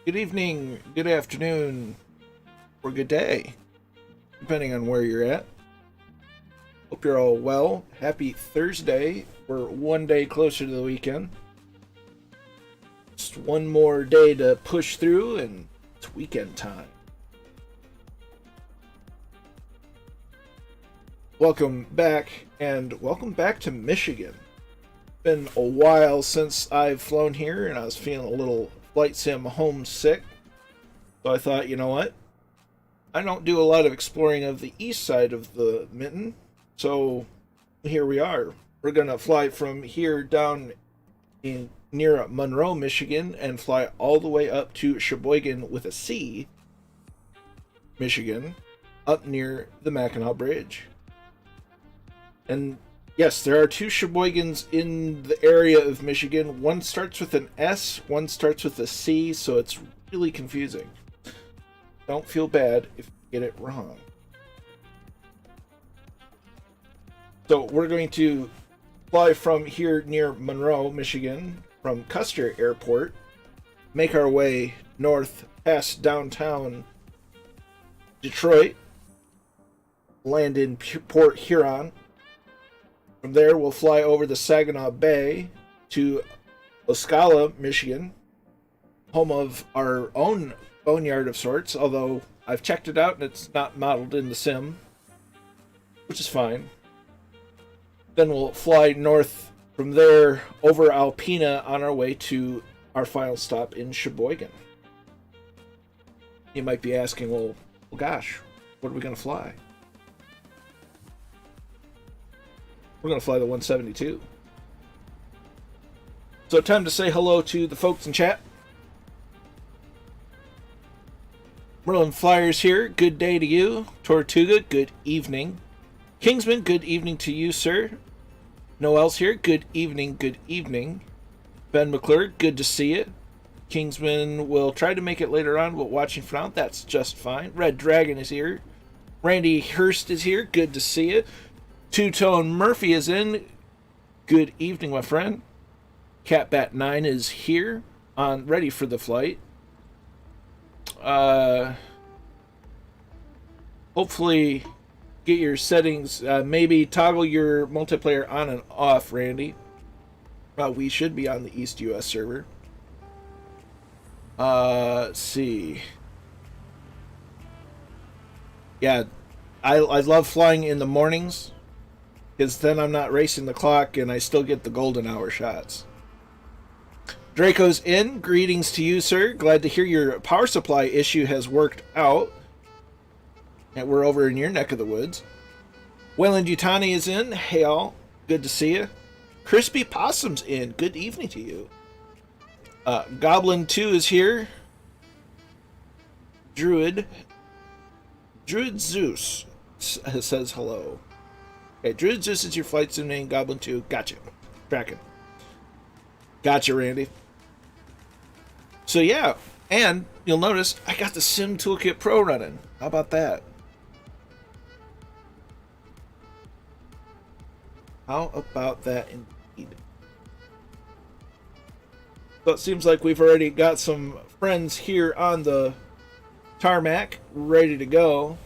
Good evening, good afternoon, or good day, depending on where you're at. Hope you're all well. Happy Thursday. We're one day closer to the weekend. Just one more day to push through, and it's weekend time. Welcome back, and welcome back to Michigan. Been a while since I've flown here, and I was feeling a little flight sim homesick. So I thought, you know what? I don't do a lot of exploring of the east side of the mitten, so here we are. We're gonna fly from here down in near Monroe, Michigan, and fly all the way up to Cheboygan with a C, Michigan, up near the Mackinac Bridge. And yes, there are two Cheboygans in the area of Michigan. One starts with an S, one starts with a C, so it's really confusing. Don't feel bad if you get it wrong. So we're going to fly from here near Monroe, Michigan, from Custer Airport, make our way north past downtown Detroit, land in Port Huron. From there, we'll fly over the Saginaw Bay to Ocala, Michigan, home of our own boneyard of sorts, although I've checked it out and it's not modeled in the sim, which is fine. Then we'll fly north from there over Alpena on our way to our final stop in Cheboygan. You might be asking, well gosh, what are we going to fly? We're going to fly the 172. So time to say hello to the folks in chat. Merlin Flyers here. Good day to you. Tortuga, good evening. Kingsman, good evening to you, sir. Noel's here. Good evening, good evening. Ben McClure, good to see you. Kingsman will try to make it later on, but watching for now, that's just fine. Red Dragon is here. Randy Hurst is here. Good to see you. Two-Tone Murphy is in. Good evening, my friend. Catbat9 is here, ready for the flight. Hopefully get your settings, maybe toggle your multiplayer on and off, Randy. We should be on the East US server. Let's see. Yeah, I love flying in the mornings, because then I'm not racing the clock and I still get the golden hour shots. Draco's in. Greetings to you, sir. Glad to hear your power supply issue has worked out. And we're over in your neck of the woods. Wayland Yutani is in. Hey, all. Good to see you. Crispy Possum's in. Good evening to you. Goblin 2 is here. Druid Zeus says hello. Okay, Druid Zeus is your flight sim name. Goblin 2. Gotcha. Tracking. Gotcha, Randy. So yeah, and you'll notice I got the Sim Toolkit Pro running. How about that? How about that indeed? So it seems like we've already got some friends here on the tarmac ready to go.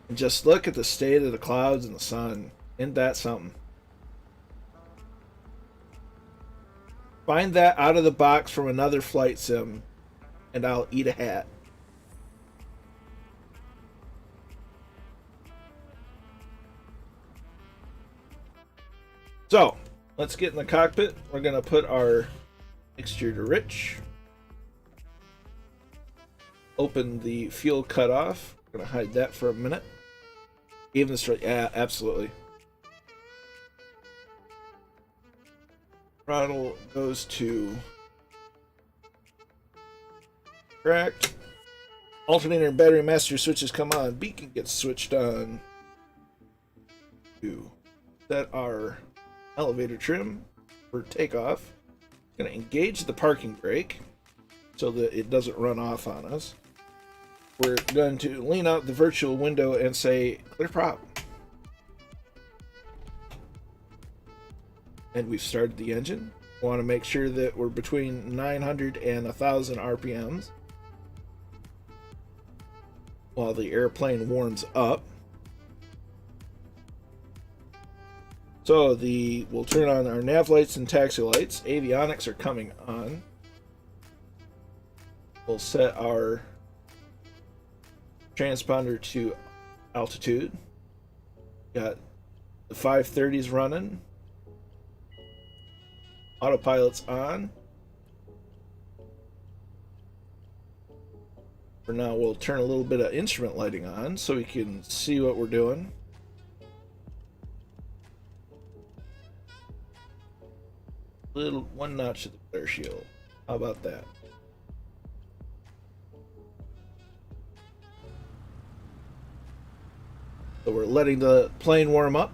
And just look at the state of the clouds and the sun. Isn't that something? Find that out of the box from another flight sim, and I'll eat a hat. So, let's get in the cockpit. We're going to put our mixture to rich. Open the fuel cutoff. We're going to hide that for a minute. Even the straight. Yeah, absolutely. Throttle goes to correct. Alternator and battery master switches come on. Beacon gets switched on. To set our elevator trim for takeoff. Going to engage the parking brake so that it doesn't run off on us. We're going to lean out the virtual window and say clear prop. And we've started the engine. We want to make sure that we're between 900 and 1,000 RPMs while the airplane warms up. So we'll turn on our nav lights and taxi lights. Avionics are coming on. We'll set our transponder to altitude. Got the 530s running. Autopilot's on. For now, we'll turn a little bit of instrument lighting on so we can see what we're doing. Little one notch of the flare shield. How about that? So we're letting the plane warm up.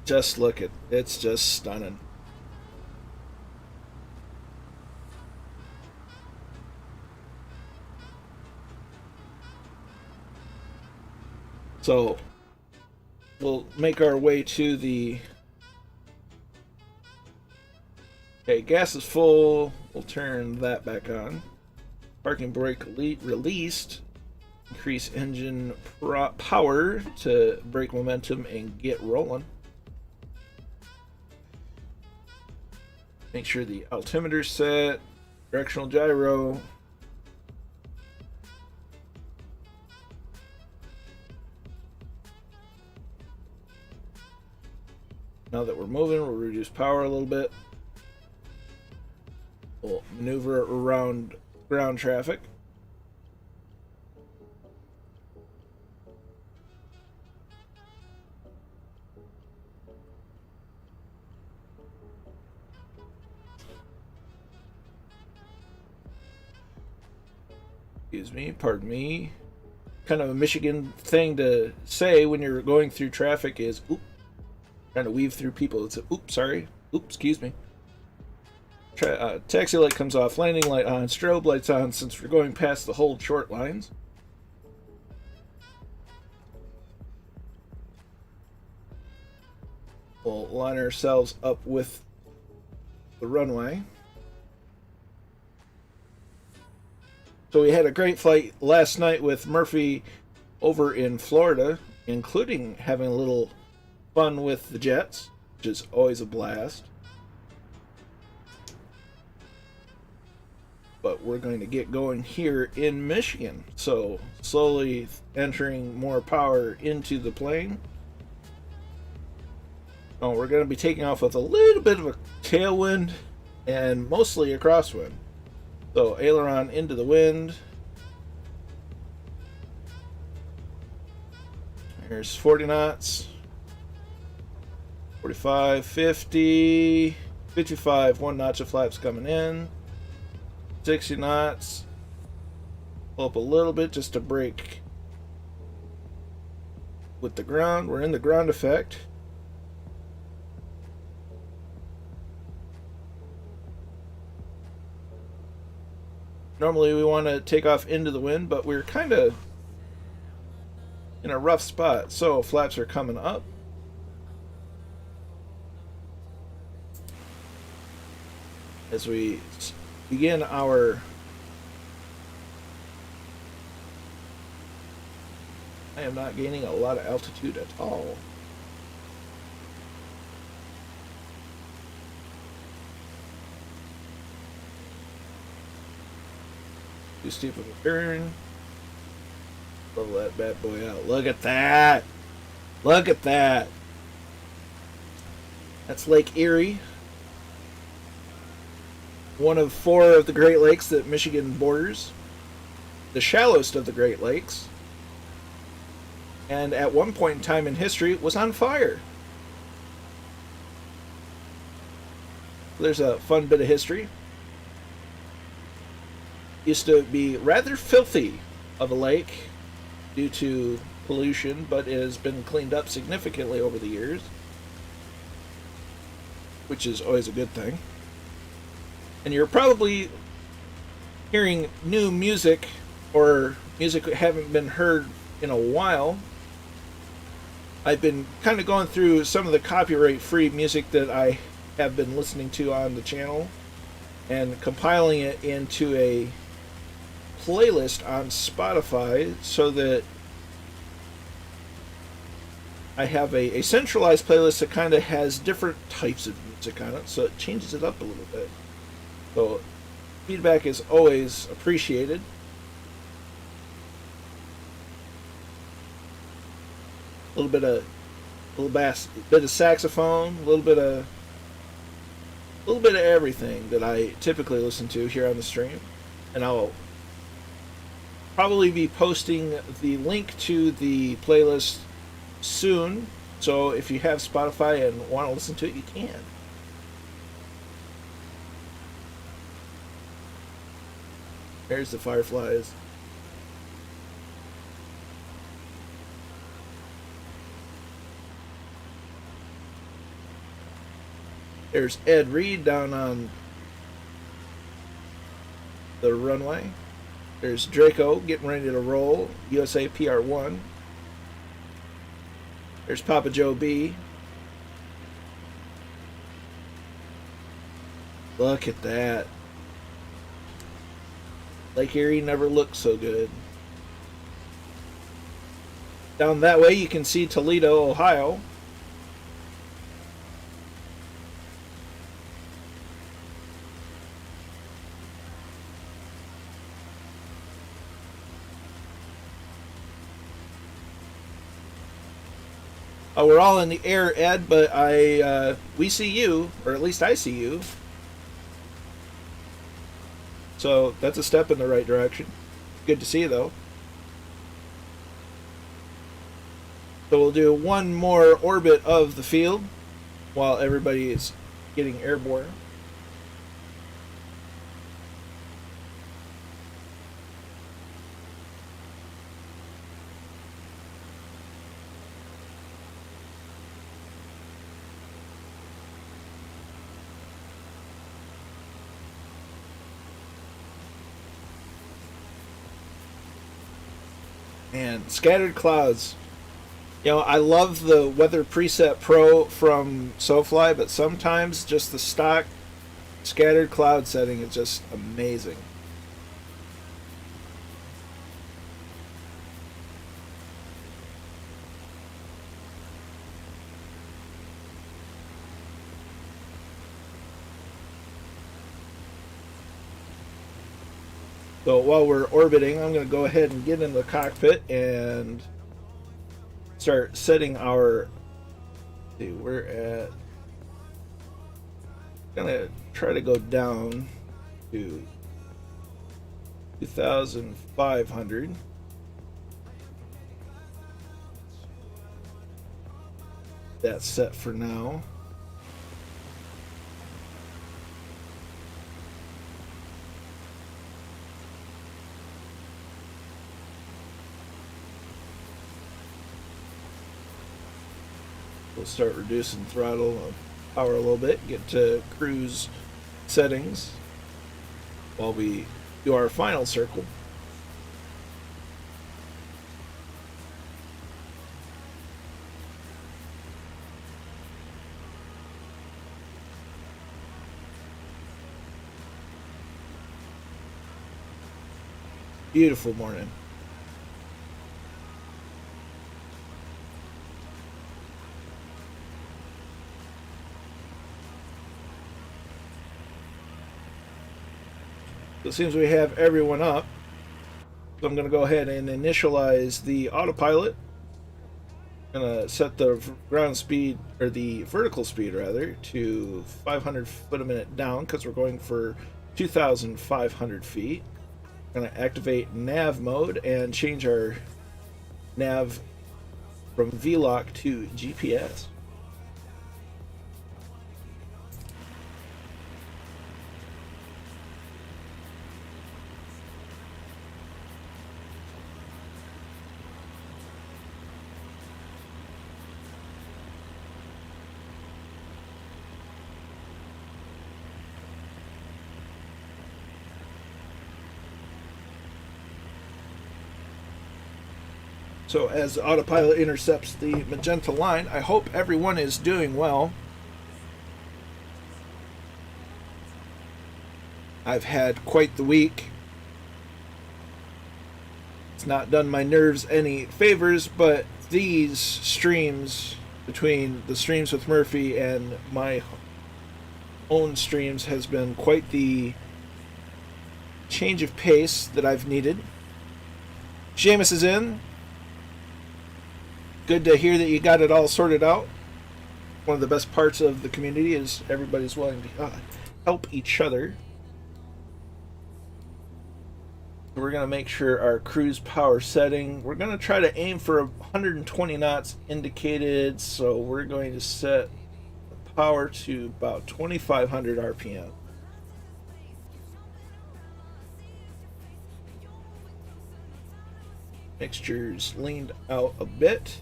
Just look at it's just stunning. So we'll make our way to the... Okay, gas is full. We'll turn that back on. Parking brake released. Increase engine power to brake momentum and get rolling. Make sure the altimeter's set. Directional gyro. Now that we're moving, we'll reduce power a little bit. We'll maneuver around ground traffic. Excuse me, pardon me. Kind of a Michigan thing to say when you're going through traffic is, oop, trying to weave through people. It's a, oops, sorry. Oops, excuse me. Taxi light comes off, landing light on, strobe lights on since we're going past the hold short lines. We'll line ourselves up with the runway. So we had a great flight last night with Murphy over in Florida, including having a little fun with the jets, which is always a blast. But we're going to get going here in Michigan. So slowly entering more power into the plane. Oh, we're going to be taking off with a little bit of a tailwind and mostly a crosswind. So aileron into the wind. There's 40 knots. 45, 50, 55, one notch of flaps coming in. 60 knots. Pull up a little bit just to break with the ground. We're in the ground effect. Normally we want to take off into the wind, but we're kind of in a rough spot. So flaps are coming up. As we begin our I am not gaining a lot of altitude at all. Too steep of a turn. Level that bad boy out. Look at that! Look at that! That's Lake Erie. One of 4 of the Great Lakes that Michigan borders. The shallowest of the Great Lakes. And at one point in time in history was on fire. There's a fun bit of history. Used to be rather filthy of a lake due to pollution, but it has been cleaned up significantly over the years, which is always a good thing. And you're probably hearing new music or music that haven't been heard in a while. I've been kind of going through some of the copyright-free music that I have been listening to on the channel and compiling it into a playlist on Spotify so that I have a centralized playlist that kind of has different types of music on it, so it changes it up a little bit. So feedback is always appreciated. A little bit of saxophone, a little bit of everything that I typically listen to here on the stream, and I'll probably be posting the link to the playlist soon. So if you have Spotify and want to listen to it, you can. There's the fireflies. There's Ed Reed down on the runway. There's Draco getting ready to roll, USA PR1. There's Papa Joe B. Look at that. Lake Erie never looked so good. Down that way you can see Toledo, Ohio. We're all in the air, Ed, but we see you, or at least I see you. So that's a step in the right direction. Good to see you, though. So we'll do one more orbit of the field while everybody is getting airborne. And scattered clouds. You know, I love the Weather Preset Pro from SoFly, but sometimes just the stock scattered cloud setting is just amazing. So while we're orbiting, I'm going to go ahead and get in the cockpit and start setting our... We're at... I'm going to try to go down to 2,500. That's set for now. We'll start reducing throttle power a little bit, get to cruise settings while we do our final circle. Beautiful morning. So it seems we have everyone up. So I'm going to go ahead and initialize the autopilot. I'm going to set the ground speed, or the vertical speed rather, to 500 foot a minute down because we're going for 2,500 feet. I'm going to activate nav mode and change our nav from VLOC to GPS. So as the autopilot intercepts the magenta line, I hope everyone is doing well. I've had quite the week. It's not done my nerves any favors, but these streams, between the streams with Murphy and my own streams, has been quite the change of pace that I've needed. Seamus is in. Good to hear that you got it all sorted out. One of the best parts of the community is everybody's willing to help each other. We're going to make sure our cruise power setting, we're going to try to aim for 120 knots indicated, so we're going to set the power to about 2,500 RPM. Mixture's leaned out a bit,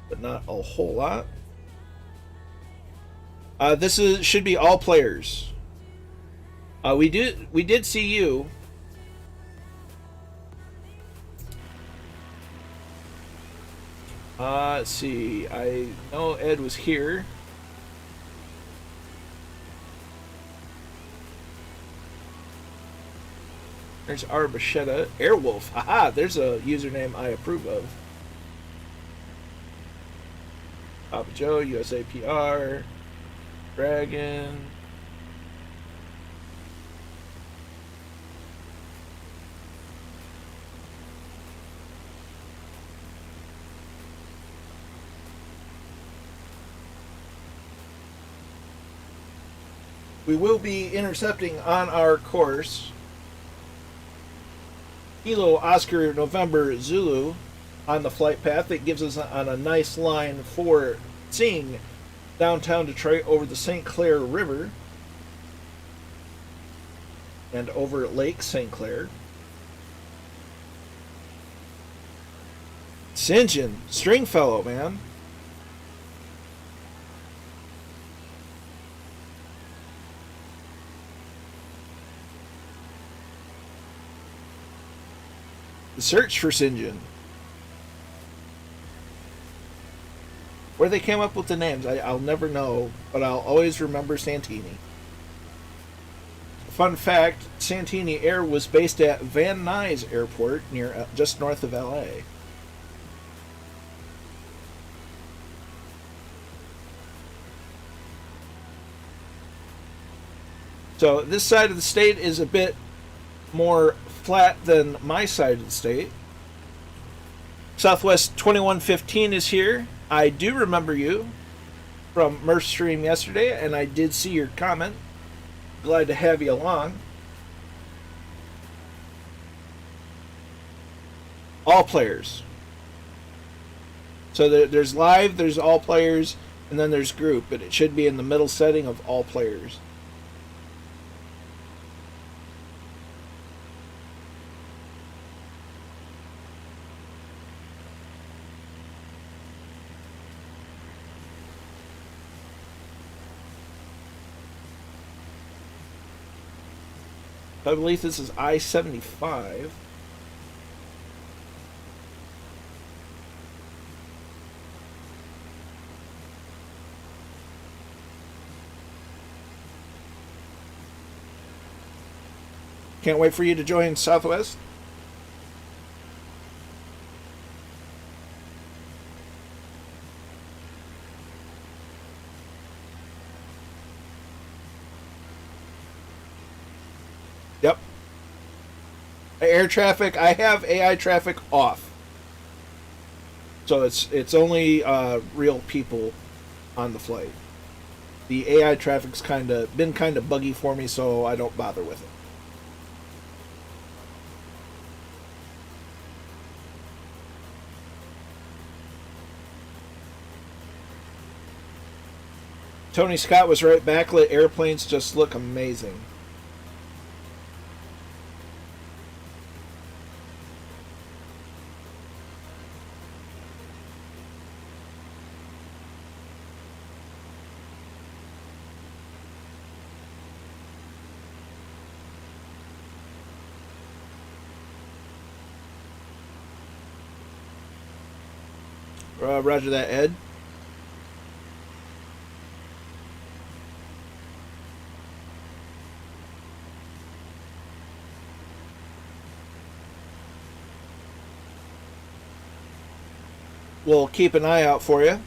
but not a whole lot. Should be all players. We did see you. Let's see. I know Ed was here. There's Arbachetta. Airwolf. Haha, there's a username I approve of. Papa Joe, USAPR, Dragon. We will be intercepting on our course Kilo Oscar November Zulu on the flight path. That gives us on a nice line for seeing downtown Detroit over the St. Clair River and over Lake St. Clair. Sinjin, Stringfellow, man. The search for Sinjin. Where they came up with the names, I'll never know, but I'll always remember Santini. Fun fact, Santini Air was based at Van Nuys Airport, just north of LA. So this side of the state is a bit more flat than my side of the state. Southwest 2115 is here. I do remember you from Murph's stream yesterday, and I did see your comment. Glad to have you along. All players. So there's live, there's all players, and then there's group, but it should be in the middle setting of all players. I believe this is I-75. Can't wait for you to join Southwest. Yep. Air traffic, I have AI traffic off. So it's only real people on the flight. The AI traffic's been kind of buggy for me, so I don't bother with it. Tony Scott was right. Backlit airplanes just look amazing. Roger that, Ed. We'll keep an eye out for you.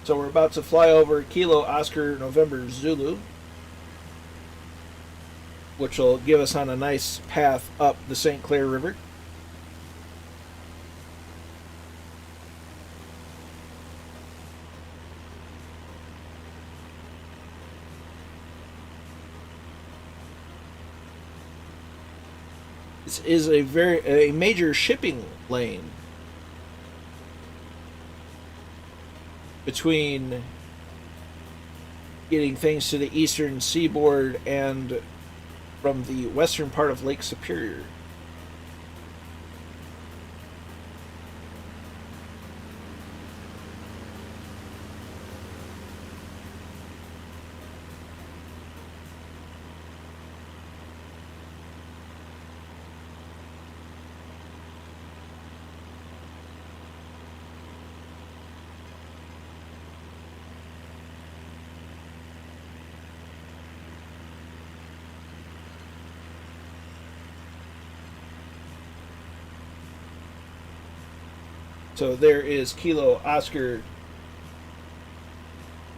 So we're about to fly over Kilo Oscar November Zulu, which will give us on a nice path up the St. Clair River. This is a major shipping lane between getting things to the eastern seaboard and from the western part of Lake Superior. So there is Kilo Oscar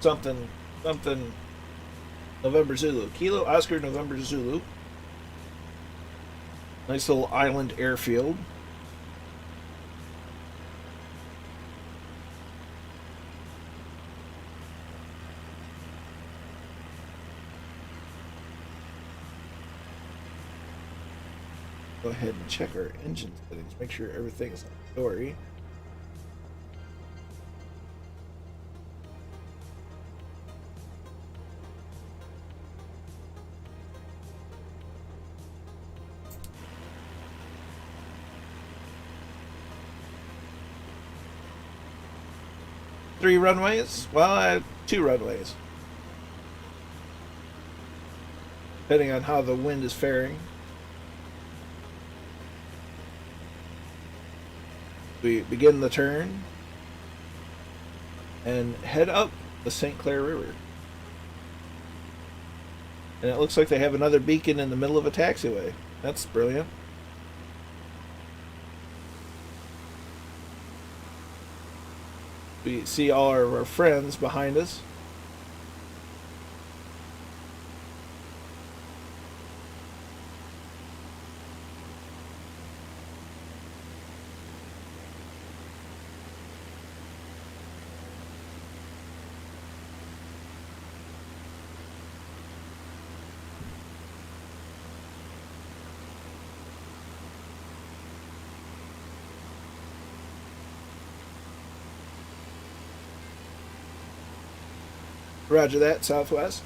something something November Zulu. Kilo Oscar November Zulu. Nice little island airfield. Go ahead and check our engine settings. Make sure everything's on story. Three runways? Well, 2 runways. Depending on how the wind is faring. We begin the turn and head up the St. Clair River. And it looks like they have another beacon in the middle of a taxiway. That's brilliant. We see all of our friends behind us. Roger that, Southwest.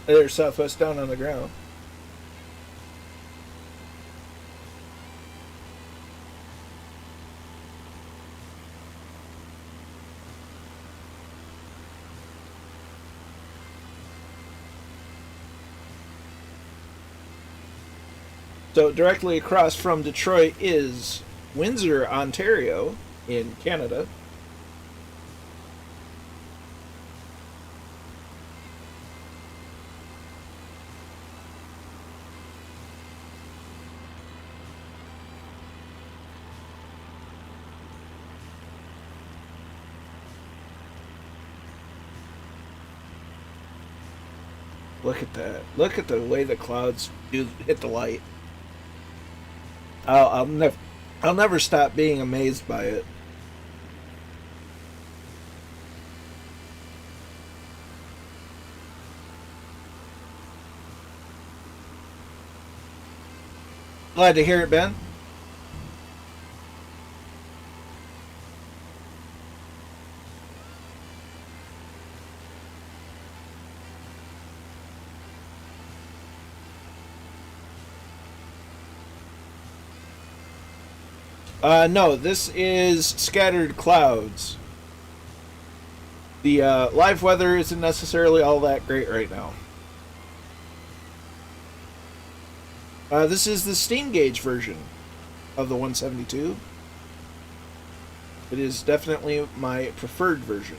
There's Southwest down on the ground. So directly across from Detroit is Windsor, Ontario, in Canada. Look at that. Look at the way the clouds do hit the light. I'll never stop being amazed by it. Glad to hear it, Ben. No, this is scattered clouds. The live weather isn't necessarily all that great right now. This is the steam gauge version of the 172. It is definitely my preferred version.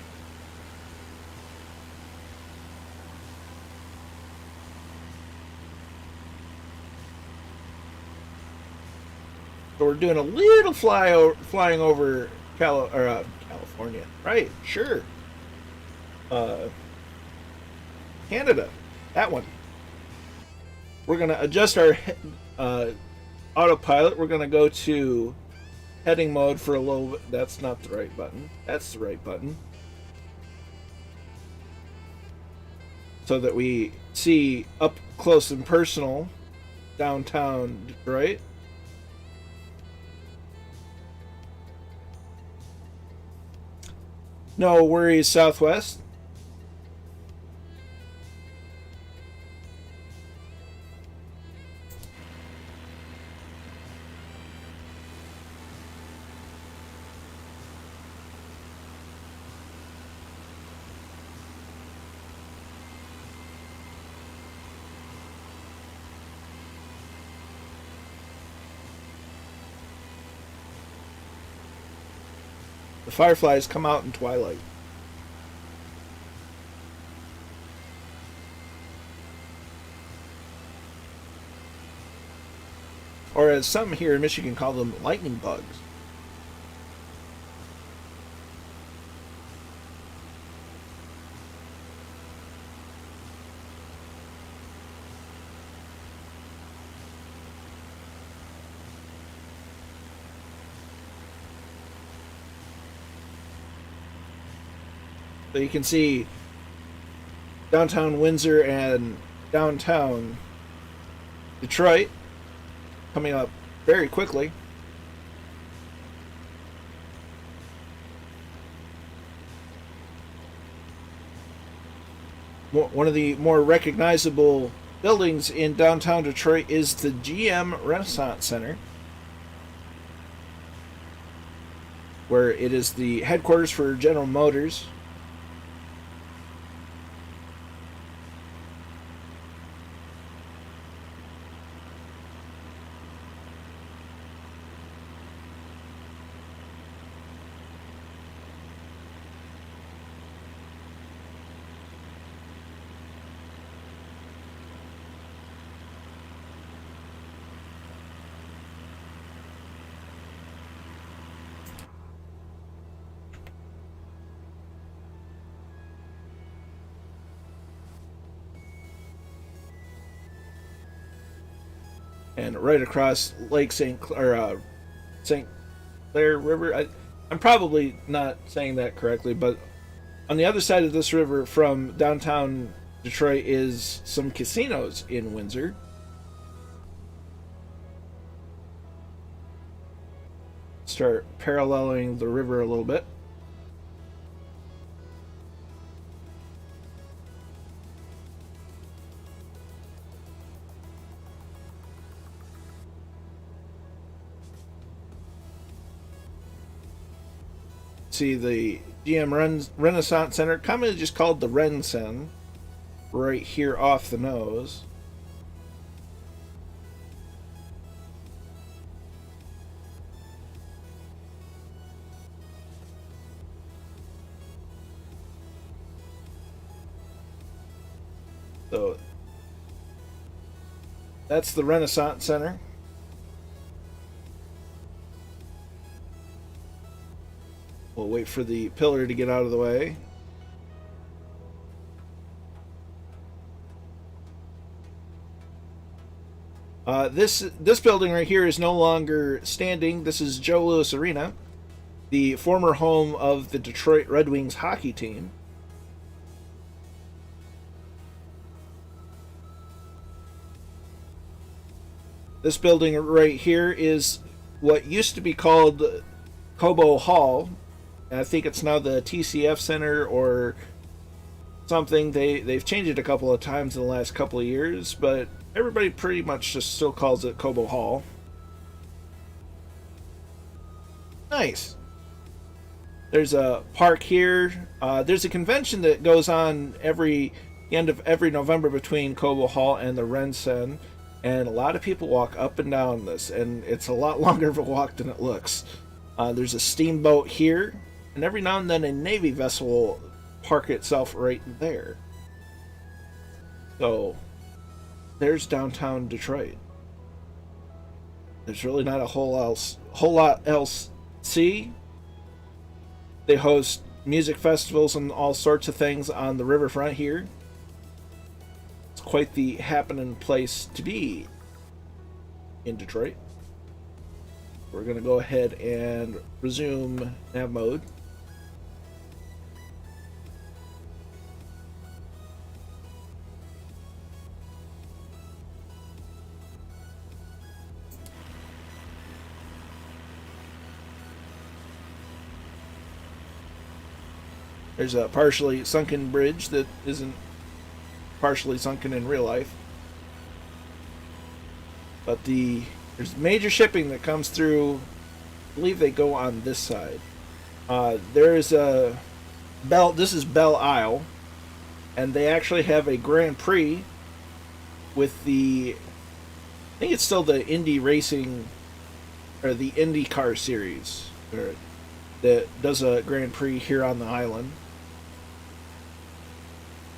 So we're doing a little flying over California, right? Sure. Canada, that one. We're gonna adjust our autopilot. We're gonna go to heading mode for a little bit. That's not the right button. That's the right button. So that we see up close and personal downtown Detroit. No worries, Southwest. The fireflies come out in twilight. Or as some here in Michigan call them, lightning bugs. So you can see downtown Windsor and downtown Detroit coming up very quickly. One of the more recognizable buildings in downtown Detroit is the GM Renaissance Center, where it is the headquarters for General Motors. And right across Lake St. Clair River. I'm probably not saying that correctly, but on the other side of this river from downtown Detroit is some casinos in Windsor. Start paralleling the river a little bit. See the GM Renaissance Center, commonly just called the RenCen, right here off the nose. So that's the Renaissance Center. We'll wait for the pillar to get out of the way. This building right here is no longer standing. This is Joe Louis Arena, the former home of the Detroit Red Wings hockey team. This building right here is what used to be called Cobo Hall. I think it's now the TCF Center or something. They've changed it a couple of times in the last couple of years, but everybody pretty much just still calls it Cobo Hall. Nice. There's a park here. There's a convention that goes on end of every November between Cobo Hall and the Rensen, and a lot of people walk up and down this, and it's a lot longer of a walk than it looks. There's a steamboat here, and every now and then a Navy vessel will park itself right there. So there's downtown Detroit. There's really not a whole lot else to see. They host music festivals and all sorts of things on the riverfront here. It's quite the happening place to be in Detroit. We're going to go ahead and resume nav mode. There's a partially sunken bridge that isn't partially sunken in real life. But there's major shipping that comes through. I believe they go on this side. There's a this is Belle Isle, and they actually have a Grand Prix with I think it's still the Indy Racing, or the IndyCar series, that does a Grand Prix here on the island.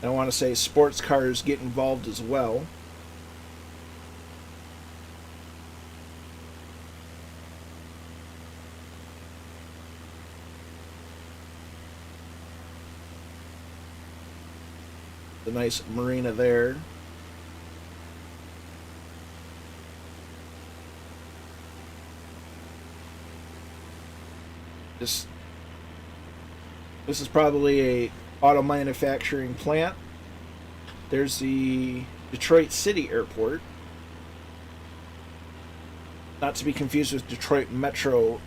And I want to say sports cars get involved as well. The nice marina there. This is probably a auto manufacturing plant. There's the Detroit City Airport, not to be confused with Detroit Metro.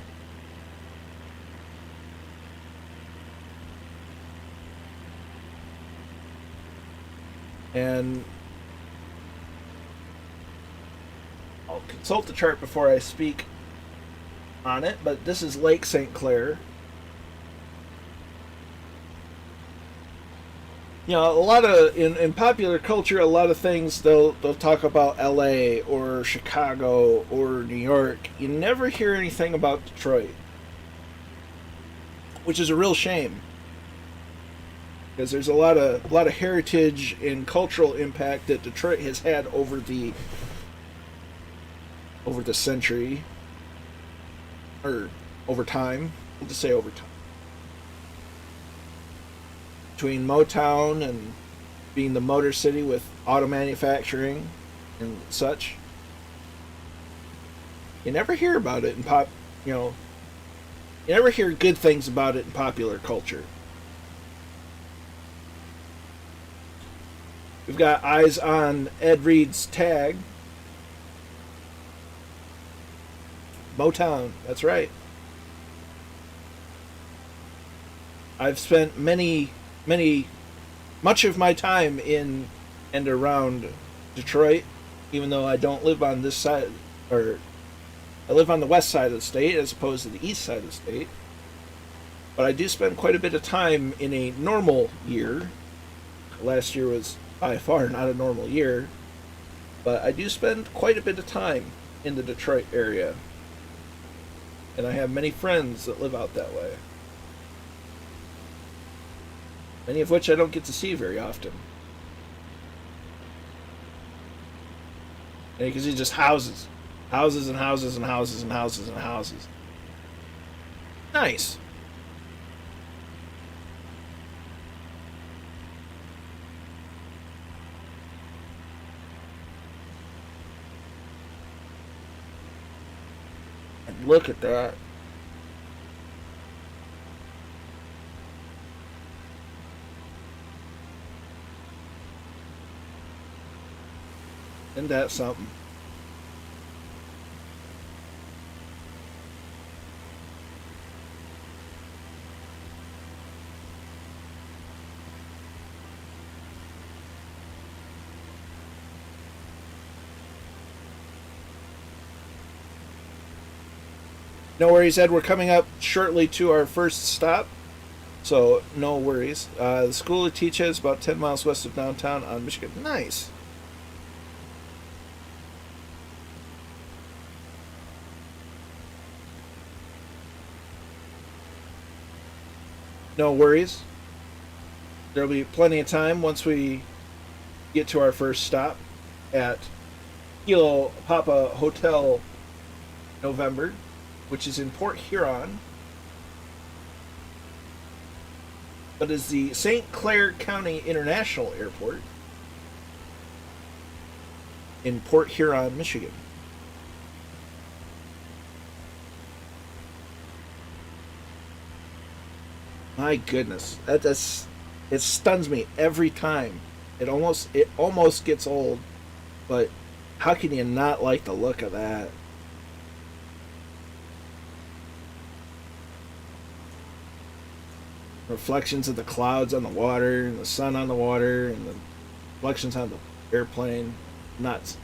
And I'll consult the chart before I speak on it, but this is Lake St. Clair. You know, a lot of in popular culture, a lot of things they'll talk about LA or Chicago or New York. You never hear anything about Detroit, which is a real shame, because there's a lot of heritage and cultural impact that Detroit has had over the century, or over time. We'll just say over time. Between Motown and being the Motor City with auto manufacturing and such, you never hear about it in you never hear good things about it in popular culture. We've got eyes on Ed Reed's tag. Motown, that's right. I've spent much of my time in and around Detroit, even though I don't live on this side, or I live on the west side of the state as opposed to the east side of the state. But I do spend quite a bit of time in a normal year. Last year was by far not a normal year, but I do spend quite a bit of time in the Detroit area. And I have many friends that live out that way. Many of which I don't get to see very often. And you can see just houses. Houses and houses and houses and houses and houses. Nice. And look at that. Isn't that something? No worries, Ed. We're coming up shortly to our first stop, so no worries. The school I teach at is about 10 miles west of downtown on Michigan. Nice. No worries. There'll be plenty of time once we get to our first stop at Kilo Papa Hotel November, which is in Port Huron, but is the St. Clair County International Airport in Port Huron, Michigan. My goodness, it stuns me every time. It almost gets old, but how can you not like the look of that? Reflections of the clouds on the water, and the sun on the water, and the reflections on the airplane. Nuts.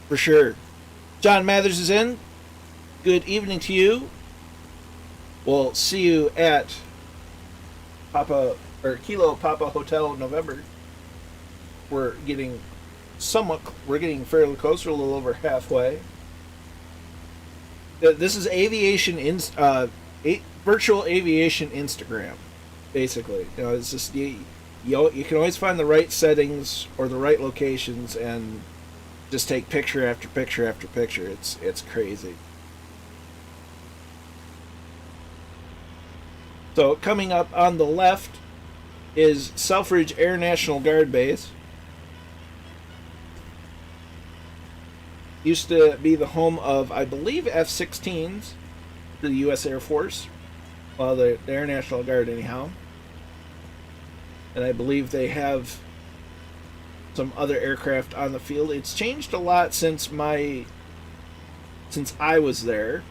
For sure. John Mathers is in. Good evening to you. We'll see you at Kilo Papa Hotel November. We're getting fairly close. We're a little over halfway. This is virtual aviation Instagram, basically. It's just you can always find the right settings or the right locations and just take picture after picture after picture. It's crazy. So coming up on the left is Selfridge Air National Guard Base. Used to be the home of, I believe, F-16s for the U.S. Air Force. Well, the Air National Guard, anyhow. And I believe they have some other aircraft on the field. It's changed a lot since I was there.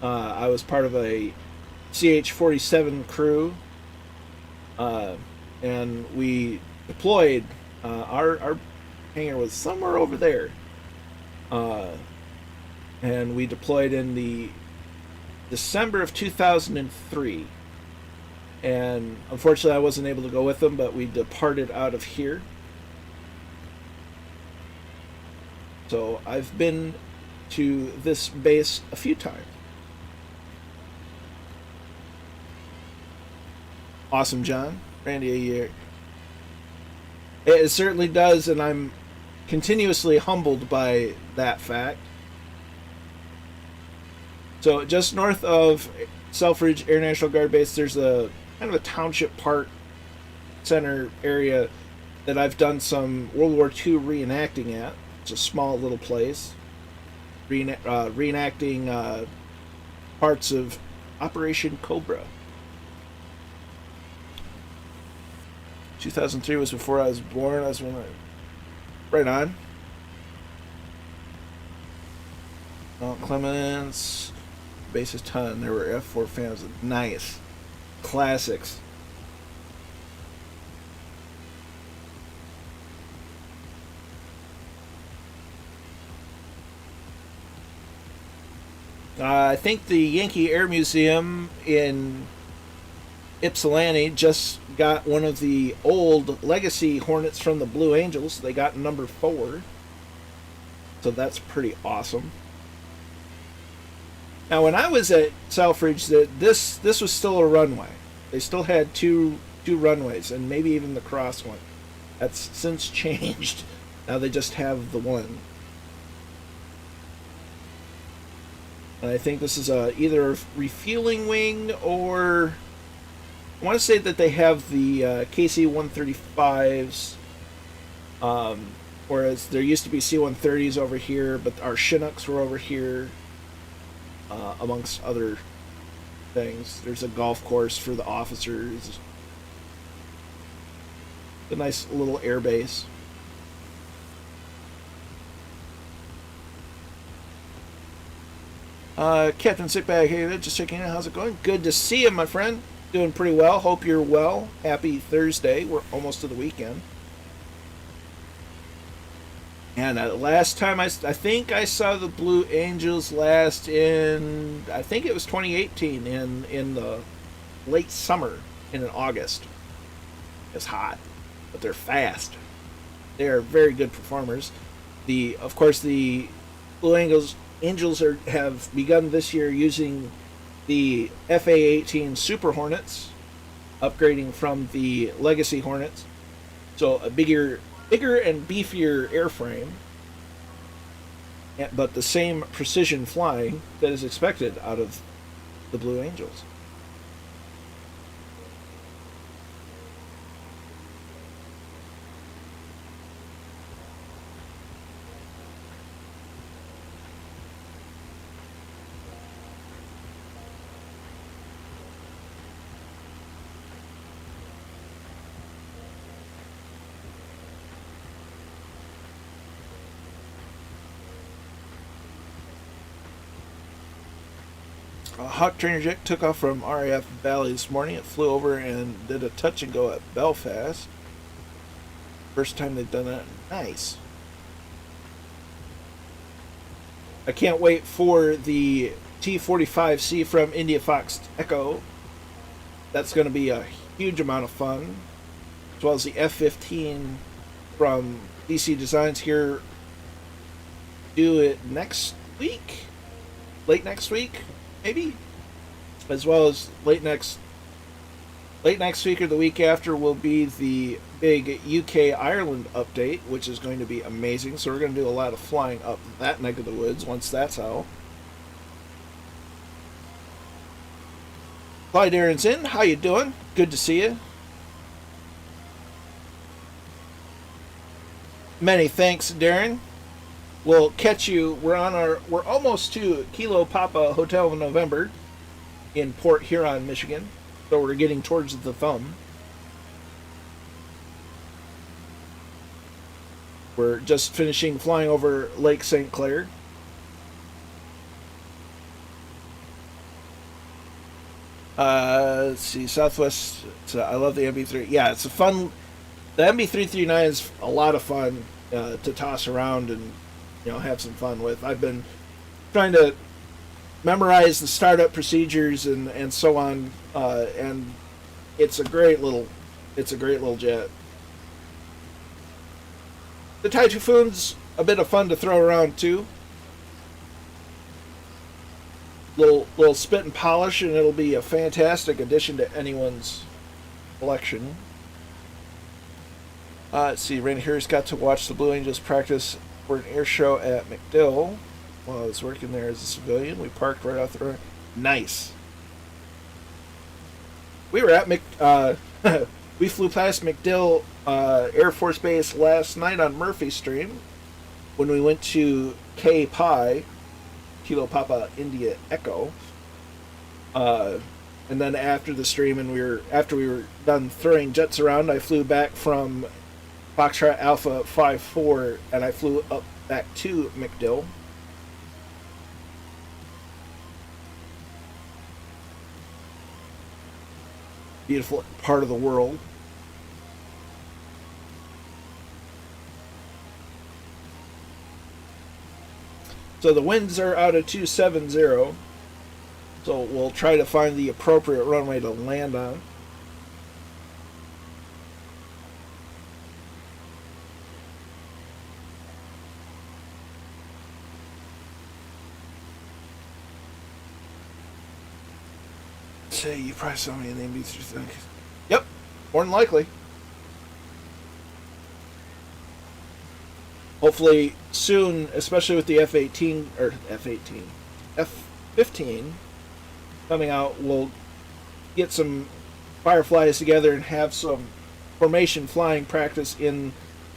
I was part of a CH-47 crew, and we deployed. Our hangar was somewhere over there, and we deployed in the December of 2003. And unfortunately, I wasn't able to go with them, but we departed out of here. So I've been to this base a few times. Awesome, John. Randy, it certainly does, and I'm continuously humbled by that fact. So just north of Selfridge Air National Guard Base, there's a kind of a township park center area that I've done some World War II reenacting at. It's a small little place, reenacting parts of Operation Cobra. 2003 was before I was born. Right on. Mount Clemens, basis ton. There were F4 fans. Nice, classics. I think the Yankee Air Museum in Ypsilanti just got one of the old legacy Hornets from the Blue Angels. They got number 4. So that's pretty awesome. Now, when I was at Selfridge, this was still a runway. They still had two runways, and maybe even the cross one. That's since changed. Now they just have the one. And I think this is either a refueling wing or I want to say that they have the KC-135s, whereas there used to be C-130s over here, but our Chinooks were over here, amongst other things. There's a golf course for the officers. A nice little air base. Captain Sickbag, hey, just checking in. How's it going? Good to see you, my friend. Doing pretty well. Hope you're well. Happy Thursday. We're almost to the weekend. And last time I think I saw the Blue Angels last in, I think it was 2018 in the late summer, in August. It's hot, but they're fast. They are very good performers. Of course, the Blue Angels have begun this year using the FA-18 Super Hornets, upgrading from the Legacy Hornets. So a bigger and beefier airframe, but the same precision flying that is expected out of the Blue Angels. Hawk Trainer Jet took off from RAF Valley this morning. It flew over and did a touch and go at Belfast. First time they've done that. Nice. I can't wait for the T-45C from India Fox Echo. That's going to be a huge amount of fun. As well as the F-15 from DC Designs here. Do it next week? Late next week? Maybe, as well as late next week or the week after will be the big UK Ireland update, which is going to be amazing. So we're going to do a lot of flying up that neck of the woods once that's out. Clyde Aaron's in. How you doing? Good to see you. Many thanks, Darren. We'll catch you. We're almost to Kilo Papa Hotel in November in Port Huron, Michigan. So we're getting towards the thumb. We're just finishing flying over Lake St. Clair. Let's see, Southwest. I love the MB3. Yeah, it's a fun. The MB339 is a lot of fun to toss around and have some fun with. I've been trying to memorize the startup procedures and so on, and it's a great little jet. The Tai Typhoon's a bit of fun to throw around too. Little spit and polish, and it'll be a fantastic addition to anyone's collection. Let's see, Randy Harris got to watch the Blue Angels practice for an air show at MacDill while I was working there as a civilian. We parked right off the road. Nice. We were at we flew past MacDill Air Force Base last night on Murphy Stream when we went to K-Pi, Kilo Papa India Echo. And then after the stream and after we were done throwing jets around, I flew back from Foxtrot Alpha 54 and I flew up back to MacDill. Beautiful part of the world. So the winds are out of 270. So we'll try to find the appropriate runway to land on. Say you probably saw me in the MB3 thing. Yep, more than likely. hopefully soon, especially with the F-18 or F-18, F-15 coming out, we'll get some Fireflies together and have some formation flying practice in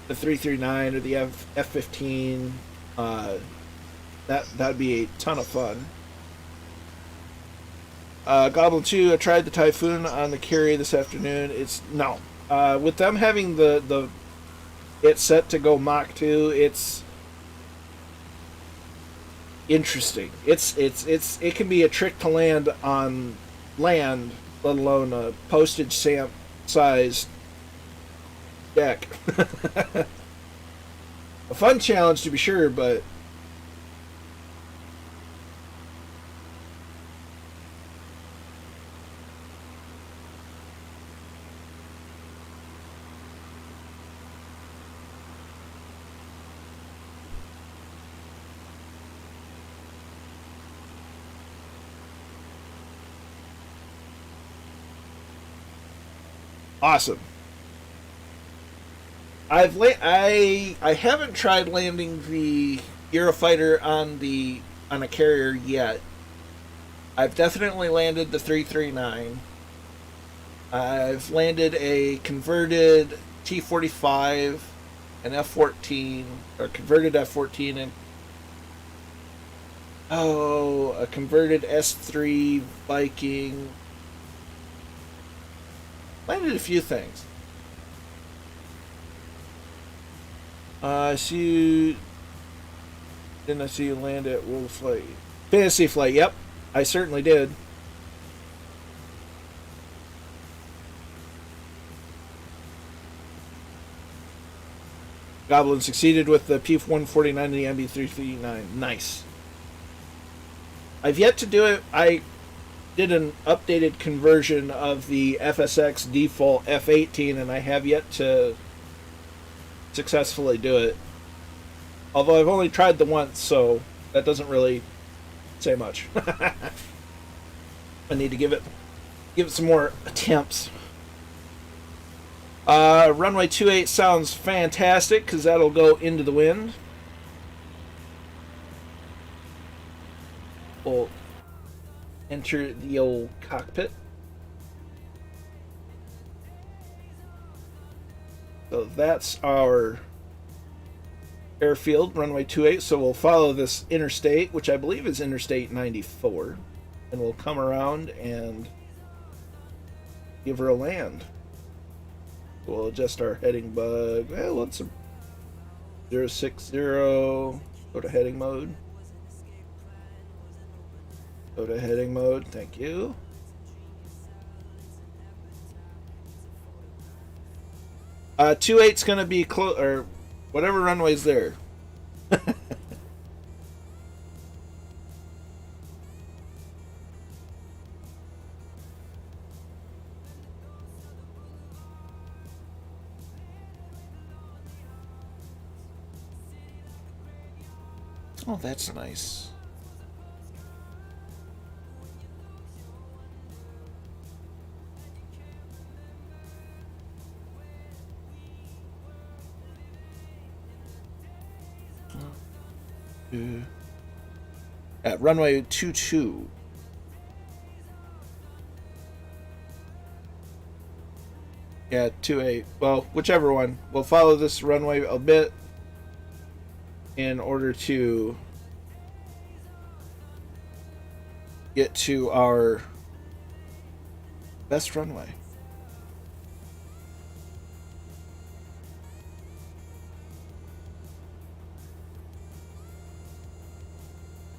the 339 or the F-15. That'd be a ton of fun. Goblin 2, I tried the Typhoon on the carry this afternoon. It's no. With them having the it's set to go Mach 2, it's interesting. It can be a trick to land on land, let alone a postage stamp sized deck. A fun challenge to be sure, but awesome. I haven't tried landing the Eurofighter on a carrier yet. I've definitely landed the 339. I've landed a converted T-45, an F-14, or converted F-14, and a converted S-3 Viking. Landed a few things. I see you. Didn't I see you land at World Flight? Fantasy Flight, yep. I certainly did. Goblin succeeded with the P-149 and the MB-339. Nice. I've yet to do it. I did an updated conversion of the FSX default F-18, and I have yet to successfully do it. Although I've only tried the once, so that doesn't really say much. I need to give it some more attempts. Runway 28 sounds fantastic because that'll go into the wind. We'll enter the old cockpit. So that's our airfield, runway 28. So we'll follow this interstate, which I believe is Interstate 94, and we'll come around and give her a land. We'll adjust our heading bug. Well, let's 060. Go to heading mode. Go to heading mode. Thank you. Uh, 28's gonna be close, or whatever runway's there. Oh, that's nice. At runway 22. Yeah, 28. Well, whichever one. We'll follow this runway a bit in order to get to our best runway.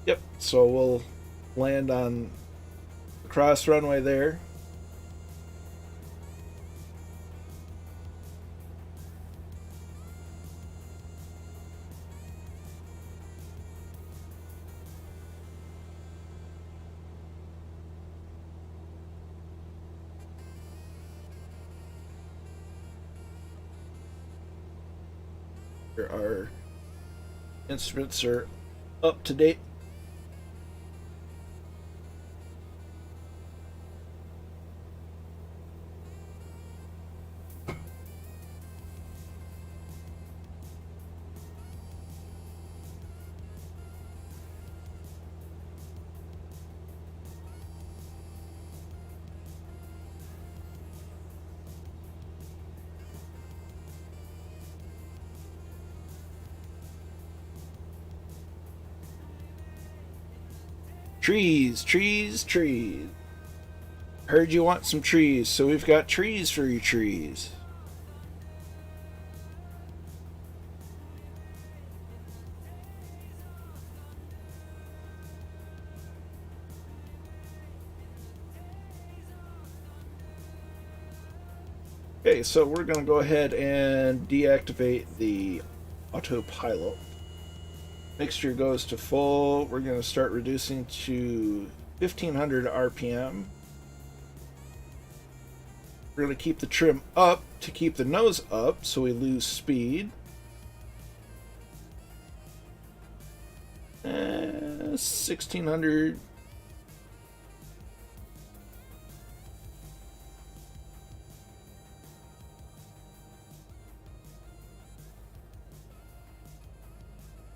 Yep, so we'll land on the cross runway there. Our instruments are up to date. Trees, trees, trees. Heard you want some trees, so we've got trees for you trees. Okay, so we're going to go ahead and deactivate the autopilot. Mixture goes to full. We're going to start reducing to 1500 RPM. We're going to keep the trim up to keep the nose up so we lose speed. 1600.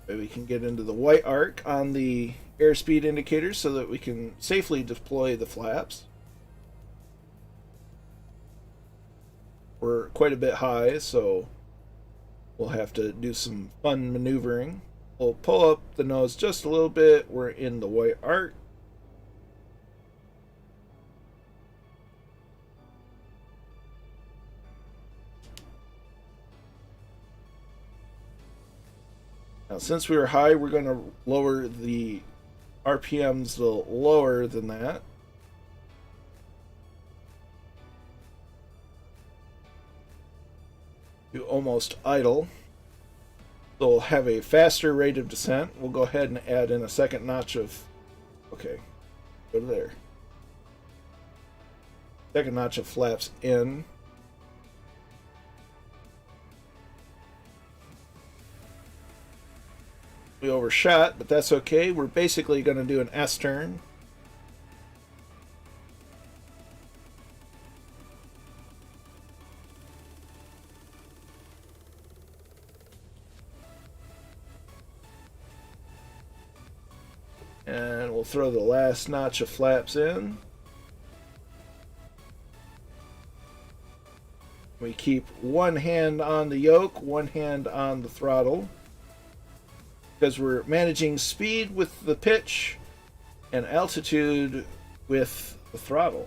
We can get into the white arc on the airspeed indicator so that we can safely deploy the flaps. We're quite a bit high, so we'll have to do some fun maneuvering. We'll pull up the nose just a little bit. We're in the white arc. Now, since we were high, we're going to lower the RPMs a little lower than that. To almost idle. So we'll have a faster rate of descent. We'll go ahead and add in a second notch of... Okay, go to there. Second notch of flaps in. We overshot, but that's okay. We're basically going to do an S-turn. And we'll throw the last notch of flaps in. We keep one hand on the yoke, one hand on the throttle, because we're managing speed with the pitch and altitude with the throttle.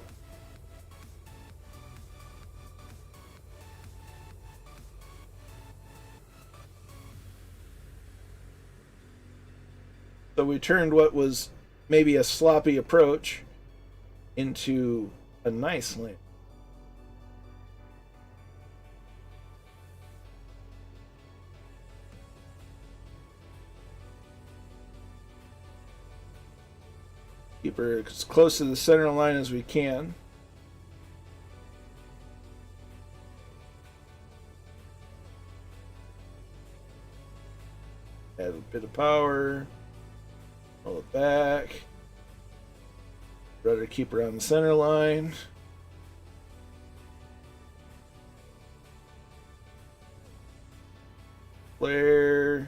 So we turned what was maybe a sloppy approach into a nice lane. Keep her as close to the center line as we can. Add a bit of power. Roll it back. Rudder keep her on the center line. Clair.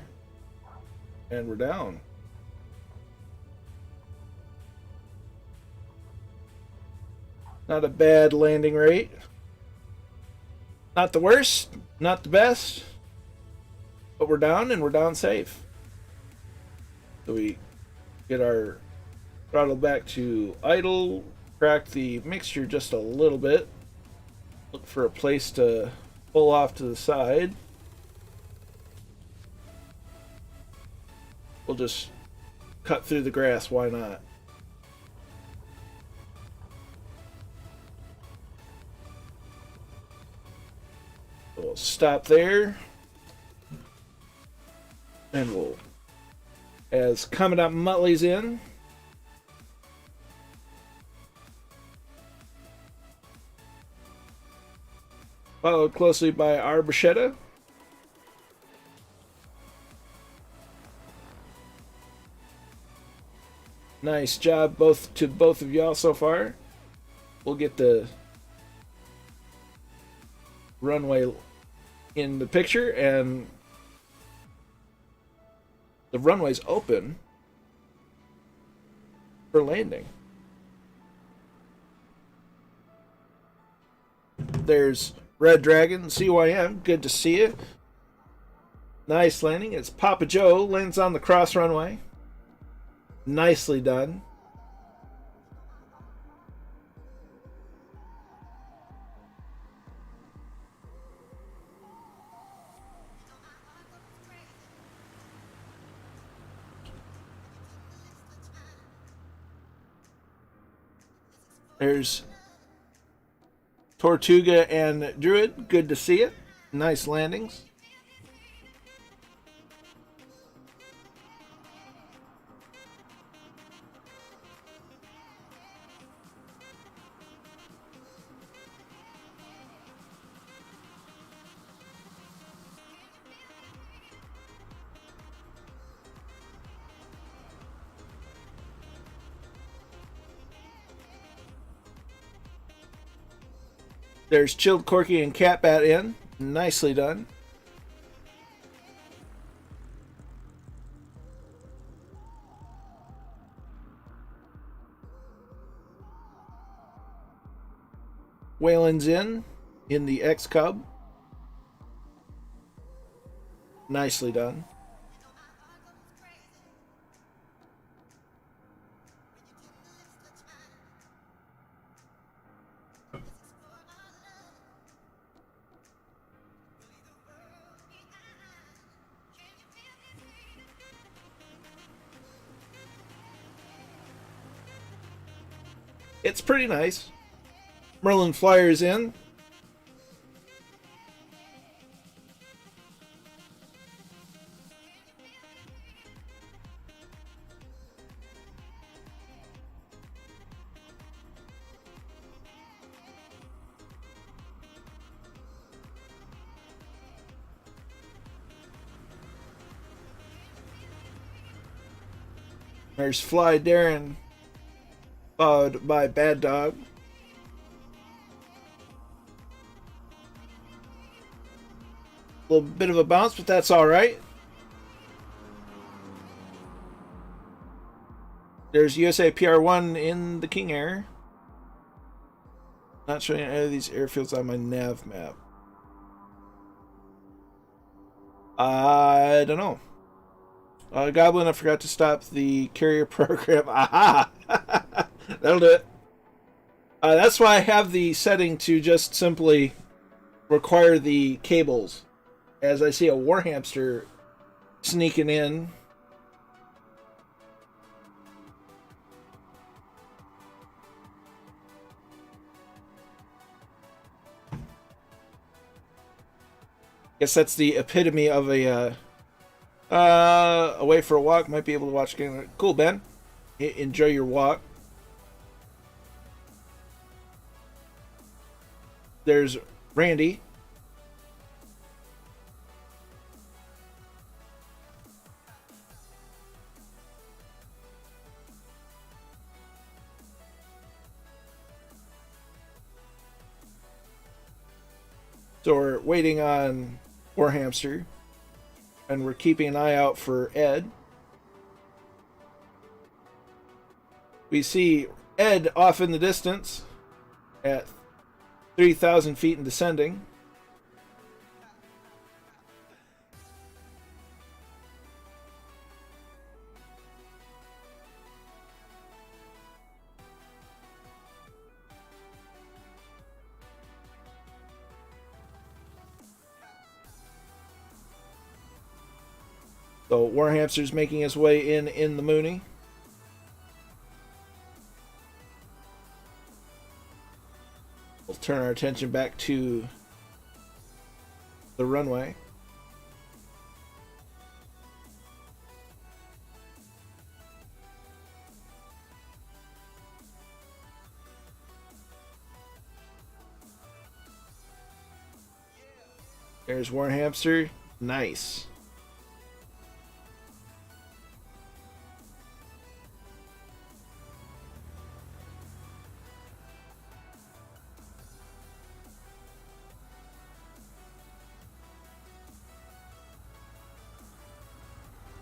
And we're down. Not a bad landing rate. Not the worst, not the best. But we're down, and we're down safe. So we get our throttle back to idle, crack the mixture just a little bit, look for a place to pull off to the side. We'll just cut through the grass, why not? We'll stop there, and we'll, as Commandant Muttley's in, followed closely by our Bruschetta. Nice job to both of y'all so far. We'll get the runway in the picture, and the runway's open for landing. There's Red Dragon, CYM, good to see you. Nice landing. It's Papa Joe, lands on the cross runway. Nicely done. There's Tortuga and Druid. Good to see it. Nice landings. There's Chilled Corky and Catbat in. Nicely done. Whalen's in the X Cub. Nicely done. It's pretty nice. Merlin Flyer's in. There's Fly Darren, followed by Bad Dog. A little bit of a bounce, but that's all right. There's USA PR1 in the King Air. Not showing any of these airfields on my nav map. I don't know. Goblin, I forgot to stop the carrier program. Aha! That'll do it. That's why I have the setting to just simply require the cables. As I see a war hamster sneaking in. Guess that's the epitome of a away for a walk. Might be able to watch again. Cool, Ben. Enjoy your walk. There's Randy. So we're waiting on Warhamster, and we're keeping an eye out for Ed. We see Ed off in the distance at 3,000 feet and descending. So Warhamster's making his way in the Mooney. We'll turn our attention back to the runway. There's Warhamster. Nice.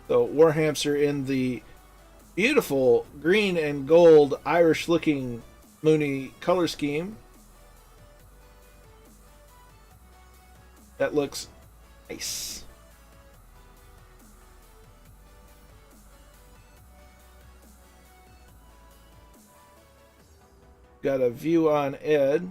So Warhamster in the beautiful green and gold Irish looking Mooney color scheme. That looks nice. Got a view on Ed.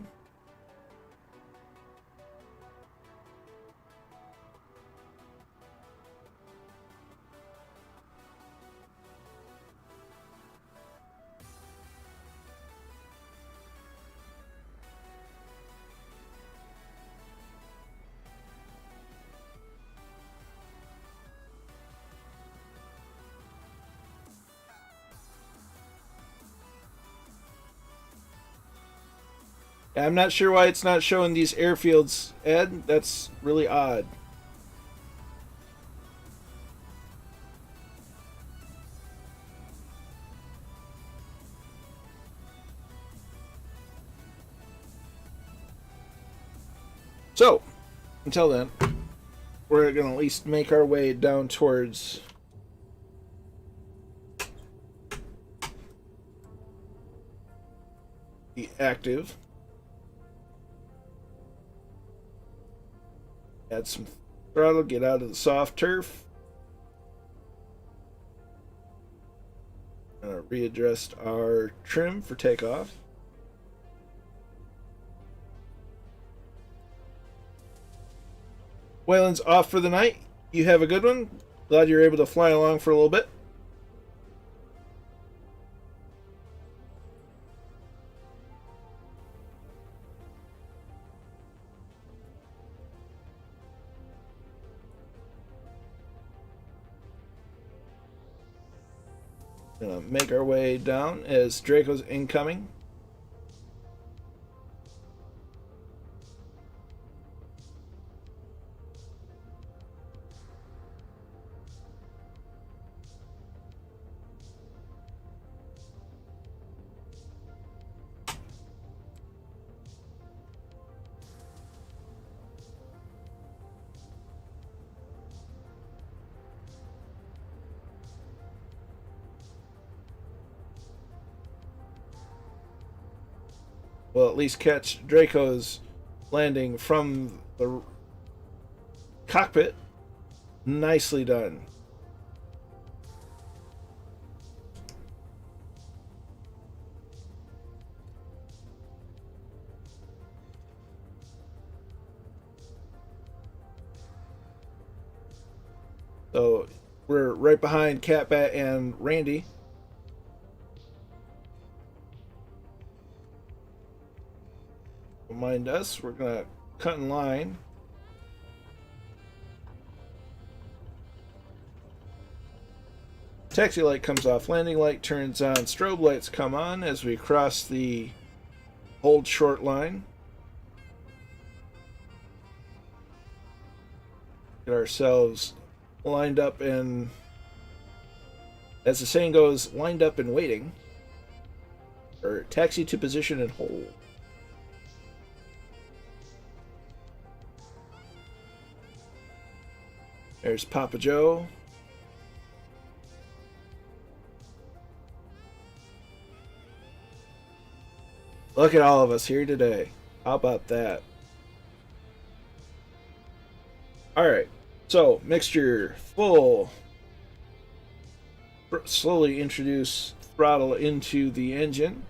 I'm not sure why it's not showing these airfields, Ed. That's really odd. So, until then, we're going to at least make our way down towards the active. Add some throttle, get out of the soft turf. Readjust our trim for takeoff. Wayland's off for the night. You have a good one. Glad you're able to fly along for a little bit. Gonna make our way down as Draco's incoming. We'll at least catch Draco's landing from the cockpit. Nicely done. So we're right behind Catbat and Randy. Mind us, we're gonna cut in line. Taxi light comes off, landing light turns on, strobe lights come on as we cross the hold short line. Get ourselves lined up and, as the saying goes, lined up and waiting. Or taxi to position and hold. There's Papa Joe. Look at all of us here today. How about that? Alright, so mixture full. Slowly introduce throttle into the engine.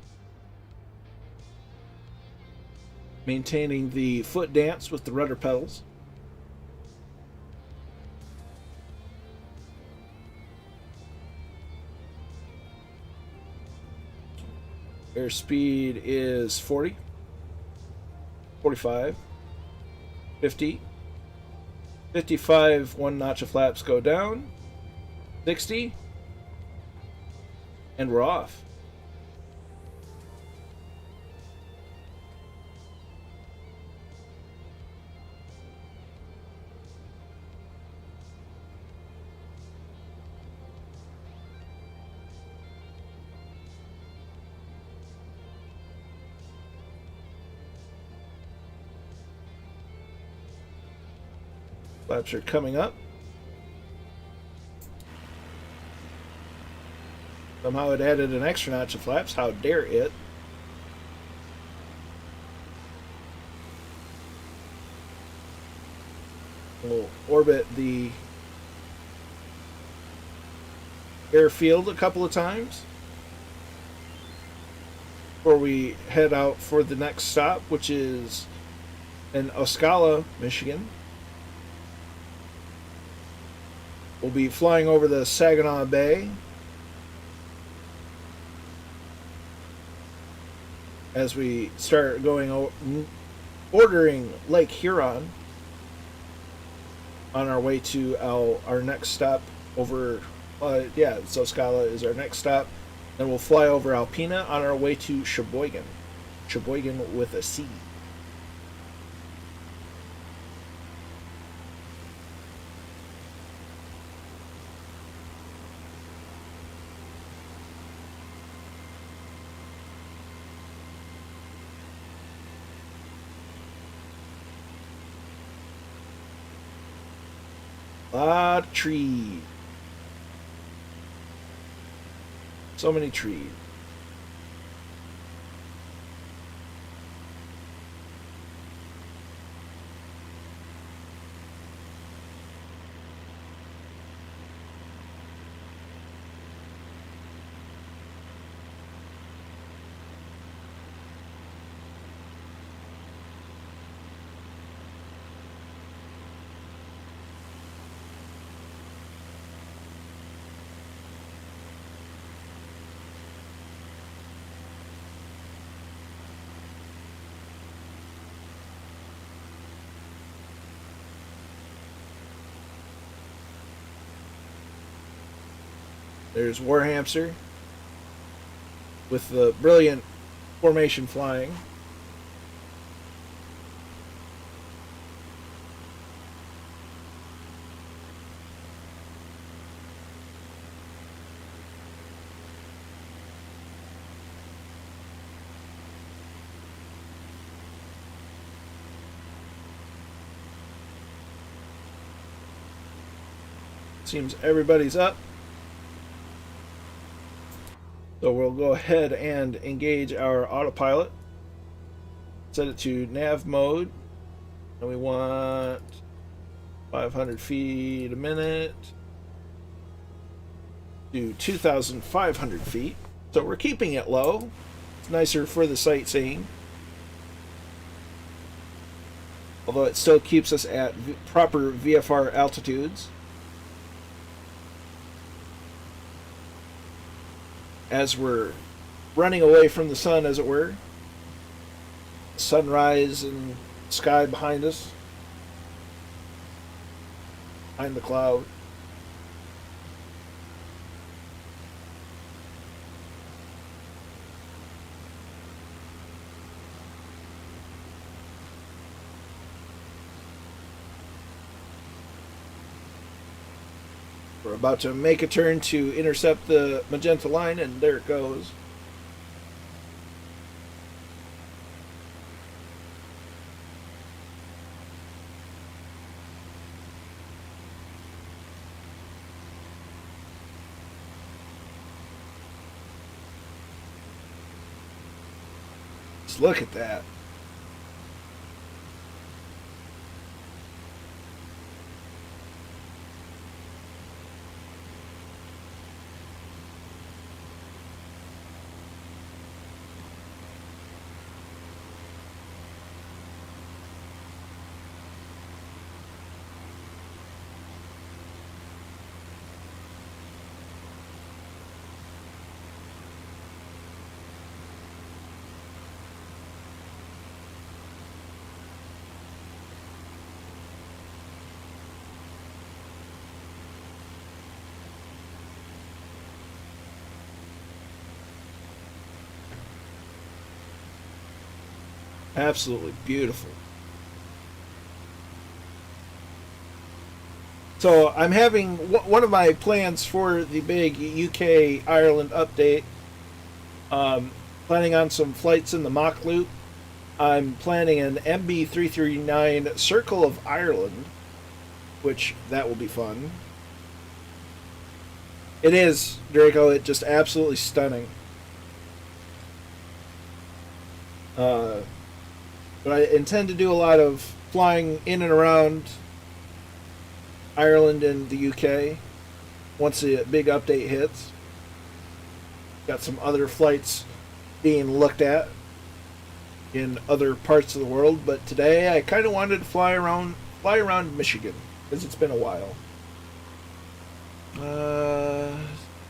Maintaining the foot dance with the rudder pedals. Airspeed is 40, 45, 50, 55, one notch of flaps go down, 60, and we're off. Flaps are coming up. Somehow it added an extra notch of flaps. How dare it? We'll orbit the airfield a couple of times before we head out for the next stop, which is in Oscoda, Michigan. We'll be flying over the Saginaw Bay as we start ordering Lake Huron on our way to our next stop over. Oscoda is our next stop. Then we'll fly over Alpena on our way to Cheboygan. Cheboygan with a C. Lot of trees. So many trees. There's Warhamster with the brilliant formation flying. Seems everybody's up. So we'll go ahead and engage our autopilot. Set it to nav mode. And we want 500 feet a minute to 2,500 feet. So we're keeping it low. It's nicer for the sightseeing. Although it still keeps us at proper VFR altitudes. As we're running away from the sun, as it were. Sunrise and sky behind us. Behind the cloud. We're about to make a turn to intercept the magenta line, and there it goes. Just look at that. Absolutely beautiful. So I'm having one of my plans for the big UK Ireland update. Planning on some flights in the Mach Loop. I'm planning an MB339 Circle of Ireland, which that will be fun. It is, Draco. It's just absolutely stunning. But I intend to do a lot of flying in and around Ireland and the UK once the big update hits. Got some other flights being looked at in other parts of the world, but today I kind of wanted to fly around Michigan because it's been a while.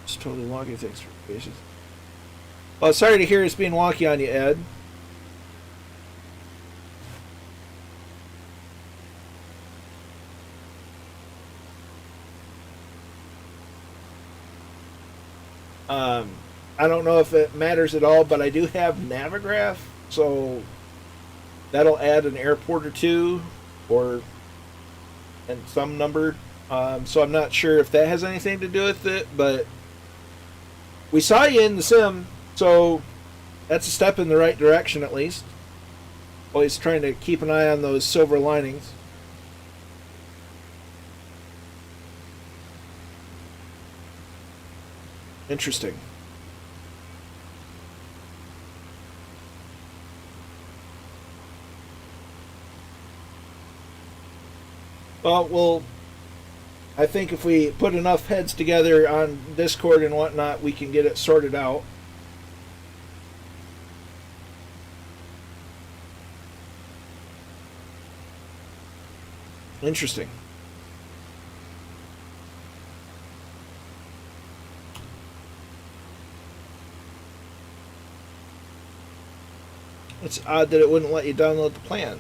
It's totally wonky. Thanks for your patience. Well, sorry to hear it's being wonky on you, Ed. I don't know if it matters at all, but I do have Navigraph so that'll add an airport or two, or and some number. So I'm not sure if that has anything to do with it, but we saw you in the sim, so that's a step in the right direction at least. Always trying to keep an eye on those silver linings. Interesting. Well, I think if we put enough heads together on Discord and whatnot, we can get it sorted out. Interesting. It's odd that it wouldn't let you download the plan.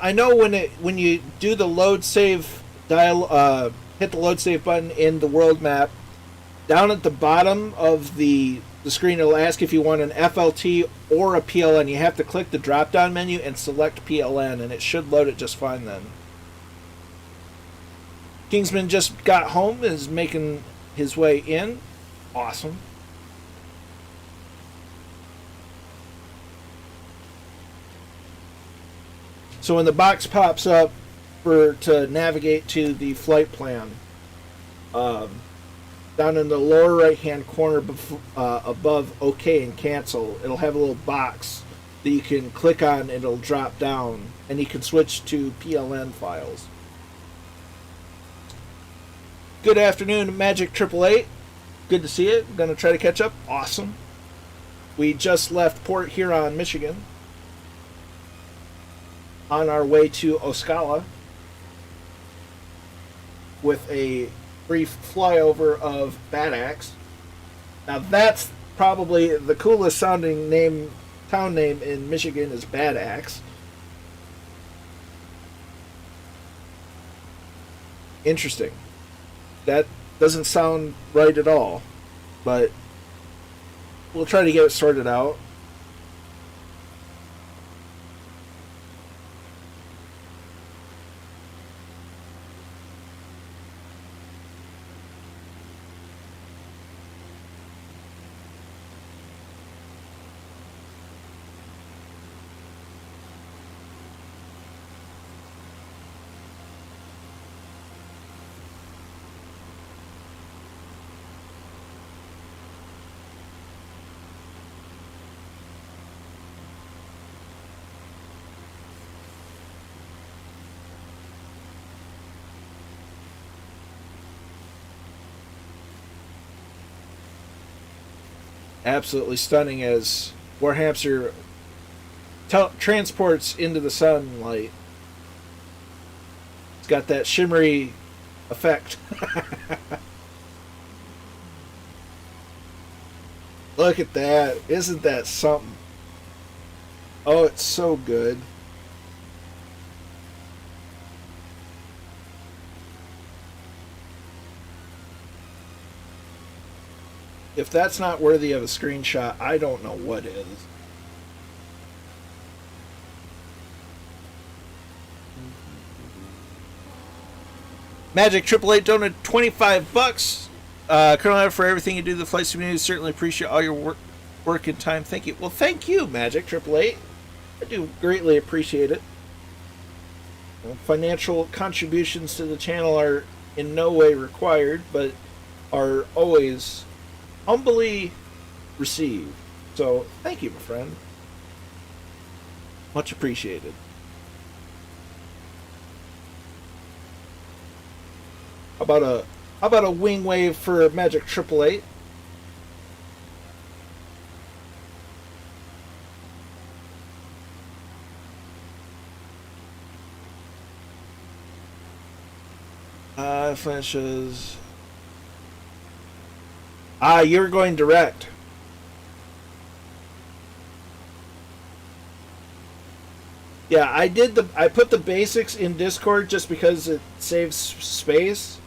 I know when you do the load save dial, hit the load save button in the world map, down at the bottom of the screen it'll ask if you want an FLT or a PLN. You have to click the drop down menu and select PLN, and it should load it just fine then. Kingsman just got home, is making his way in. Awesome. So when the box pops up to navigate to the flight plan, down in the lower right hand corner above OK and cancel, it'll have a little box that you can click on and it'll drop down, and you can switch to PLN files. Good afternoon, Magic 888. Good to see you. I'm going to try to catch up. Awesome. We just left Port Huron, Michigan, on our way to Osceola with a brief flyover of Bad Axe. Now that's probably the coolest sounding town name in Michigan is Bad Axe. Interesting. That doesn't sound right at all, but we'll try to get it sorted out. Absolutely stunning as Warhamster transports into the sunlight. It's got that shimmery effect. Look at that. Isn't that something? Oh, it's so good. If that's not worthy of a screenshot, I don't know what is. Magic 888 donated $25. Colonel, for everything you do, the flight community certainly appreciate all your work and time. Thank you. Well, thank you, Magic 888. I do greatly appreciate it. Financial contributions to the channel are in no way required, but are always humbly received. So thank you, my friend. Much appreciated. How about a wing wave for Magic 888? Finishes. You're going direct. Yeah, I put the basics in Discord just because it saves space,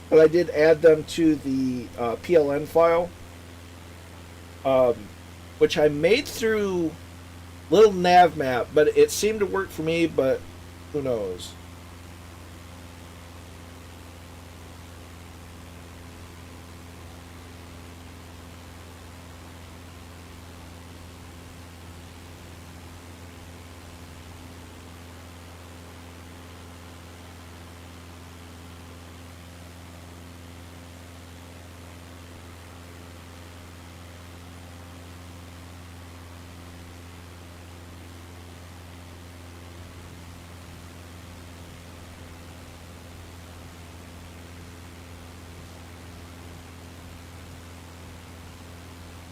but I did add them to the PLN file, which I made through little nav map, but it seemed to work for me, but who knows.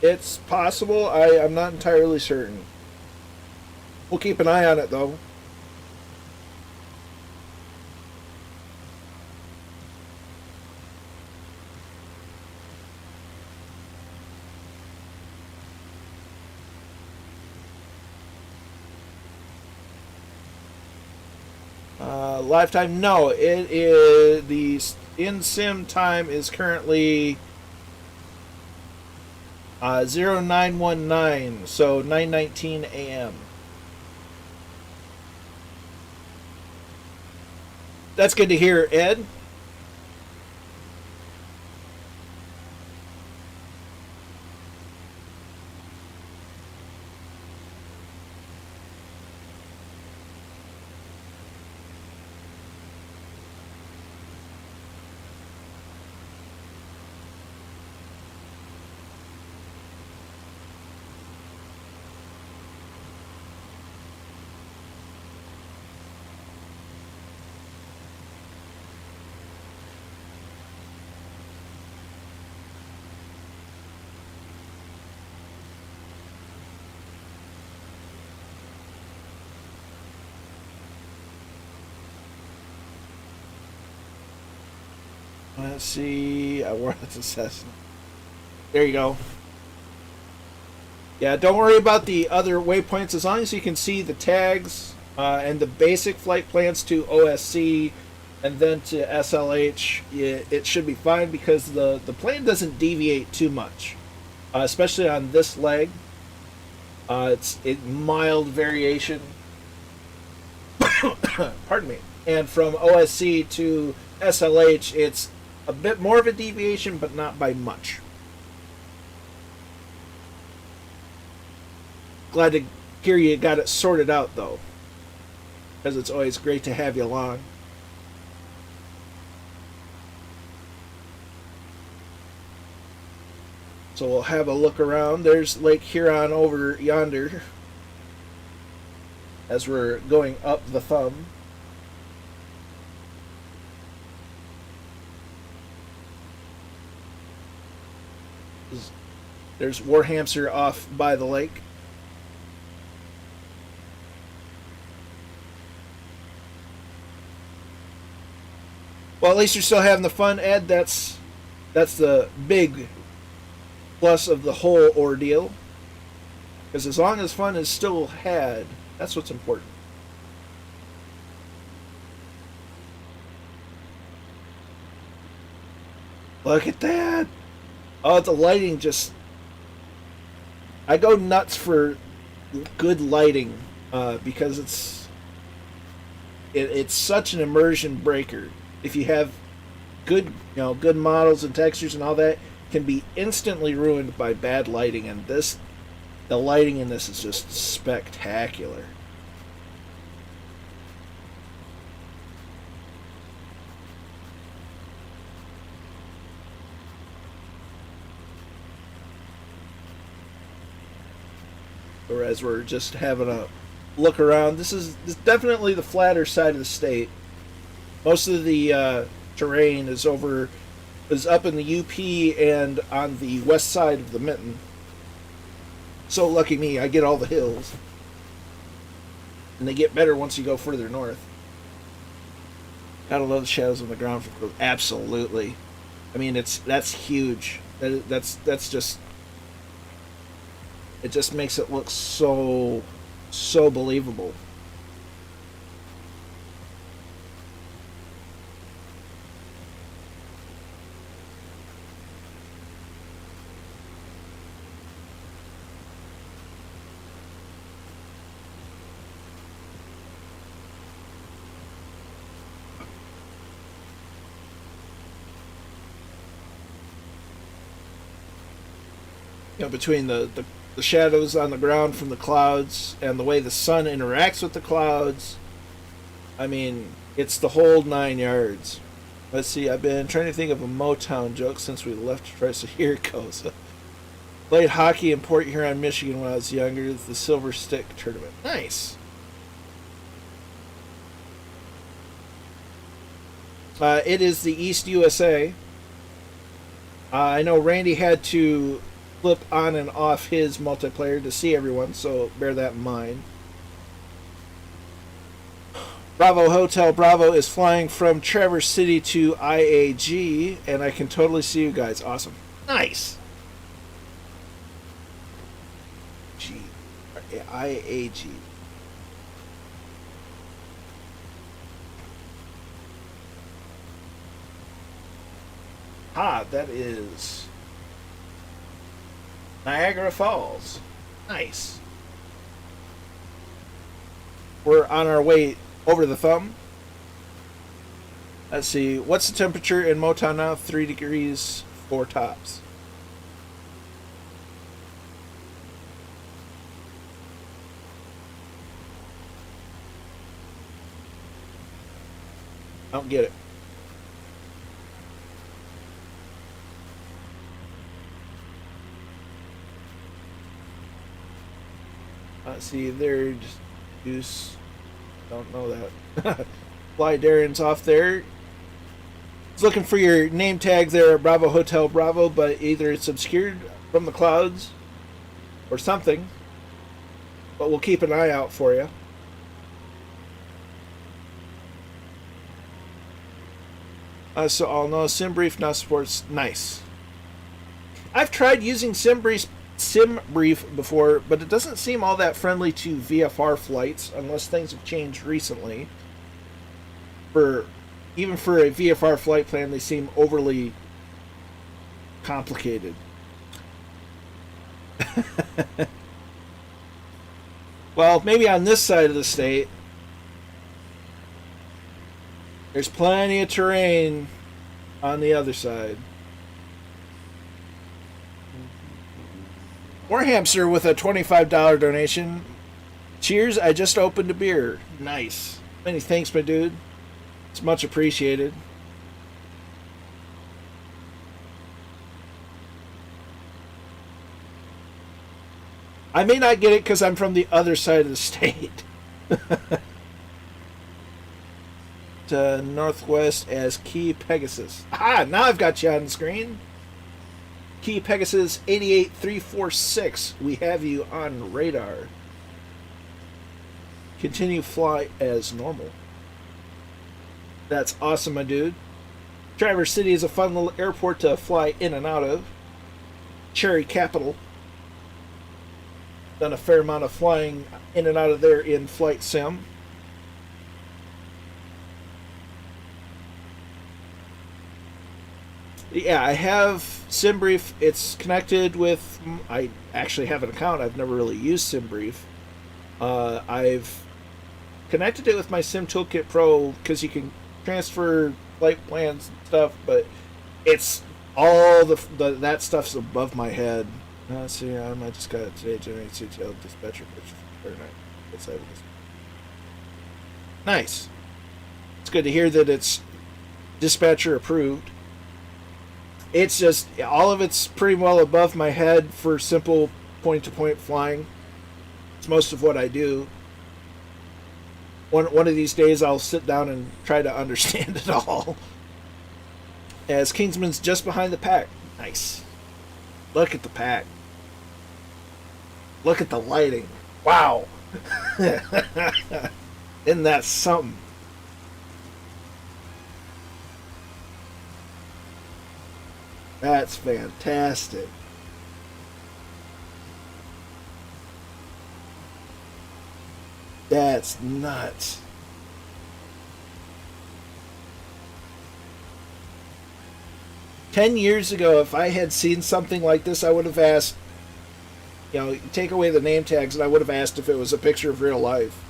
It's possible. I'm not entirely certain. We'll keep an eye on it, though. Lifetime, no. It is the in-sim time is currently 0919, so 9:19 a.m. That's good to hear, Ed. Let's see. That's a Cessna. There you go. Yeah, don't worry about the other waypoints as long as you can see the tags and the basic flight plans to OSC and then to SLH. It should be fine because the plane doesn't deviate too much, especially on this leg. It's mild variation. Pardon me. And from OSC to SLH, it's a bit more of a deviation, but not by much. Glad to hear you got it sorted out, though, because it's always great to have you along. So we'll have a look around. There's Lake Huron over yonder as we're going up the thumb. There's Warhamster off by the lake. Well, at least you're still having the fun, Ed. That's the big plus of the whole ordeal. Because as long as fun is still had, that's what's important. Look at that. Oh, the lighting just... I go nuts for good lighting because it's such an immersion breaker. If you have good models and textures and all that, can be instantly ruined by bad lighting, and the lighting in this is just spectacular. Or as we're just having a look around, this is definitely the flatter side of the state. Most of the terrain is up in the UP and on the west side of the Mitten. So lucky me, I get all the hills. And they get better once you go further north. Gotta love the shadows on the ground. Absolutely. I mean, that's huge. That's just, it just makes it look so believable. You know, between the shadows on the ground from the clouds and the way the sun interacts with the clouds, I mean, it's the whole 9 yards. Let's see, I've been trying to think of a Motown joke since we left twice. So here it goes. Played hockey in Port Huron, Michigan when I was younger. The Silver Stick Tournament. Nice. It is the East USA. I know Randy had to flip on and off his multiplayer to see everyone, so bear that in mind. Bravo Hotel Bravo is flying from Traverse City to IAG, and I can totally see you guys. Awesome. Nice. IAG. That is Niagara Falls. Nice. We're on our way over the thumb. Let's see. What's the temperature in Motown now? 3 degrees, 4 tops. I don't get it. See, they're just don't know that. Fly Darren's off there. He's looking for your name tag there at Bravo Hotel Bravo, but either it's obscured from the clouds or something. But we'll keep an eye out for you. So I'll know SimBrief now supports. Nice. I've tried using SimBrief before, but it doesn't seem all that friendly to VFR flights unless things have changed recently. Even for a VFR flight plan, they seem overly complicated. Well, maybe on this side of the state, there's plenty of terrain on the other side. Warhamster with a $25 donation. Cheers, I just opened a beer. Nice. Many thanks, my dude. It's much appreciated. I may not get it because I'm from the other side of the state. To Northwest as Key Pegasus. Now I've got you on the screen. Key Pegasus 88346. We have you on radar. Continue fly as normal. That's awesome, my dude. Traverse City is a fun little airport to fly in and out of. Cherry Capital. Done a fair amount of flying in and out of there in Flight Sim. Yeah, I have SimBrief. It's connected with. I actually have an account. I've never really used SimBrief. I've connected it with my Sim Toolkit Pro because you can transfer flight plans and stuff, but it's all that stuff's above my head. Let's see, I just got it today. Generate CTL dispatcher picture. Nice. It's good to hear that it's dispatcher approved. It's just, all of it's pretty well above my head for simple point-to-point flying. It's most of what I do. One of these days I'll sit down and try to understand it all. As Kingsman's just behind the pack. Nice. Look at the pack. Look at the lighting. Wow. Isn't that something? That's fantastic. That's nuts. $10 years ago, if I had seen something like this, I would have asked, take away the name tags, and I would have asked if it was a picture of real life.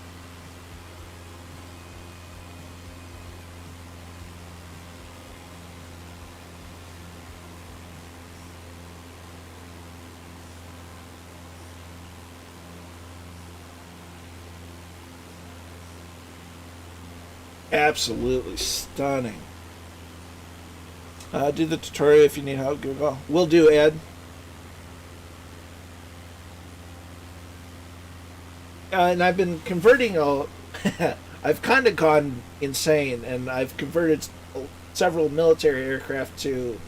Absolutely stunning. Do the tutorial if you need help. Give it a call. Will do, Ed. And I've been converting I've kind of gone insane, and I've converted several military aircraft to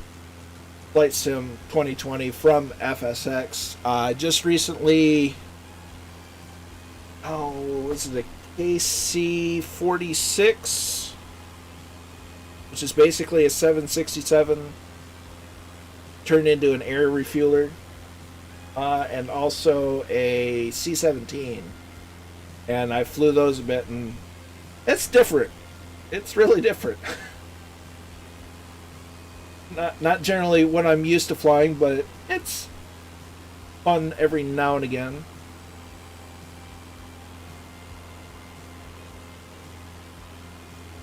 Flight Sim 2020 from FSX. Just recently, was it a KC-46, which is basically a 767 turned into an air refueler, and also a C-17. And I flew those a bit, and it's different. It's really different. Not generally what I'm used to flying, but it's fun every now and again.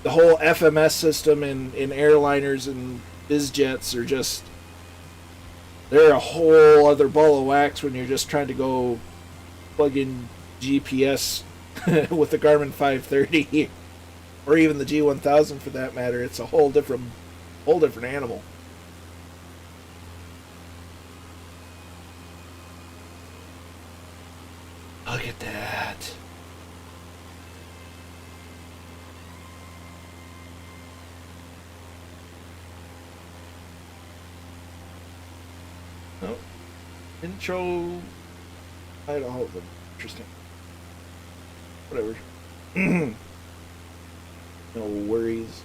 The whole FMS system in airliners and biz jets are just, they're a whole other ball of wax when you're just trying to go plug in GPS with the Garmin 530 or even the G1000 for that matter. It's a whole different animal. Look at that. Oh, intro. I don't hold them. Interesting. Whatever. No worries.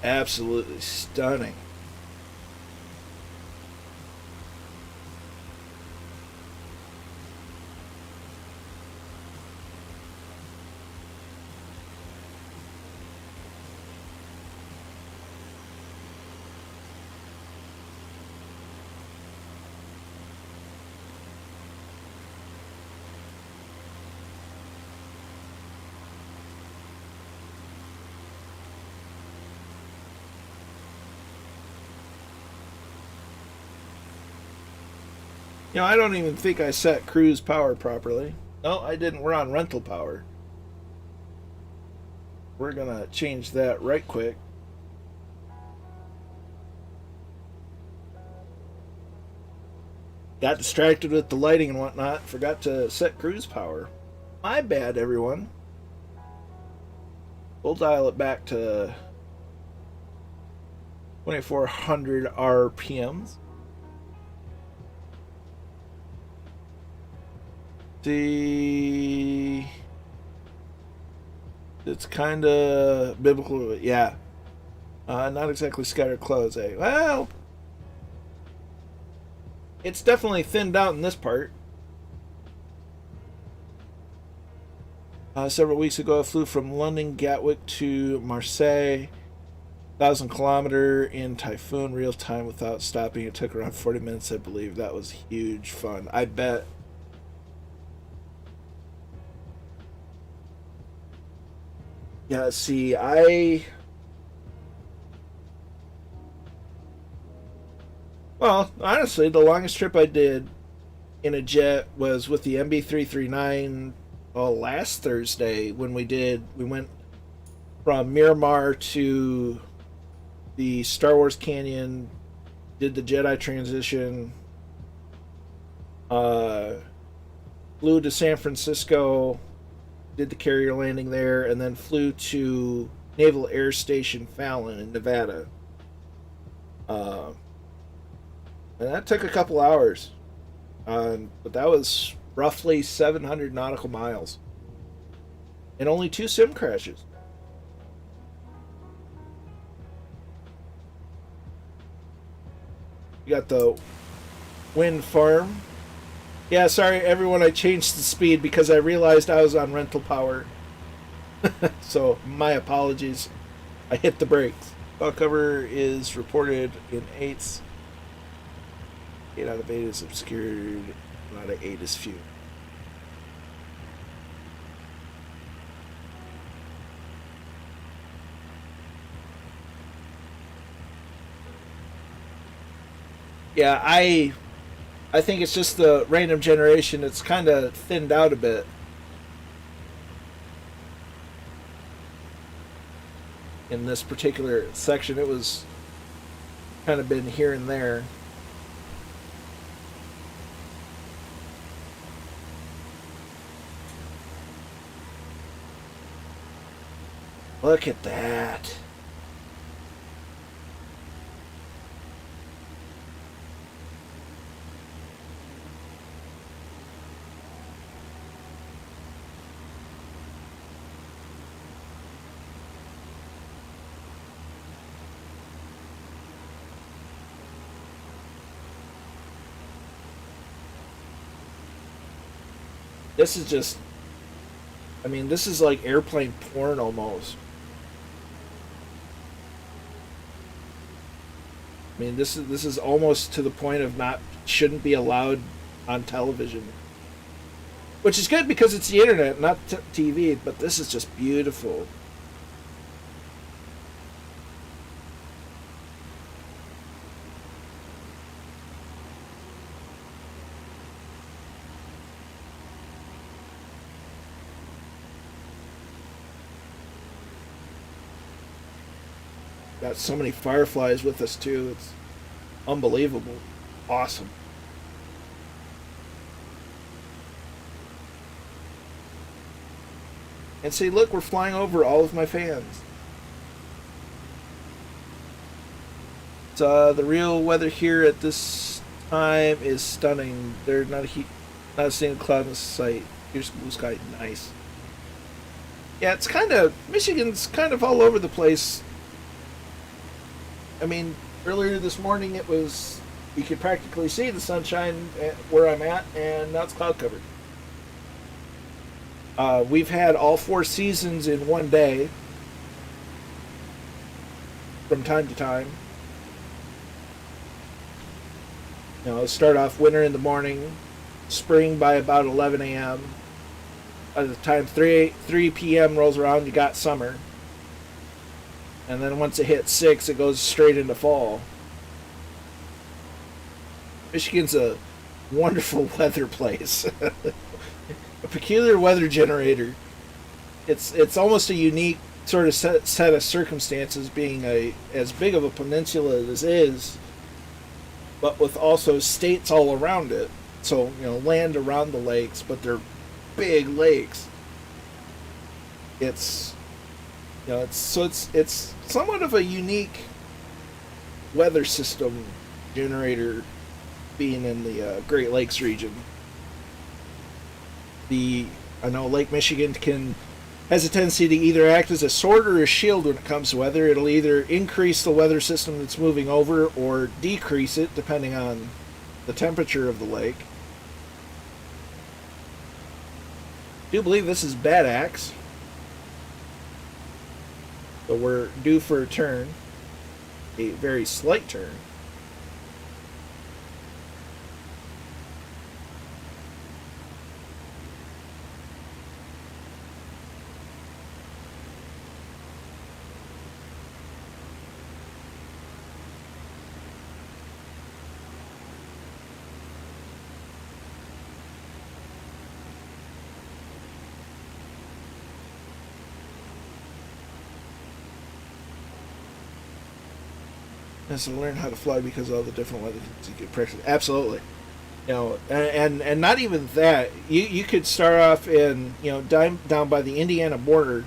Absolutely stunning. I don't even think I set cruise power properly. No, I didn't. We're on rental power. We're gonna change that right quick. Got distracted with the lighting and whatnot. Forgot to set cruise power. My bad, everyone. We'll dial it back to 2400 RPMs. See, it's kind of biblical, yeah. Not exactly scattered clothes, eh? Well, it's definitely thinned out in this part. Several weeks ago, I flew from London Gatwick to Marseille, 1,000-kilometer in typhoon, real time without stopping. It took around 40 minutes, I believe. That was huge fun. I bet. Yeah, see, well, honestly, the longest trip I did in a jet was with the MB339 last Thursday when we went from Miramar to the Star Wars Canyon, did the Jedi transition, flew to San Francisco, did the carrier landing there, and then flew to Naval Air Station Fallon in Nevada. Uh, and that took a couple hours. But that was roughly 700 nautical miles. And only 2 sim crashes. You got the wind farm. Yeah, sorry everyone, I changed the speed because I realized I was on rental power. So, my apologies. I hit the brakes. Cloud cover is reported in 8s. 8 out of 8 is obscured. 1 out of 8 is few. Yeah, I think it's just the random generation. It's kind of thinned out a bit. In this particular section, it was kind of been here and there. Look at that. This is just, I mean, this is like airplane porn almost. I mean, this is almost to the point of not shouldn't be allowed on television, which is good because it's the internet, not TV. But this is just beautiful. Got so many fireflies with us too. It's unbelievable. Awesome. And see, look, we're flying over all of my fans. The real weather here at this time is stunning. There's not a single cloud in sight. Here's blue sky, nice. Yeah, it's kind of, Michigan's kind of all over the place. I mean, earlier this morning it was, you could practically see the sunshine where I'm at, and now it's cloud covered. We've had all 4 seasons in one day from time to time. You know, start off winter in the morning, spring by about 11 a.m. By the time 3 p.m. rolls around, you got summer. And then once it hits 6, it goes straight into fall. Michigan's a wonderful weather place. A peculiar weather generator. It's almost a unique sort of set of circumstances, being as big of a peninsula as it is, but with also states all around it. So, you know, land around the lakes, but they're big lakes. It's, you know, it's somewhat of a unique weather system generator, being in the Great Lakes region. I know Lake Michigan has a tendency to either act as a sword or a shield when it comes to weather. It'll either increase the weather system that's moving over or decrease it depending on the temperature of the lake. I do believe this is Bad Axe. So we're due for a turn. A very slight turn. Has to learn how to fly because of all the different weather to get practice. Absolutely. You know, and not even that. You could start off in, you know, down by the Indiana border.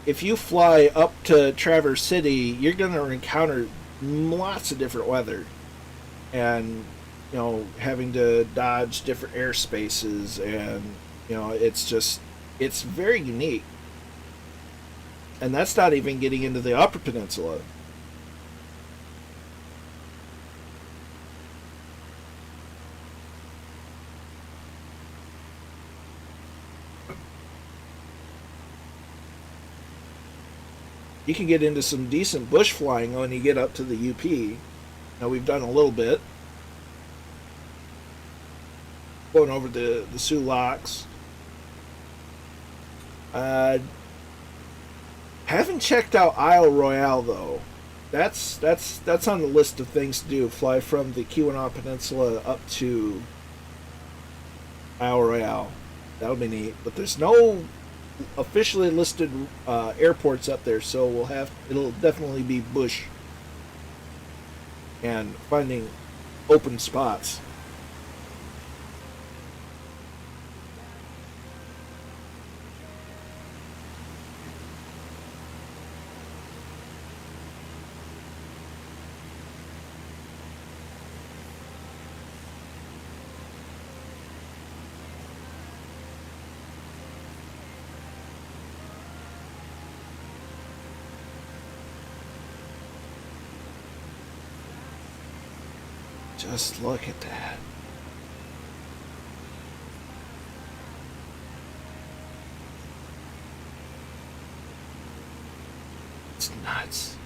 If you fly up to Traverse City, you're going to encounter lots of different weather, and you know, having to dodge different airspaces, and you know, it's very unique. And that's not even getting into the Upper Peninsula. You can get into some decent bush flying when you get up to the UP. Now we've done a little bit going over the Sioux Locks. Haven't checked out Isle Royale though. That's on the list of things to do. Fly from the Keweenaw Peninsula up to Isle Royale. That'll be neat. But there's no officially listed airports up there, so it'll definitely be bush and finding open spots. Just look at that. It's nuts.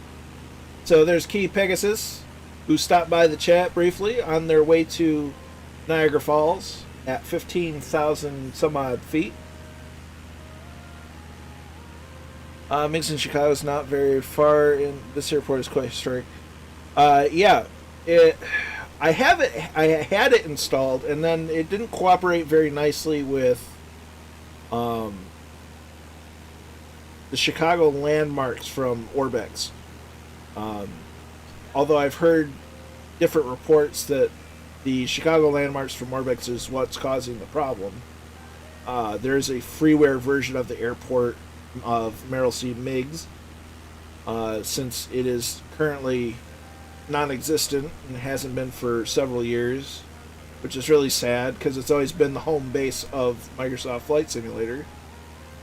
So there's Key Pegasus, who stopped by the chat briefly on their way to Niagara Falls at 15,000 some odd feet. Miggs in Chicago is not very far, and this airport is quite historic. Yeah, I had it installed, and then it didn't cooperate very nicely with the Chicago landmarks from Orbex. Although I've heard different reports that the Chicago landmarks from Orbex is what's causing the problem. There's a freeware version of the airport of Merrill C. Meigs, since it is currently non-existent and hasn't been for several years, which is really sad because it's always been the home base of Microsoft Flight Simulator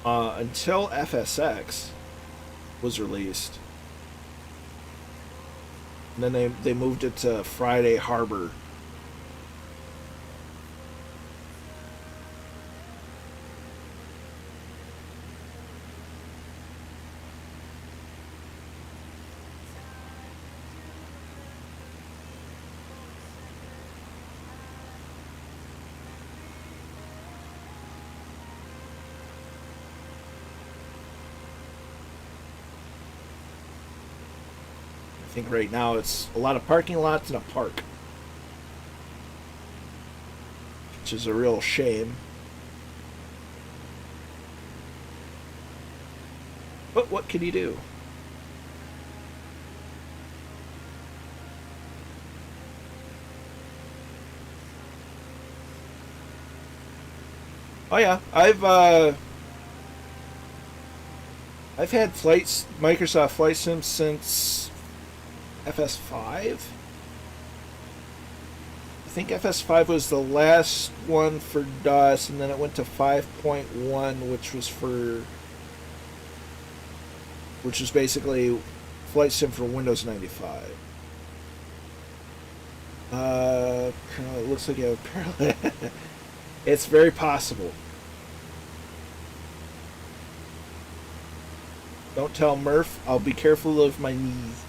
until FSX was released, and then they moved it to Friday Harbor. I think right now it's a lot of parking lots and a park, which is a real shame. But what can you do? Oh yeah, I've had Microsoft Flight Sim since FS5. I think FS5 was the last one for DOS, and then it went to 5.1, which was basically Flight Sim for Windows 95. It looks like you have apparently. It's very possible. Don't tell Murph. I'll be careful of my knees.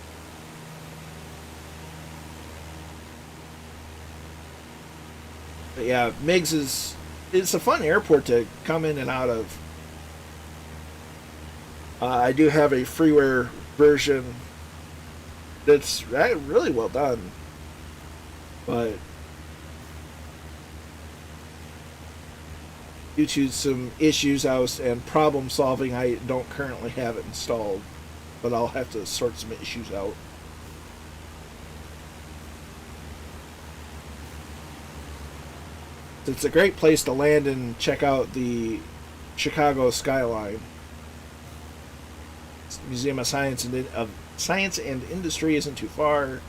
But yeah, Meigs it's a fun airport to come in and out of. I do have a freeware version that's really well done, but due to some issues and problem solving, I don't currently have it installed, but I'll have to sort some issues out. It's a great place to land and check out the Chicago skyline. Museum of Science and Industry isn't too far.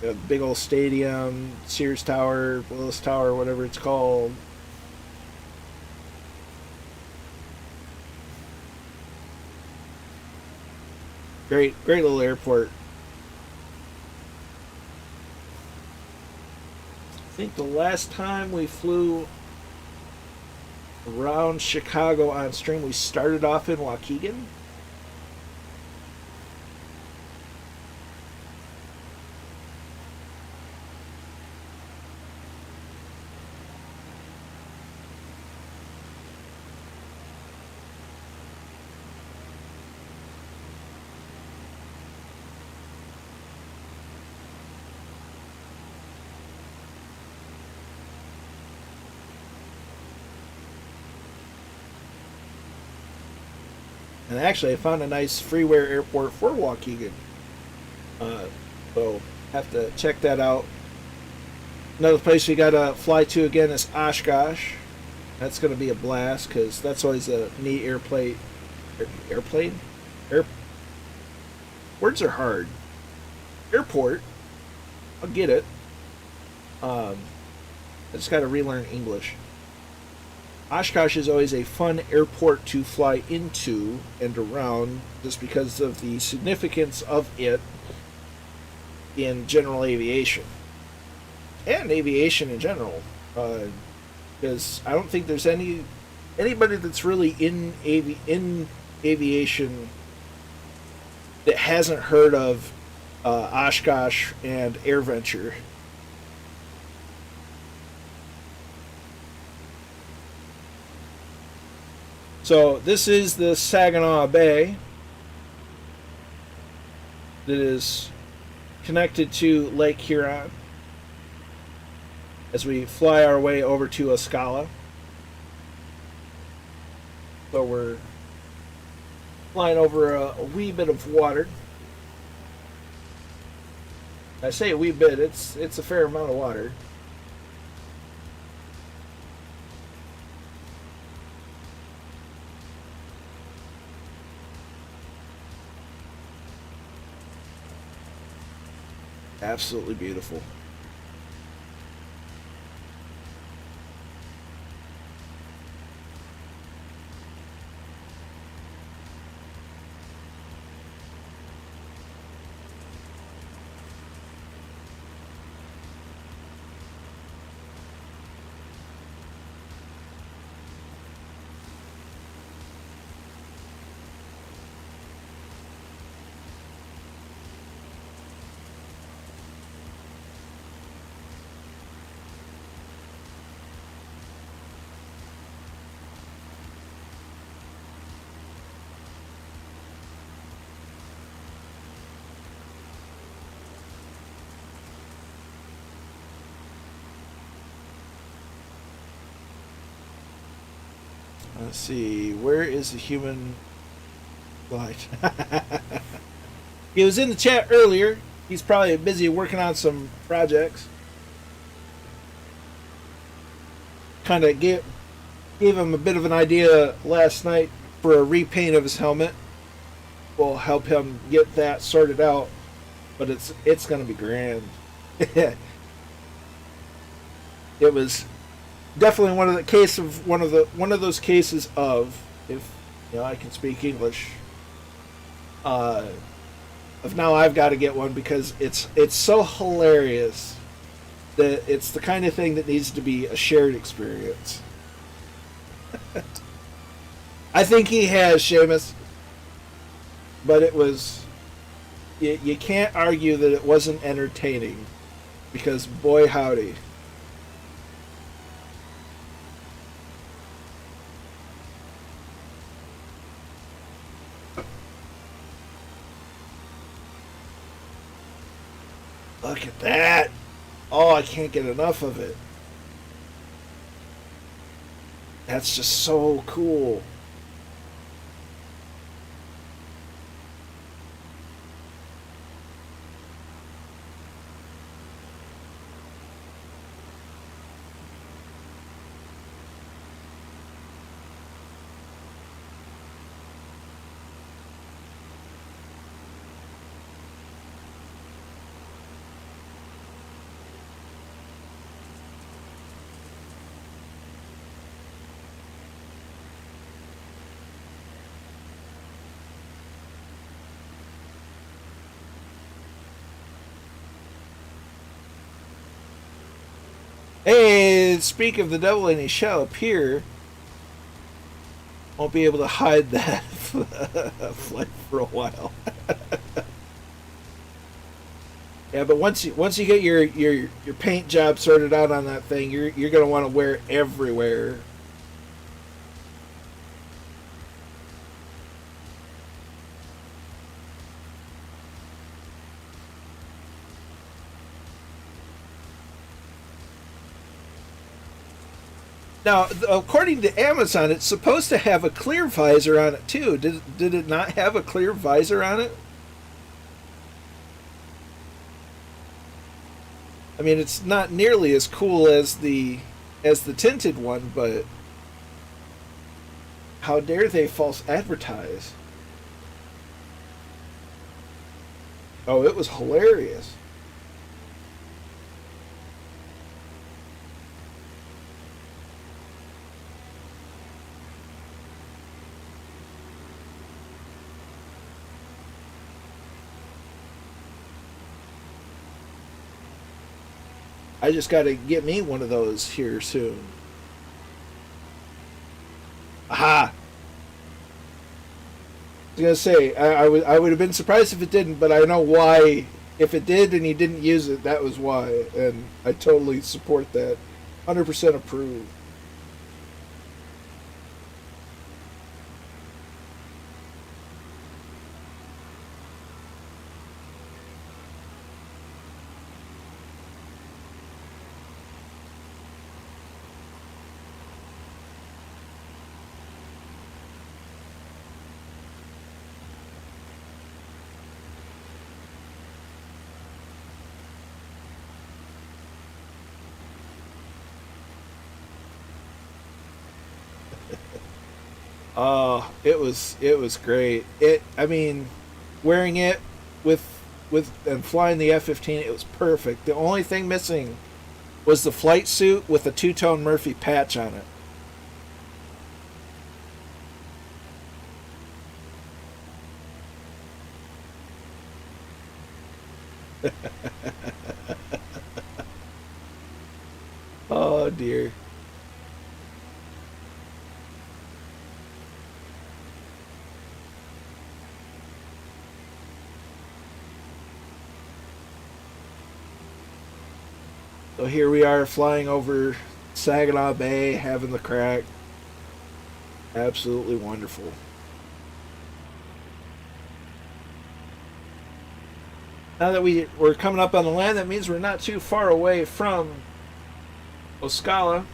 A big old stadium, Sears Tower, Willis Tower, whatever it's called. Great little airport. I think the last time we flew around Chicago on stream, we started off in Waukegan. And actually, I found a nice freeware airport for Waukegan. So, have to check that out. Another place we gotta fly to again is Oshkosh. That's gonna be a blast because that's always a neat airplane. Words are hard. Airport. I'll get it. I just gotta relearn English. Oshkosh is always a fun airport to fly into and around just because of the significance of it in general aviation and aviation in general. Because I don't think there's anybody that's really in aviation that hasn't heard of Oshkosh and AirVenture. So this is the Saginaw Bay that is connected to Lake Huron as we fly our way over to Osceola. So we're flying over a wee bit of water. I say a wee bit, it's a fair amount of water. Absolutely beautiful. Let's see, where is the human flight? He was in the chat earlier. He's probably busy working on some projects. Kind of gave him a bit of an idea last night for a repaint of his helmet. We'll help him get that sorted out, but it's going to be grand. It was definitely one of those cases of, if I can speak English, of now I've got to get one because it's so hilarious that it's the kind of thing that needs to be a shared experience. I think he has, Seamus, but it was you can't argue that it wasn't entertaining because boy howdy. Look at that. Oh, I can't get enough of it. That's just so cool. Hey, speak of the devil, and he shall appear. Won't be able to hide that flight for a while. Yeah, but once you get your paint job sorted out on that thing, you're gonna want to wear it everywhere. Now, according to Amazon, it's supposed to have a clear visor on it too. Did it not have a clear visor on it? I mean, it's not nearly as cool as the tinted one, but how dare they false advertise? Oh, it was hilarious. I just got to get me one of those here soon. Aha! I was gonna say I would have been surprised if it didn't, but I know why. If it did and he didn't use it, that was why, and I totally support that. 100% approve. It was great. I mean, wearing it with and flying the F-15, it was perfect. The only thing missing was the flight suit with a two-tone Murphy patch on it. Oh dear. So here we are flying over Saginaw Bay, having the crack. Absolutely wonderful. Now that we're coming up on the land, that means we're not too far away from Oscoda.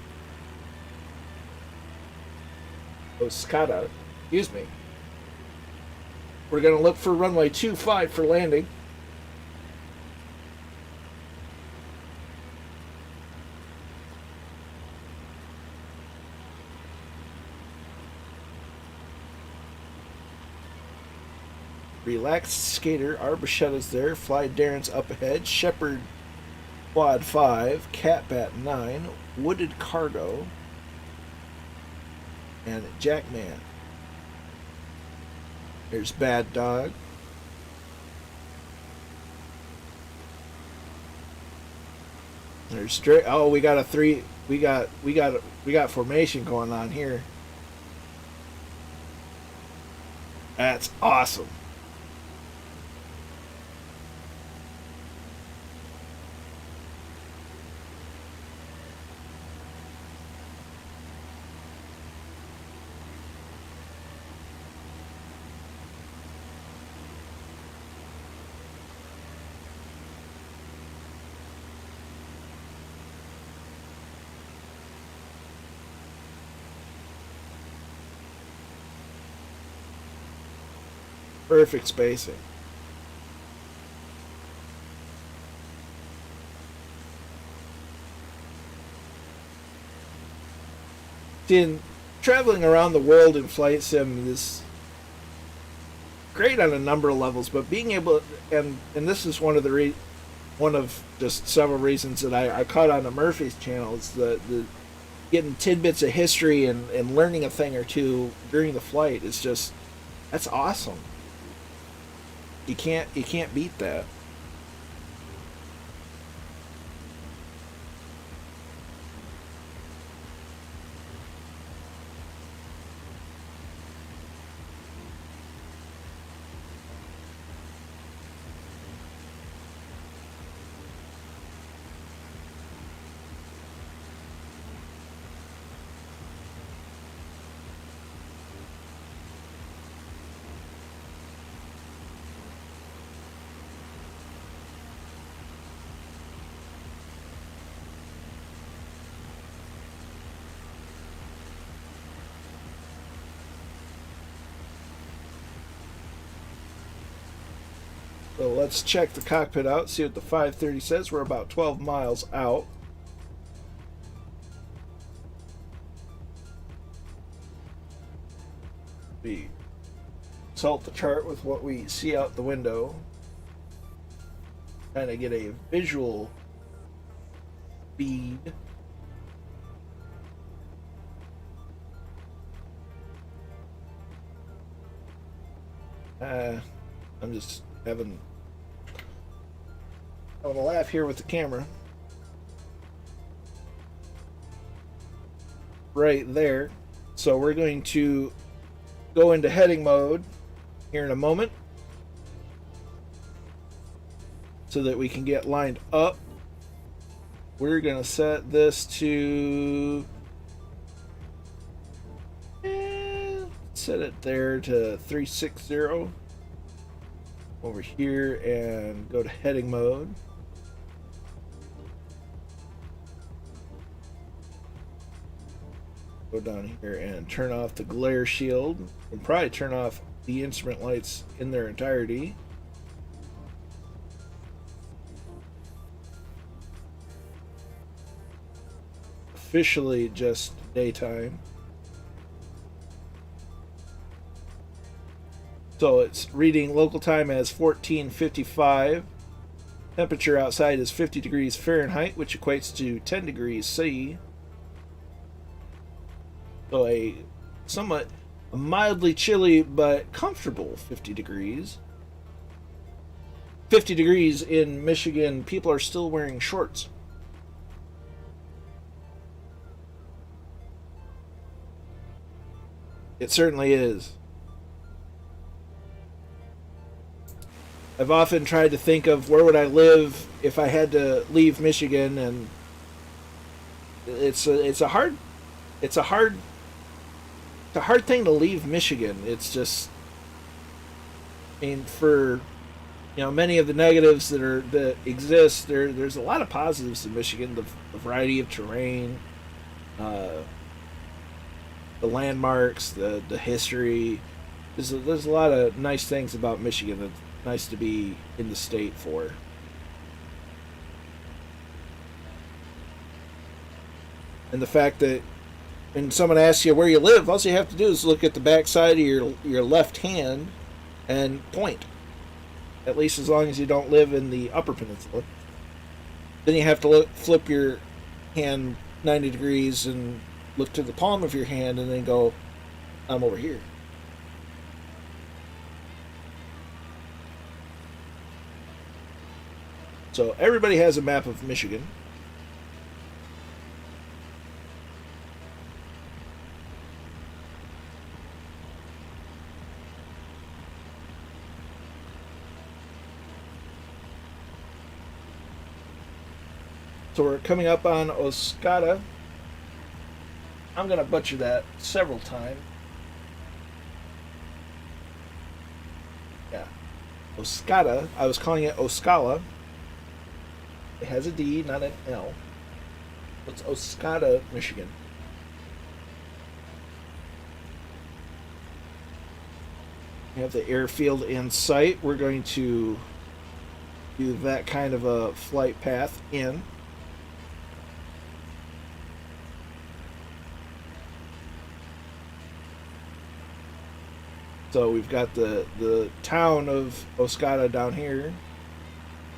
Oscoda, excuse me. We're going to look for runway 25 for landing. Relaxed Skater, Arbushetta's there, Fly Darren's up ahead, Shepherd Quad 5, Catbat 9, Wooded Cargo, and Jackman. There's Bad Dog. There's straight. Oh, we got a three. We got formation going on here. That's awesome. Perfect spacing. In traveling around the world in flight sim is great on a number of levels, but being able and this is one of one of just several reasons that I caught on the Murphy's channel is the getting tidbits of history and learning a thing or two during the flight is just that's awesome. You can't beat that. So let's check the cockpit out, see what the 530 says. We're about 12 miles out. We consult the chart with what we see out the window. Kind of get a visual speed. I'm just having a laugh here with the camera. Right there. So we're going to go into heading mode here in a moment so that we can get lined up. We're going to set this to set it there to 360 over here and go to heading mode. Go down here and turn off the glare shield and probably turn off the instrument lights in their entirety. Officially just daytime. So it's reading local time as 14:55. Temperature outside is 50 degrees Fahrenheit, which equates to 10 degrees C. So a mildly chilly but comfortable 50 degrees. 50 degrees in Michigan, people are still wearing shorts. It certainly is. I've often tried to think of where would I live if I had to leave Michigan, and it's a hard thing to leave Michigan. It's just, I mean, for many of the negatives that exist, there's a lot of positives in Michigan. The variety of terrain, the landmarks, the history. There's a lot of nice things about Michigan that's nice to be in the state for. And the fact that when someone asks you where you live, all you have to do is look at the back side of your left hand and point. At least as long as you don't live in the Upper Peninsula. Then you have to flip your hand 90 degrees and look to the palm of your hand and then go, I'm over here. So everybody has a map of Michigan. So we're coming up on Oscoda. I'm going to butcher that several times. Yeah. Oscoda. I was calling it Oscala. It has a D, not an L. It's Oscoda, Michigan. We have the airfield in sight. We're going to do that kind of a flight path in. So we've got the town of Oscoda down here.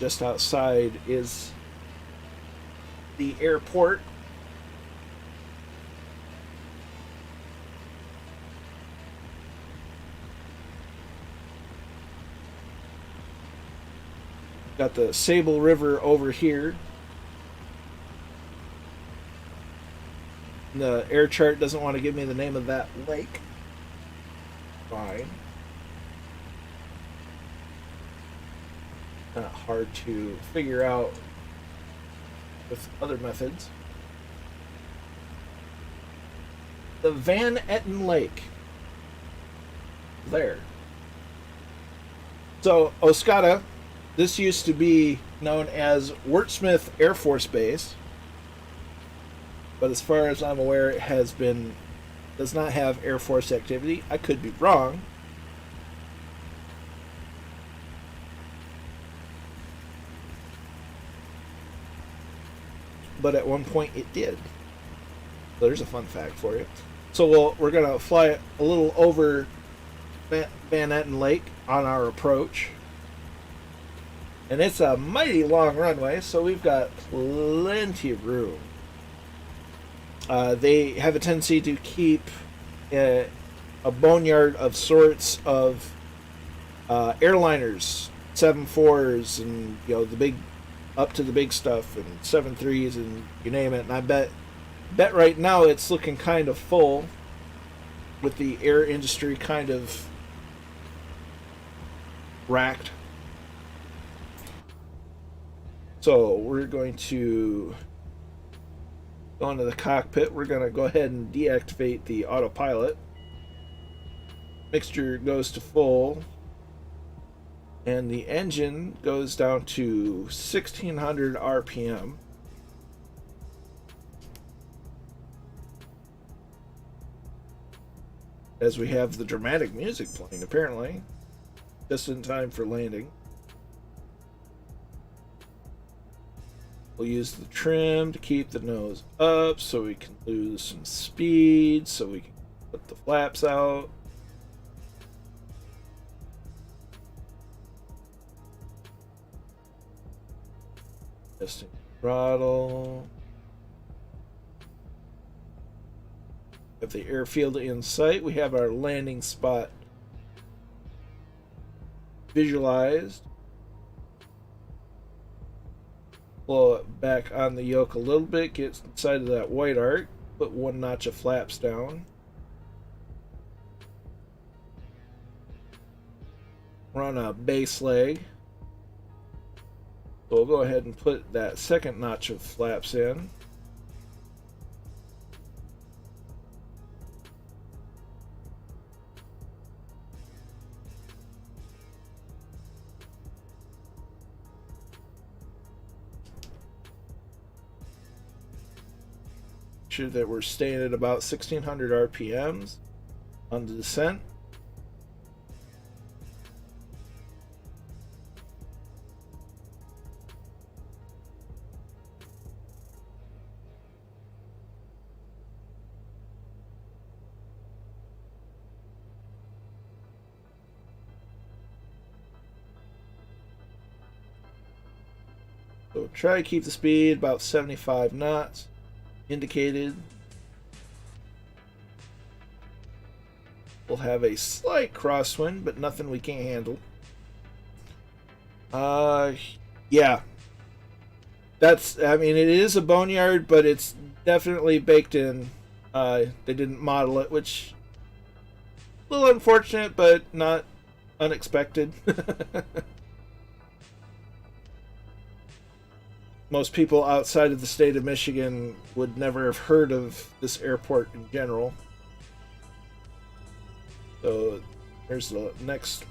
Just outside is the airport. Got the Sable River over here. The air chart doesn't want to give me the name of that lake. Fine. Kind of hard to figure out with other methods. The Van Etten Lake. There. So, Oscoda, this used to be known as Wurtsmith Air Force Base. But as far as I'm aware, it does not have Air Force activity. I could be wrong. but at one point it did. So there's a fun fact for you. So we're going to fly a little over Van Etten Lake on our approach. And it's a mighty long runway, so we've got plenty of room. They have a tendency to keep a boneyard of sorts of airliners, 747s, and the big, up to the big stuff, and 737s, and you name it. And I bet right now it's looking kind of full, with the air industry kind of racked. So we're going to go into the cockpit. We're going to go ahead and deactivate the autopilot. Mixture goes to full, and the engine goes down to 1600 RPM. As we have the dramatic music playing, apparently, just in time for landing. We'll use the trim to keep the nose up so we can lose some speed, so we can put the flaps out. Adjusting throttle. Have the airfield in sight. We have our landing spot visualized. Blow it back on the yoke a little bit, get inside of that white arc, put one notch of flaps down. We're on a base leg. So we'll go ahead and put that second notch of flaps in. Sure that we're staying at about 1600 RPMs on the descent. So try to keep the speed about 75 knots. Indicated. We'll have a slight crosswind, but nothing we can't handle. Yeah. I mean, it is a boneyard, but it's definitely baked in. They didn't model it, which a little unfortunate, but not unexpected. Most people outside of the state of Michigan would never have heard of this airport in general. So there's the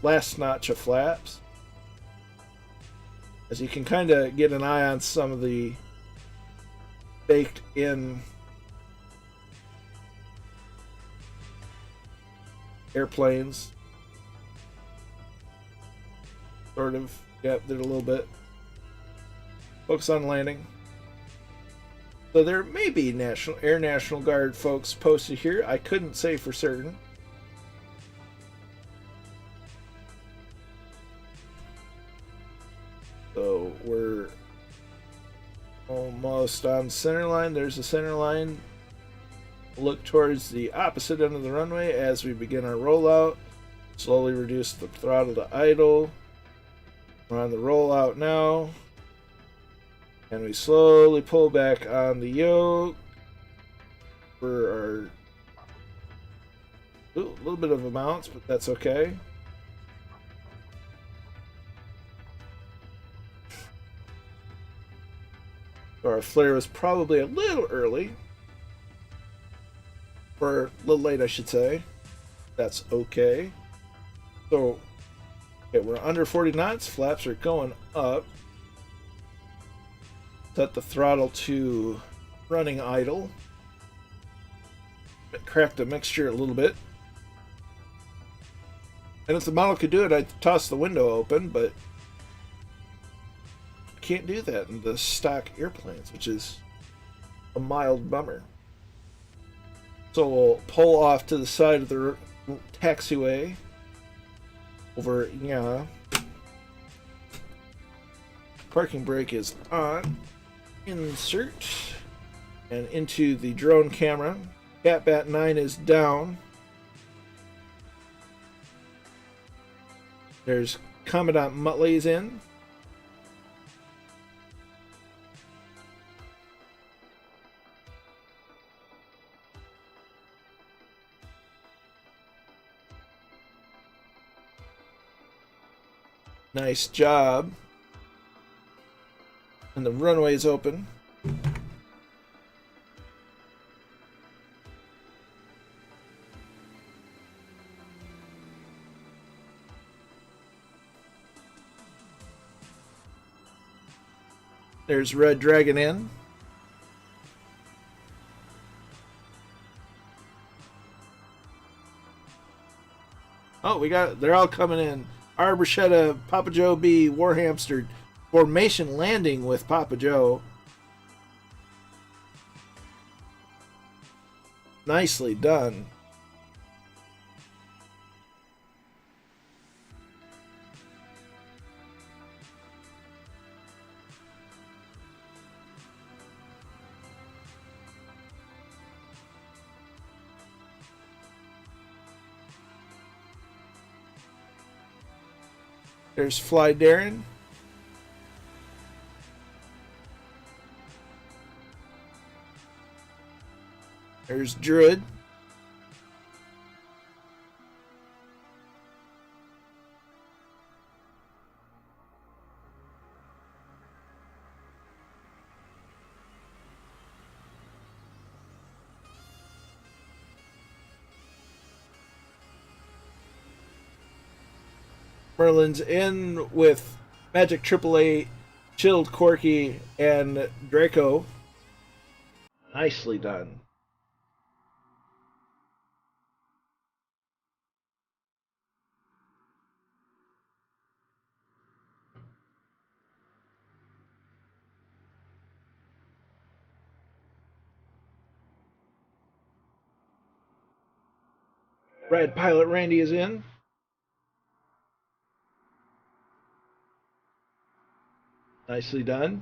last notch of flaps. As you can kind of get an eye on some of the baked in airplanes. Sort of, yep, did a little bit. Focus on landing. So there may be Air National Guard folks posted here. I couldn't say for certain. So we're almost on center line. There's the center line. Look towards the opposite end of the runway as we begin our rollout. Slowly reduce the throttle to idle. We're on the rollout now. And we slowly pull back on the yoke for our a little bit of a bounce, but that's okay. So our flare was probably a little early, or a little late, I should say. That's okay. So, okay, we're under 40 knots. Flaps are going up. Set the throttle to running idle. Crack the mixture a little bit. And if the model could do it, I'd toss the window open, but can't do that in the stock airplanes, which is a mild bummer. So we'll pull off to the side of the taxiway over, yeah. Parking brake is on. Insert. And into the drone camera. Catbat 9 is down. There's Commandant Muttley's in. Nice job. And the runway's open. There's Red Dragon in. Oh, they're all coming in. R. Bruschetta, Papa Joe B, Warhamster, formation landing with Papa Joe. Nicely done. There's Fly Darren. There's Druid. Merlin's in with Magic AAA, Chilled Corky, and Draco. Nicely done. Red Pilot Randy is in. Nicely done.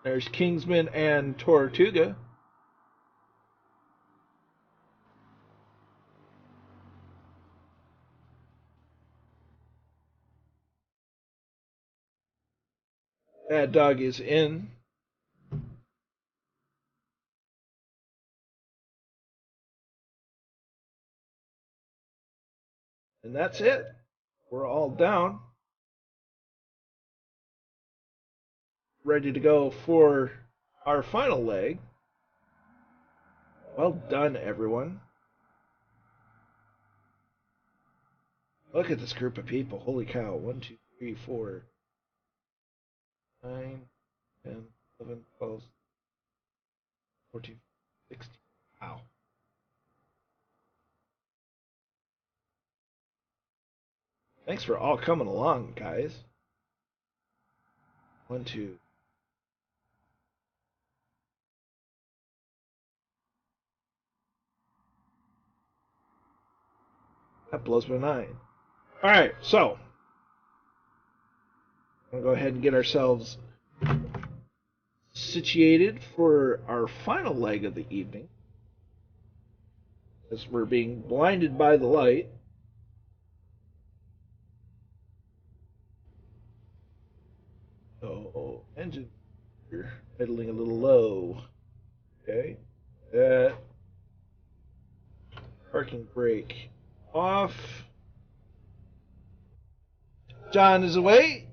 There's Kingsman and Tortuga. Bad Dog is in. And that's it. We're all down. Ready to go for our final leg. Well done, everyone. Look at this group of people. Holy cow. 1, 2, 3, 4, 9, 10, 11, 12, 14, 16. Wow. Thanks for all coming along, guys. 1, 2. That blows my mind. Alright, so we'll go ahead and get ourselves situated for our final leg of the evening. As we're being blinded by the light. Oh, engine idling a little low. Okay. Parking brake off. John is away.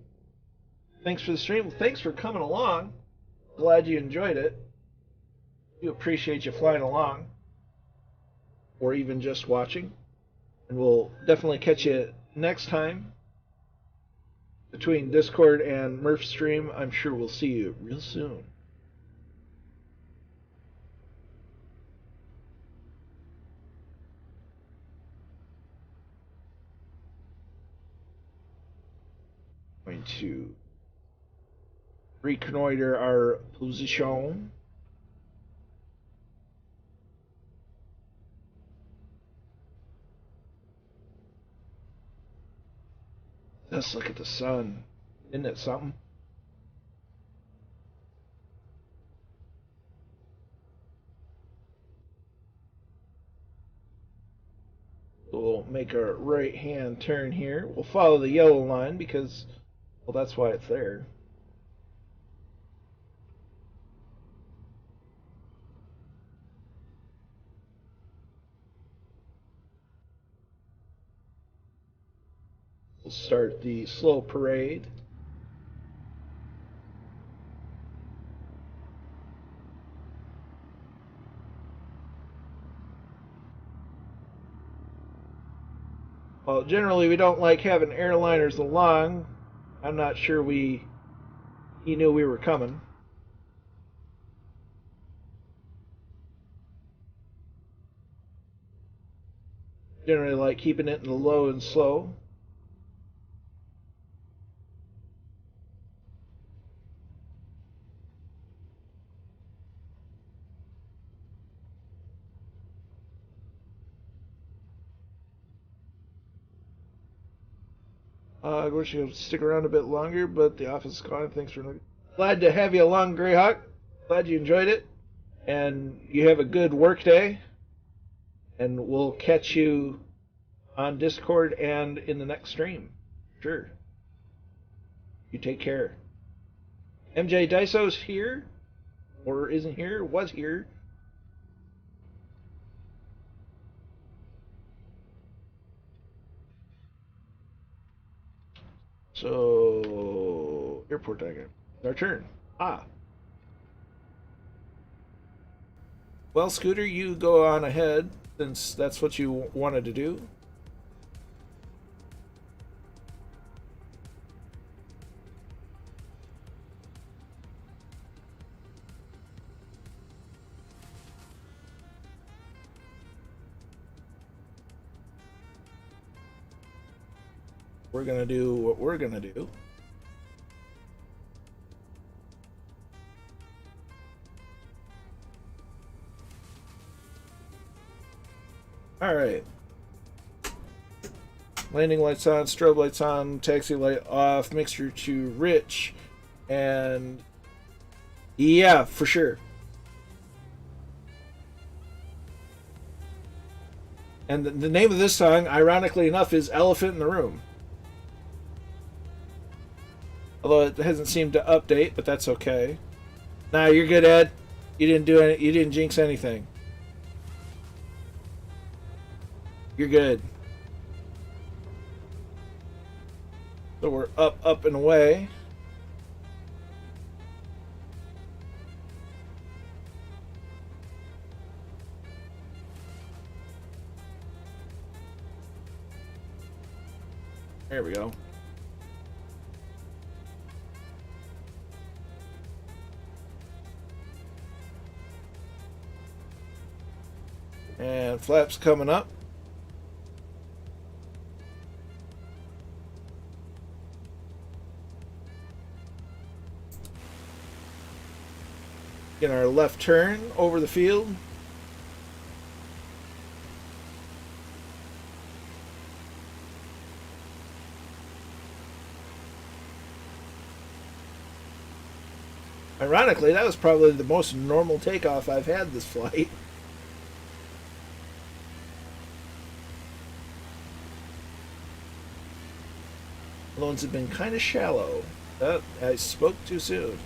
Thanks for the stream. Thanks for coming along. Glad you enjoyed it. We appreciate you flying along. Or even just watching. And we'll definitely catch you next time. Between Discord and Murph Stream, I'm sure we'll see you real soon. going to reconnoiter our position. Let's look at the sun. Isn't it something? We'll make a right-hand turn here. We'll follow the yellow line because, well, that's why it's there. We'll start the slow parade. Well, generally we don't like having airliners along. I'm not sure he knew we were coming. Generally like keeping it in the low and slow. I wish you would stick around a bit longer, but the office is gone. Thanks for glad to have you along, Greyhawk. Glad you enjoyed it, and you have a good work day. And we'll catch you on Discord and in the next stream. Sure. You take care. MJ Daiso's here, or isn't here, was here. So, airport diagram. Our turn. Well, Scooter, you go on ahead, since that's what you wanted to do. We're going to do what we're going to do. All right. Landing lights on, strobe lights on, taxi light off, mixture to rich, and yeah, for sure. And the name of this song, ironically enough, is Elephant in the Room. Although it hasn't seemed to update, but that's okay. Nah, you're good, Ed. You didn't do any. You didn't jinx anything. You're good. So we're up, and away. There we go. And flaps coming up. Getting our left turn over the field. Ironically, that was probably the most normal takeoff I've had this flight. The ones have been kind of shallow. Oh, I spoke too soon.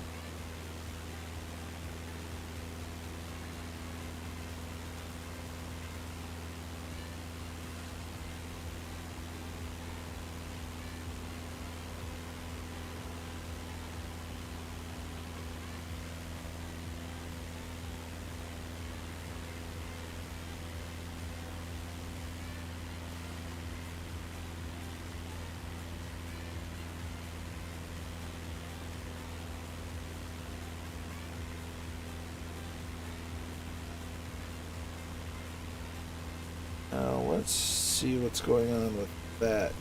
Let's see what's going on with that.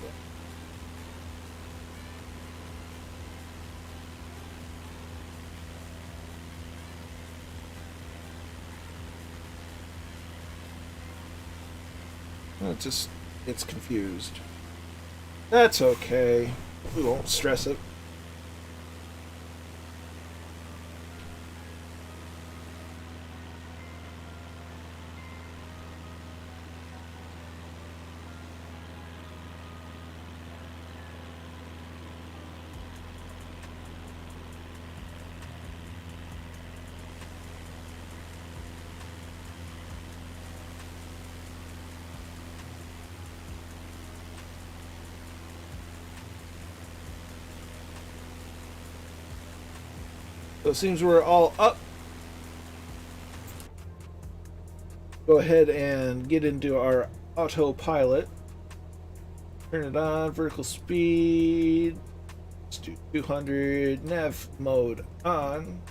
It just gets confused. That's okay. We won't stress it. So it seems we're all up. Go ahead and get into our autopilot. Turn it on, vertical speed. Let's do 200, nav mode on.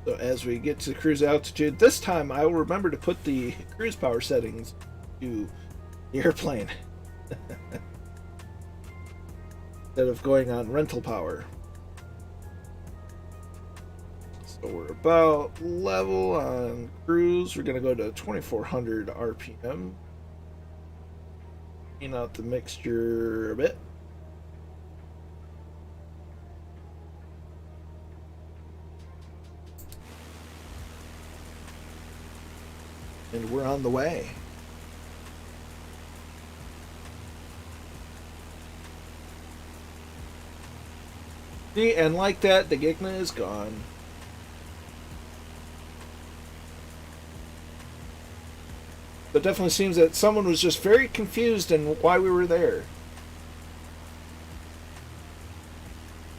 So as we get to cruise altitude, this time I will remember to put the cruise power settings to the airplane instead of going on rental power. So we're about level on cruise. We're going to go to 2400 RPM. Clean out the mixture a bit. And we're on the way. See, and like that, the Gigna is gone. It definitely seems that someone was just very confused in why we were there.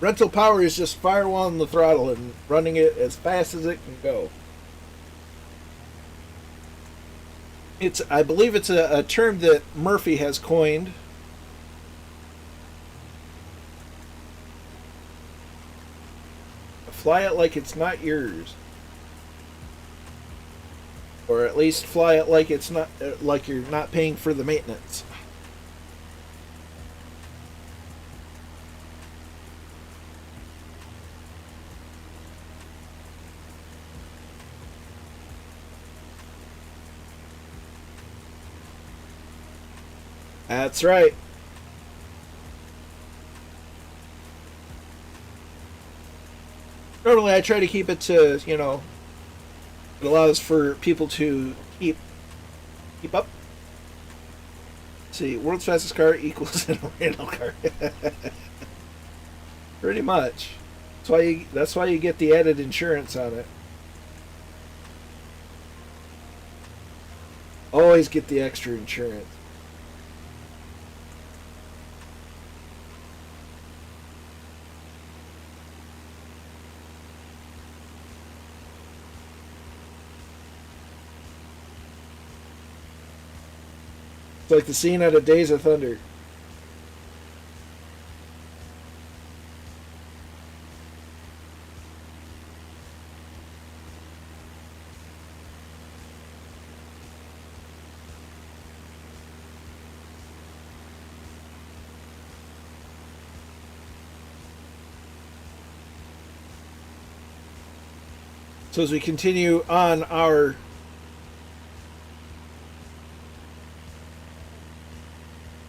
Rental power is just firewalling the throttle and running it as fast as it can go. I believe it's a term that Murphy has coined. Fly it like it's not yours. Or at least fly it like it's not, like you're not paying for the maintenance. That's right. Normally I try to keep it to, it allows for people to keep up. Let's see, world's fastest car equals a rental car. Pretty much. That's why you get the added insurance on it. Always get the extra insurance. It's like the scene out of Days of Thunder. So as we continue on our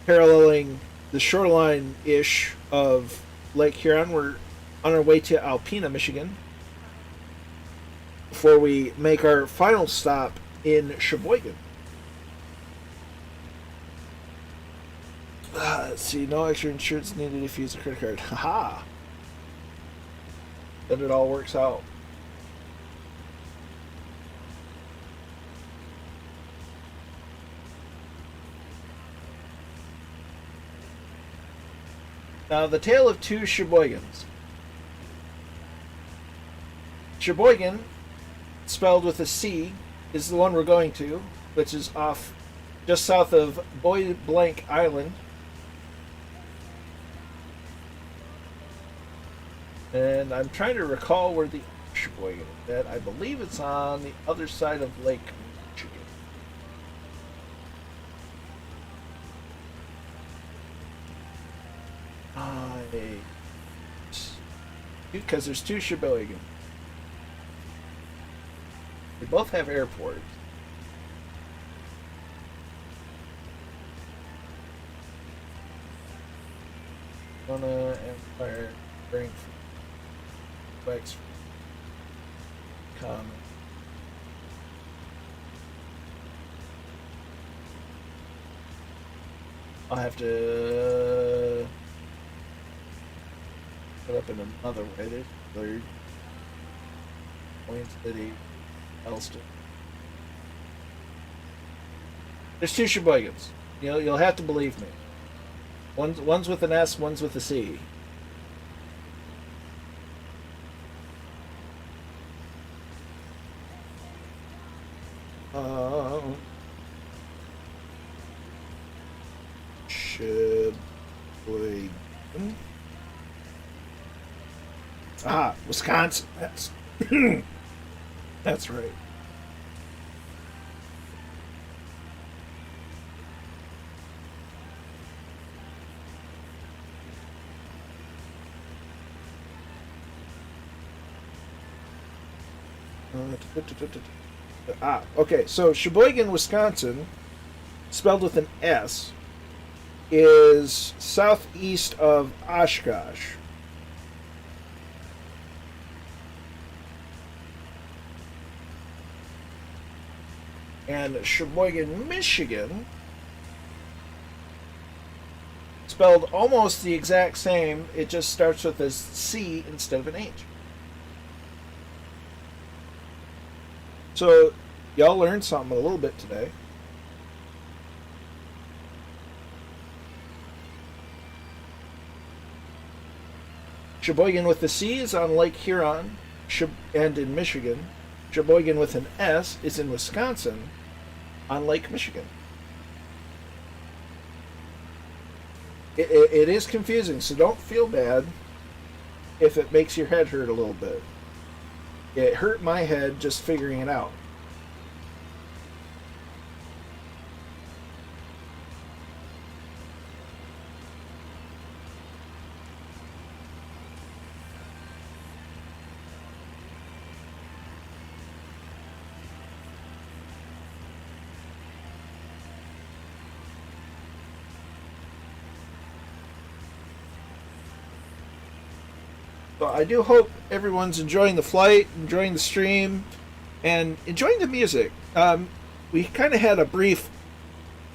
paralleling the shoreline-ish of Lake Huron, we're on our way to Alpena, Michigan, before we make our final stop in Cheboygan. Let's see, no extra insurance needed if you use a credit card. Haha! Then it all works out. Now, the Tale of Two Cheboygans. Cheboygan, spelled with a C, is the one we're going to, which is off just south of Boy Blank Island. And I'm trying to recall where the Cheboygan that I believe it's on the other side of Lake Michigan. Because there's two Cheboygan. They both have airports. Empire, Frankfurt, Wexford, Common. I'll have to put up in another way. There's third. Point City, Elston. There's two Cheboygans. You'll have to believe me. One's with an S, one's with a C. Cheboygan. Wisconsin. That's right. Okay, so Cheboygan, Wisconsin, spelled with an S, is southeast of Oshkosh. And Cheboygan, Michigan, spelled almost the exact same, it just starts with a C instead of an H. So, y'all learned something a little bit today. Cheboygan with the C is on Lake Huron and in Michigan. Cheboygan with an S is in Wisconsin on Lake Michigan. It is confusing, so don't feel bad if it makes your head hurt a little bit. It hurt my head just figuring it out. So I do hope everyone's enjoying the flight, enjoying the stream, and enjoying the music. We kind of had a brief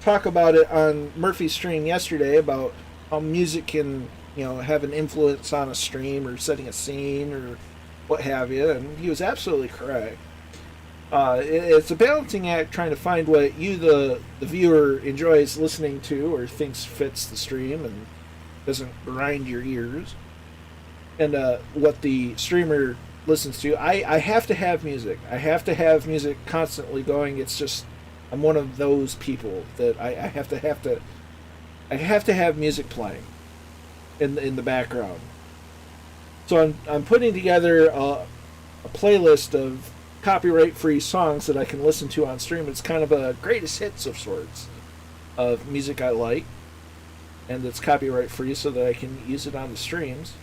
talk about it on Murphy's stream yesterday about how music can, have an influence on a stream or setting a scene or what have you, and he was absolutely correct. It's a balancing act trying to find what you, the viewer, enjoys listening to or thinks fits the stream and doesn't grind your ears. And what the streamer listens to. I have to have music. I have to have music constantly going. It's just I'm one of those people that I have to have music playing in the background. So I'm putting together a playlist of copyright-free songs that I can listen to on stream. It's kind of a greatest hits of sorts of music I like, and that's copyright-free so that I can use it on the streams.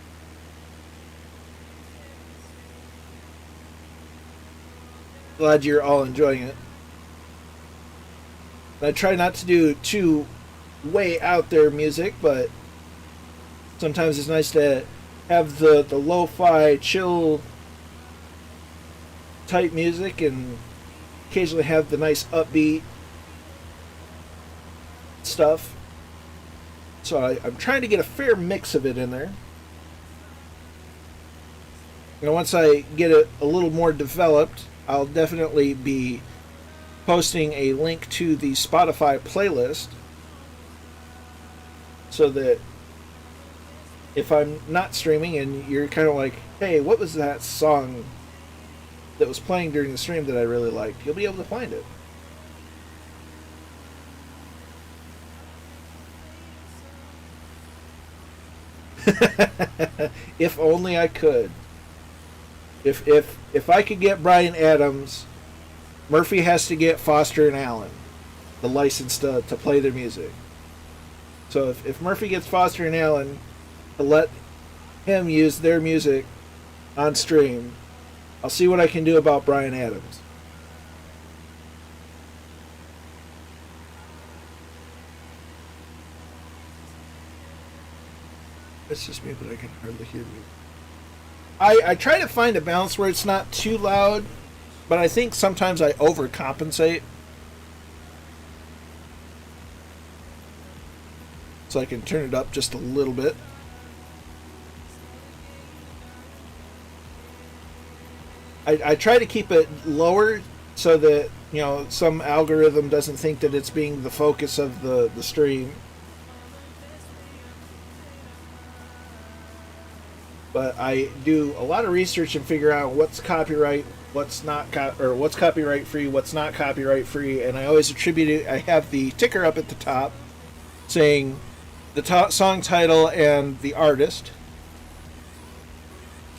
Glad you're all enjoying it. I try not to do too way out there music, but sometimes it's nice to have the lo-fi, chill type music and occasionally have the nice upbeat stuff. So I'm trying to get a fair mix of it in there. Once I get it a little more developed, I'll definitely be posting a link to the Spotify playlist so that if I'm not streaming and you're kind of like, hey, what was that song that was playing during the stream that I really liked, you'll be able to find it. If only I could. If I could get Bryan Adams, Murphy has to get Foster and Allen the license to play their music. So if Murphy gets Foster and Allen to let him use their music on stream, I'll see what I can do about Bryan Adams. It's just me, but I can hardly hear you. I try to find a balance where it's not too loud, but I think sometimes I overcompensate. So I can turn it up just a little bit. I try to keep it lower so that, you know, some algorithm doesn't think that it's being the focus of the stream. But I do a lot of research and figure out what's copyright, what's not what's copyright free, what's not copyright free, and I always attribute it. I have the ticker up at the top saying the song title and the artist,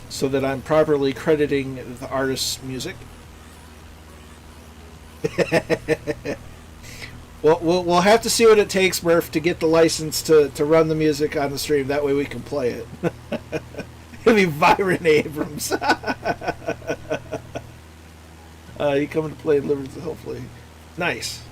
so that I'm properly crediting the artist's music. We'll have to see what it takes, Murph, to get the license to run the music on the stream. That way we can play it. It'll be Byron Abrams. You coming to play Liberty, hopefully. Nice.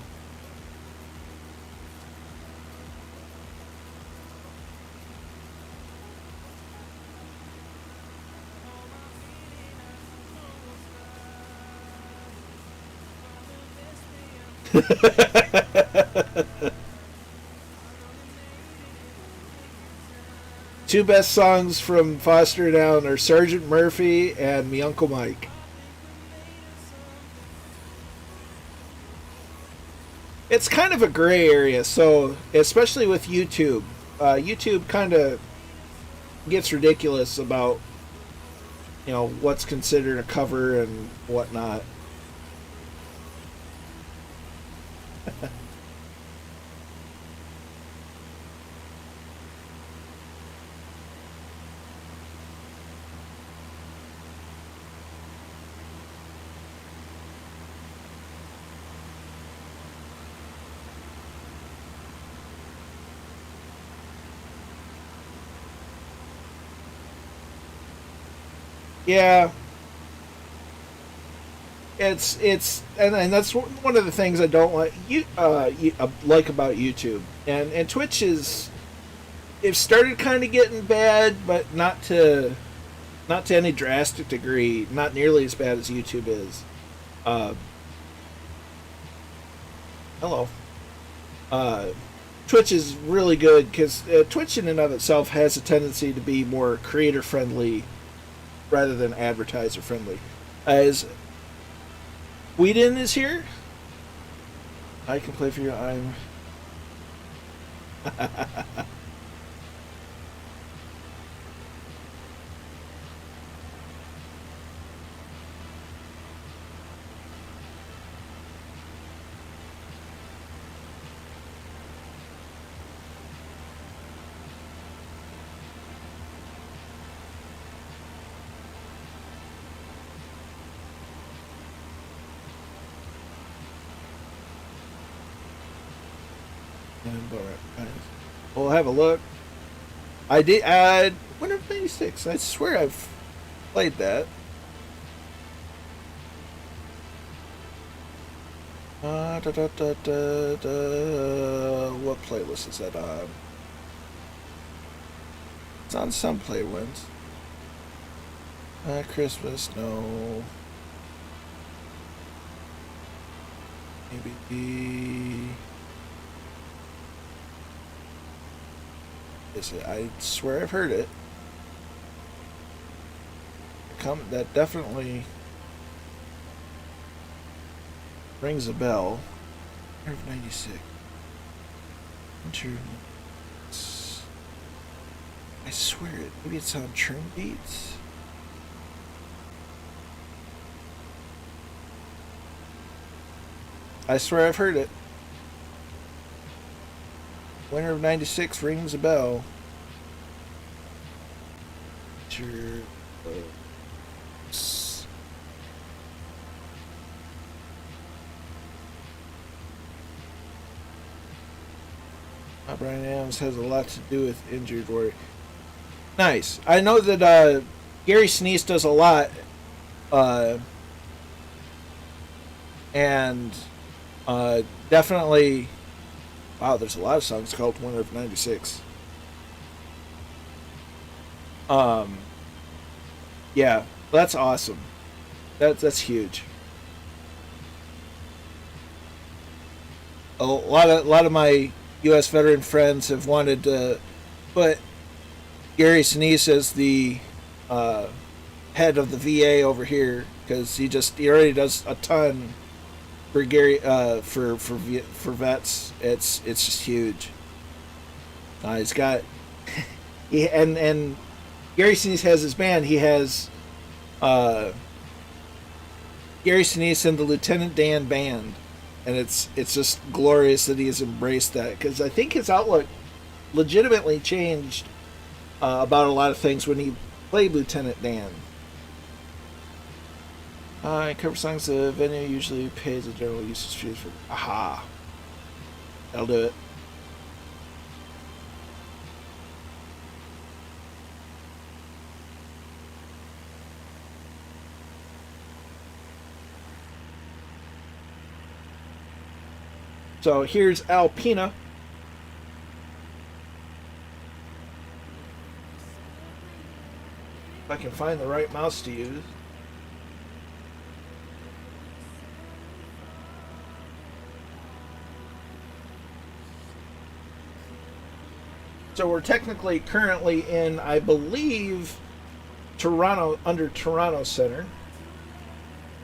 Two best songs from Foster and Allen are Sergeant Murphy and Me Uncle Mike. It's kind of a gray area, so especially with YouTube. YouTube kind of gets ridiculous about, you know, what's considered a cover and whatnot. Yeah, it's and that's one of the things I don't like like about YouTube, and Twitch is, it started kind of getting bad, but not to any drastic degree, not nearly as bad as YouTube is. Hello. Twitch is really good because Twitch in and of itself has a tendency to be more creator friendly rather than advertiser friendly. As Whedon is here, I can play for you. I'm we'll have a look. I did add Winter of 96. I swear I've played that. What playlist is that on? It's on some playlists. Christmas, no. Maybe is it? I swear I've heard it. That definitely rings a bell. Winter of 96. Winter. I swear it. Maybe it's on Trim Beats. I swear I've heard it. Winter of 96 rings a bell. Winter of Brian Adams has a lot to do with injured warrior. Nice. I know that Gary Sinise does a lot, and definitely. Wow, there's a lot of songs called Winter of '96. Yeah, that's awesome. That's huge. A lot of my U.S. veteran friends have wanted to put Gary Sinise as the head of the VA over here because he already does a ton for Gary for vets. It's just huge. He's got and Gary Sinise has his band. He has Gary Sinise and the Lieutenant Dan Band, and it's just glorious that he has embraced that because I think his outlook legitimately changed about a lot of things when he played Lieutenant Dan. Cover songs the venue usually pays a general usage fee for. Aha. That'll do it. So here's Alpina. If I can find the right mouse to use. So we're technically currently in, I believe, Toronto, under Toronto Center.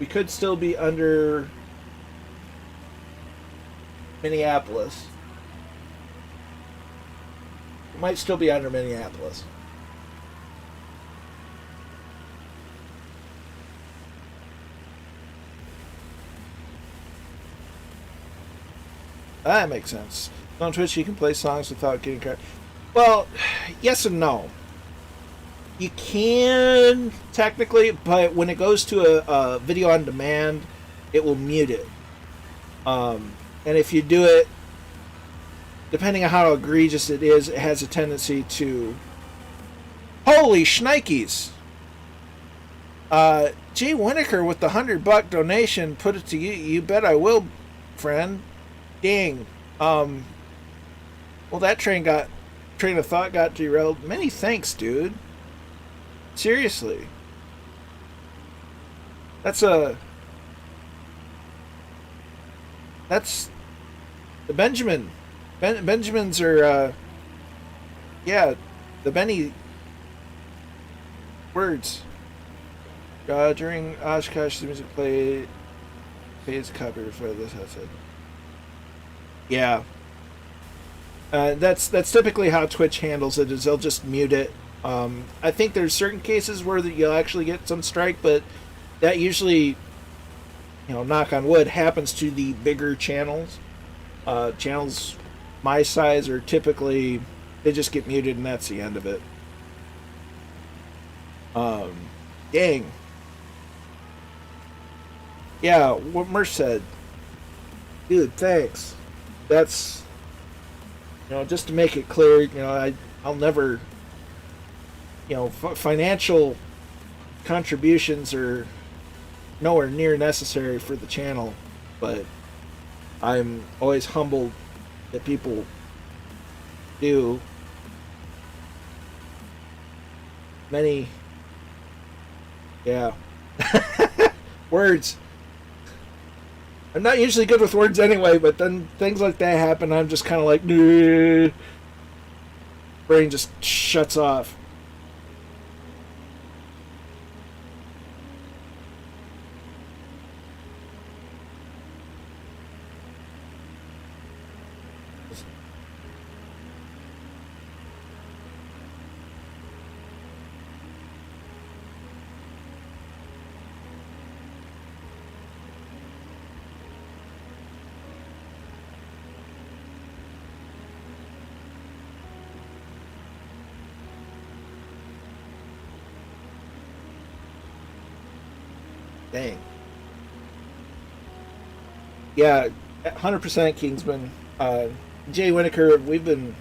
We could still be under Minneapolis. We might still be under Minneapolis. That makes sense. On Twitch, you can play songs without getting credit. Well, yes and no. You can technically, but when it goes to a video on demand, it will mute it. And if you do it, depending on how egregious it is, it has a tendency to. Holy shnikes! Jay Winokur with the $100 donation put it to you. You bet I will, friend. Dang. Well, that train of thought got derailed. Many thanks, dude. Seriously. That's the Benjamin. Benjamins are, yeah, the Benny words. During Oshkosh, the music plays copy for this headset. Yeah. That's typically how Twitch handles it. Is they'll just mute it. I think there's certain cases where you'll actually get some strike, but that usually, knock on wood, happens to the bigger channels. Channels my size are typically they just get muted and that's the end of it. Dang. Yeah, what Mersh said. Dude, thanks. That's. Just to make it clear, I'll never, financial contributions are nowhere near necessary for the channel, but I'm always humbled that people do. Many, yeah. Words. I'm not usually good with words anyway, but then things like that happen, I'm just kind of like, nah. Brain just shuts off. Dang. Yeah, 100% Kingsman. Jay Winokur, we've been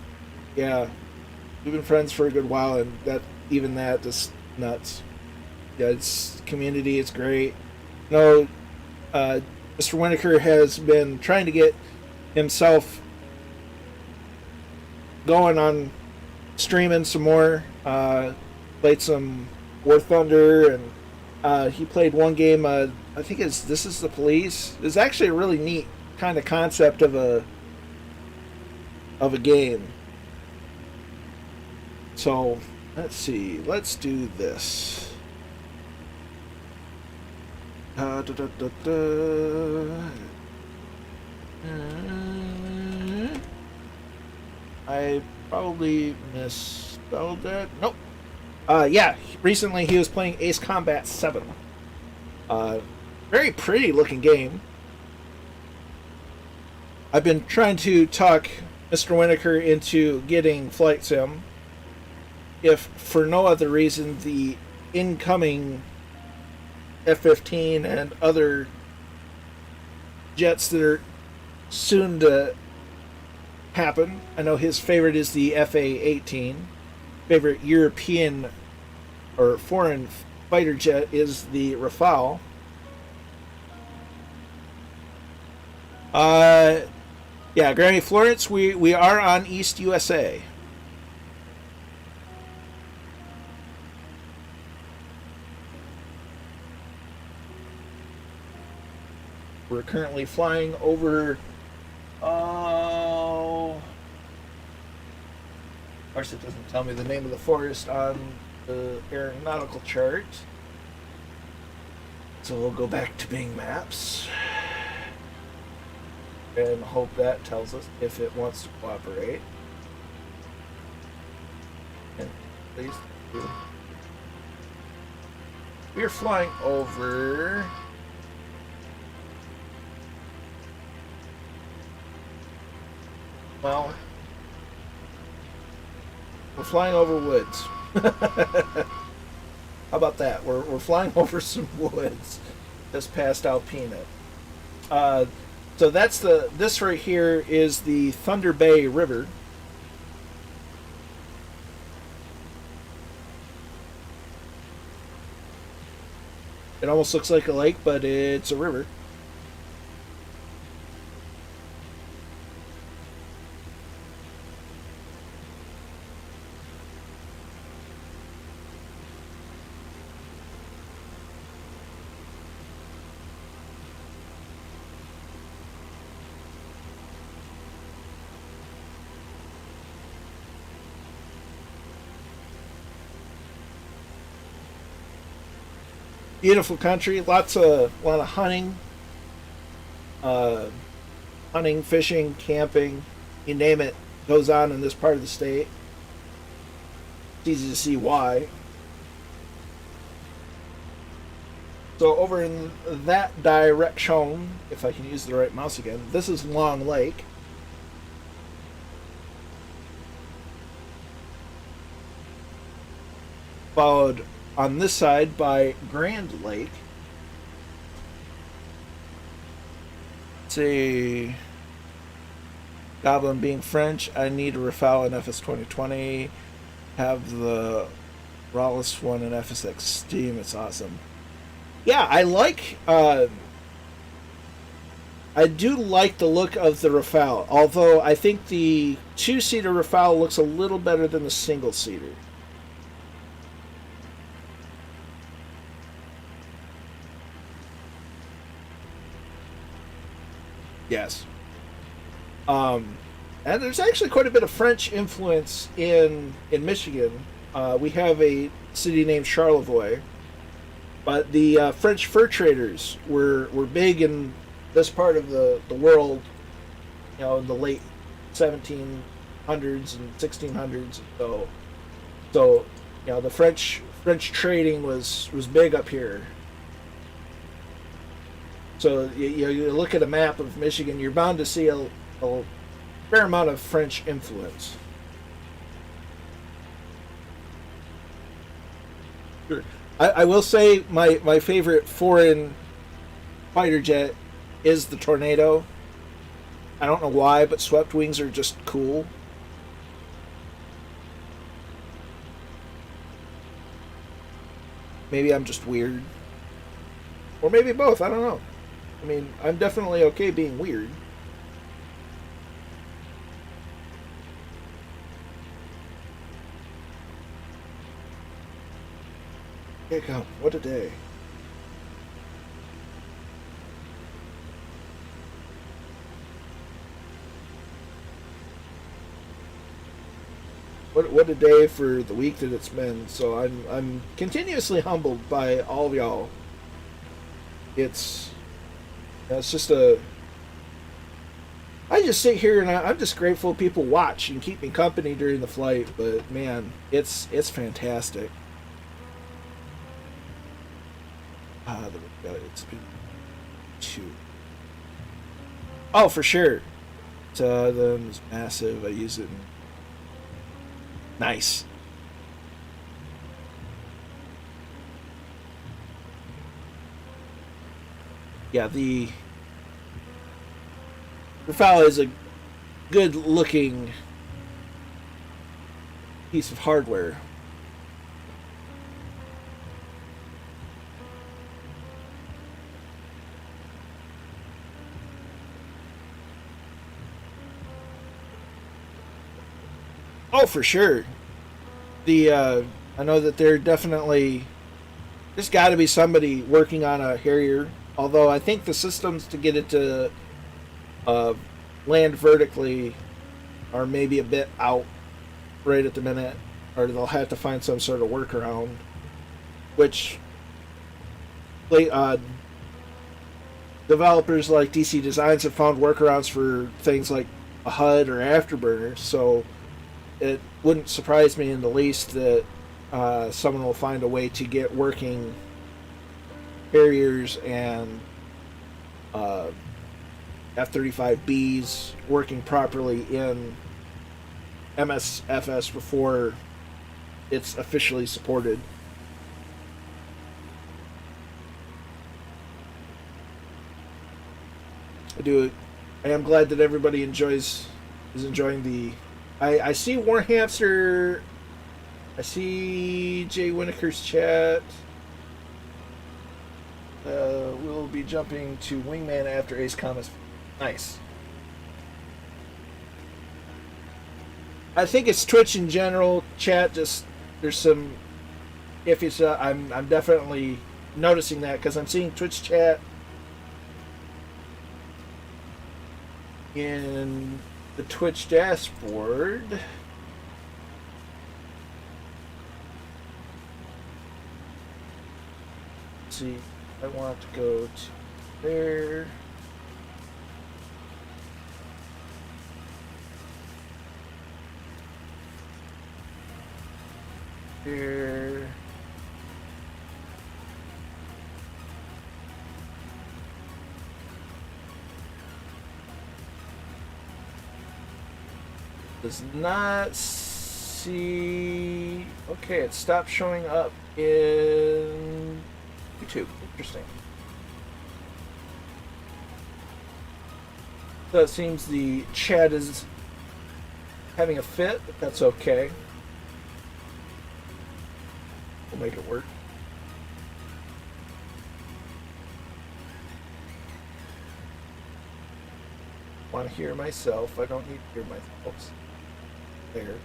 friends for a good while, and that just nuts. Yeah, it's community. It's great. No, Mr. Winokur has been trying to get himself going on streaming some more. Played some War Thunder, and he played one game. I think This Is the Police. It's actually a really neat kind of concept of a game. So let's see. Let's do this. I probably misspelled that. Nope. Yeah, recently he was playing Ace Combat 7. Very pretty looking game. I've been trying to talk Mr. Winokur into getting Flight Sim. If for no other reason, the incoming F-15 and other jets that are soon to happen. I know his favorite is the FA-18. Favorite European or foreign fighter jet is the Rafale. Yeah, Granny Florence, we are on East USA. We're currently flying over. Of course, it doesn't tell me the name of the forest on the aeronautical chart. So we'll go back to Bing Maps and hope that tells us if it wants to cooperate. And please do. We're flying over. Well, we're flying over woods. How about that? We're flying over some woods just past Alpena. So this right here is the Thunder Bay River. It almost looks like a lake, but it's a river. Beautiful country, a lot of hunting, fishing, camping, you name it, goes on in this part of the state. It's easy to see why. So over in that direction, if I can use the right mouse again, this is Long Lake. Followed on this side by Grand Lake. Let's see. Goblin being French, I need a Rafale in FS 2020. Have the Rawless one in FSX Steam. It's awesome. Yeah, I do like the look of the Rafale, although I think the two-seater Rafale looks a little better than the single-seater. Yes. And there's actually quite a bit of French influence in Michigan. We have a city named Charlevoix, but the French fur traders were big in this part of the world, in the late 1700s and 1600s. So the French trading was big up here. So you look at a map of Michigan, you're bound to see a fair amount of French influence. Sure. I will say my favorite foreign fighter jet is the Tornado. I don't know why, but swept wings are just cool. Maybe I'm just weird. Or maybe both, I don't know. I mean, I'm definitely okay being weird. Here come, what a day. What a day for the week that it's been. So I'm continuously humbled by all of y'all. It's just a. I just sit here and I'm just grateful people watch and keep me company during the flight. But man, it's fantastic. It's been 2. Oh, for sure. It's massive. I use it. Nice. Yeah, the Rafale is a good looking piece of hardware. Oh, for sure. I know that there's got to be somebody working on a Harrier. Although I think the systems to get it to land vertically are maybe a bit out right at the minute, or they'll have to find some sort of workaround. Which developers like DC Designs have found workarounds for things like a HUD or afterburner. So it wouldn't surprise me in the least that someone will find a way to get working Harriers and F-35Bs working properly in MSFS before it's officially supported. I am glad that everybody is enjoying the. I see Warhamster. I see Jay Winneker's chat. We'll be jumping to Wingman after Ace Comics. Nice. I think it's Twitch in general. Chat, just there's some. If it's, I'm definitely noticing that because I'm seeing Twitch chat in the Twitch dashboard. Let's see, I want to go to there. Here. Does not see. Okay, it stopped showing up in YouTube. Interesting. So it seems the chat is having a fit, but that's okay. We'll make it work. Want to hear myself? I don't need to hear myself. There.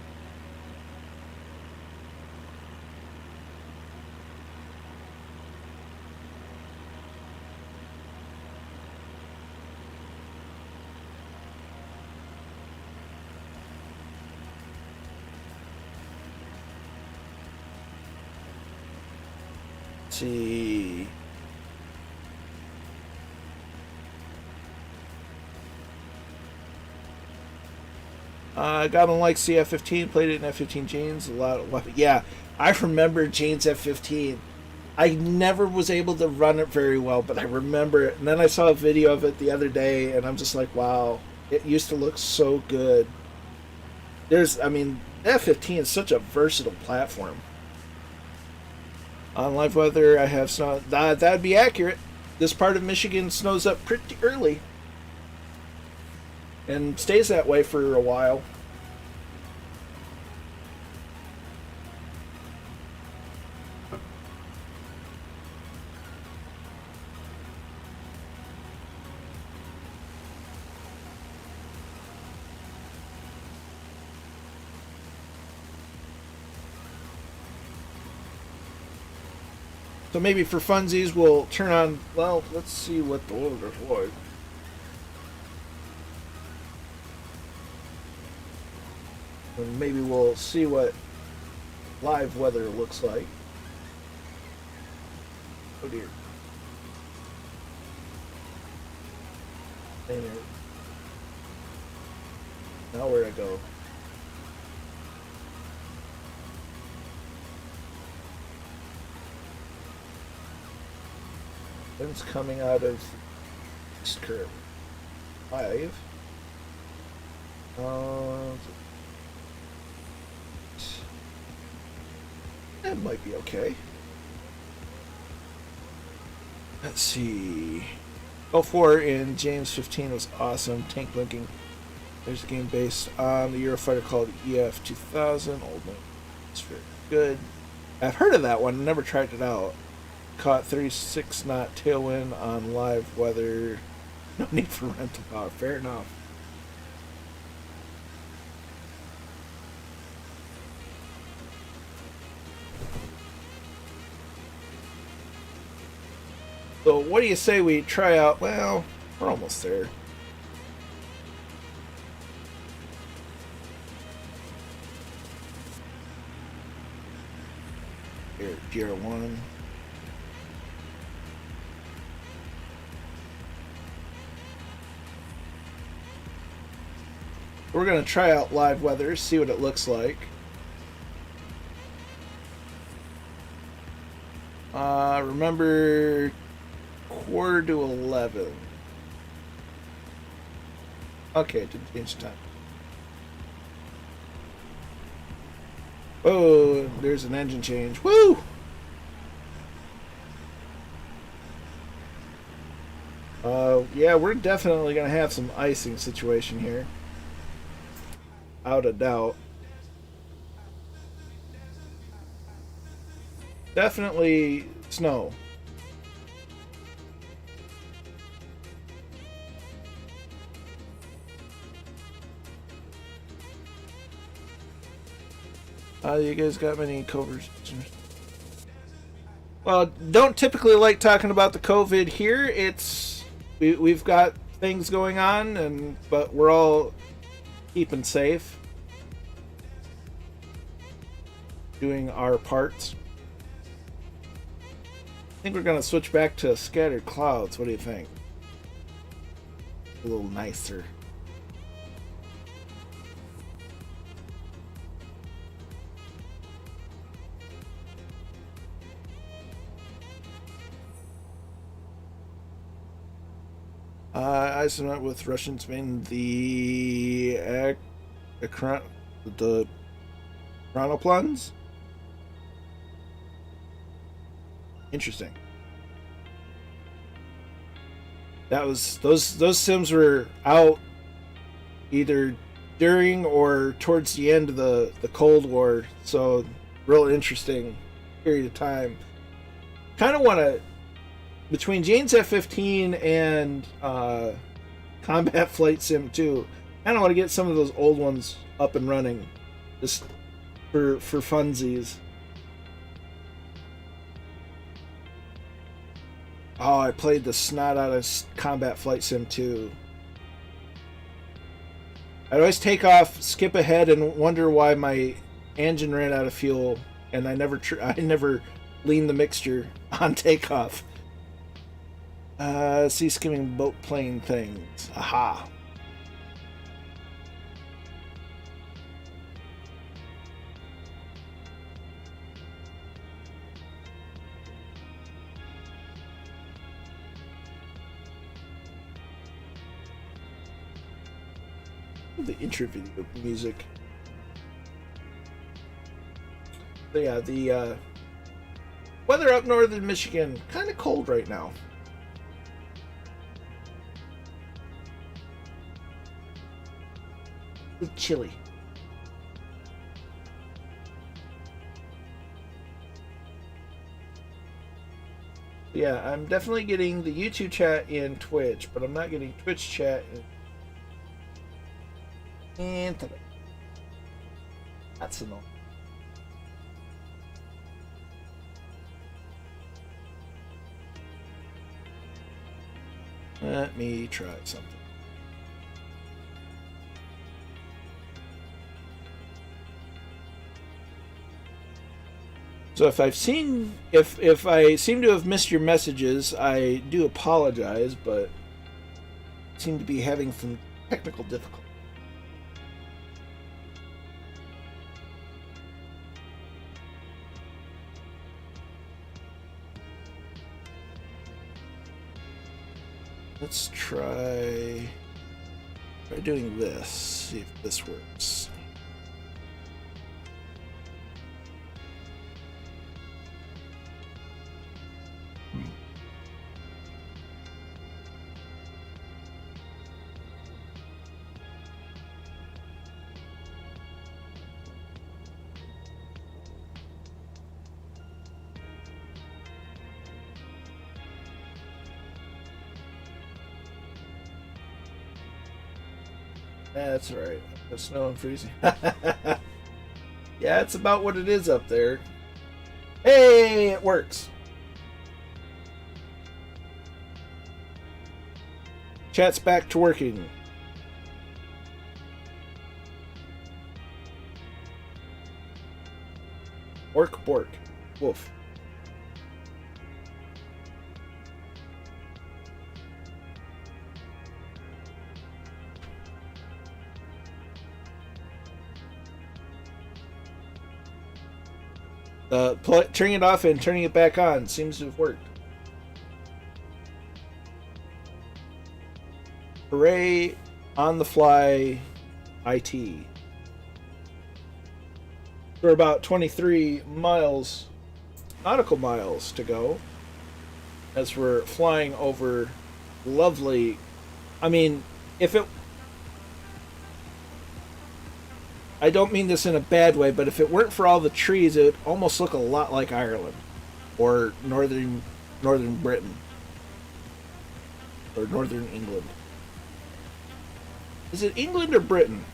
Let's see. Got him like CF-15, played it in F-15 Jane's. Yeah, I remember Jane's F-15. I never was able to run it very well, but I remember it. And then I saw a video of it the other day, and I'm just like, wow, it used to look so good. F-15 is such a versatile platform. On live weather, I have snow. That'd be accurate. This part of Michigan snows up pretty early. and stays that way for a while. So maybe for funsies, we'll turn on, well, let's see what the weather's like. And maybe we'll see what live weather looks like. Oh dear. Now where'd I go? Wind's coming out of east current 5. That might be okay. Let's see. 04 in James 15 was awesome. Tank blinking. There's a game based on the Eurofighter called EF 2000. Old name. It's very good. I've heard of that one. Never tried it out. Caught 36 knot tailwind on live weather. No need for rental power. Fair enough. So what do you say we try out? Well, we're almost there. Here, GR1. We're going to try out live weather, see what it looks like. Remember, 10:45. Okay, didn't change the time. Oh, there's an engine change. Woo! Yeah, we're definitely going to have some icing situation here. Out of doubt. Definitely snow. You guys got many covers? Well, don't typically like talking about the COVID here. We've got things going on, but we're all keeping safe, doing our parts. I think we're going to switch back to scattered clouds. What do you think? A little nicer. I met with Russians in the chronoplans. Interesting. That was those sims were out either during or towards the end of the Cold War, so real interesting period of time. Kind of want to, between Jane's F-15 and Combat Flight Sim 2, I kind of want to get some of those old ones up and running, just for funsies. Oh, I played the snot out of Combat Flight Sim 2. I'd always take off, skip ahead, and wonder why my engine ran out of fuel, and I never leaned the mixture on takeoff. See skimming boat plane things. Aha. The intro video music. So yeah, the weather up northern Michigan, kind of cold right now. It's chilly. Yeah, I'm definitely getting the YouTube chat in Twitch, but I'm not getting Twitch chat in Intl. That's annoying. Let me try something. So if I seem to have missed your messages, I do apologize, but I seem to be having some technical difficulty. Let's try doing this, see if this works. That's right. The snow and freezing. Yeah, it's about what it is up there. Hey, it works. Chat's back to working. Orc bork. Wolf. Turning it off and turning it back on seems to have worked. Hooray, on the fly IT. We're about 23 miles, nautical miles to go as we're flying over lovely. I mean, I don't mean this in a bad way, but if it weren't for all the trees, it would almost look a lot like Ireland or northern Britain or northern England. Is it England or Britain?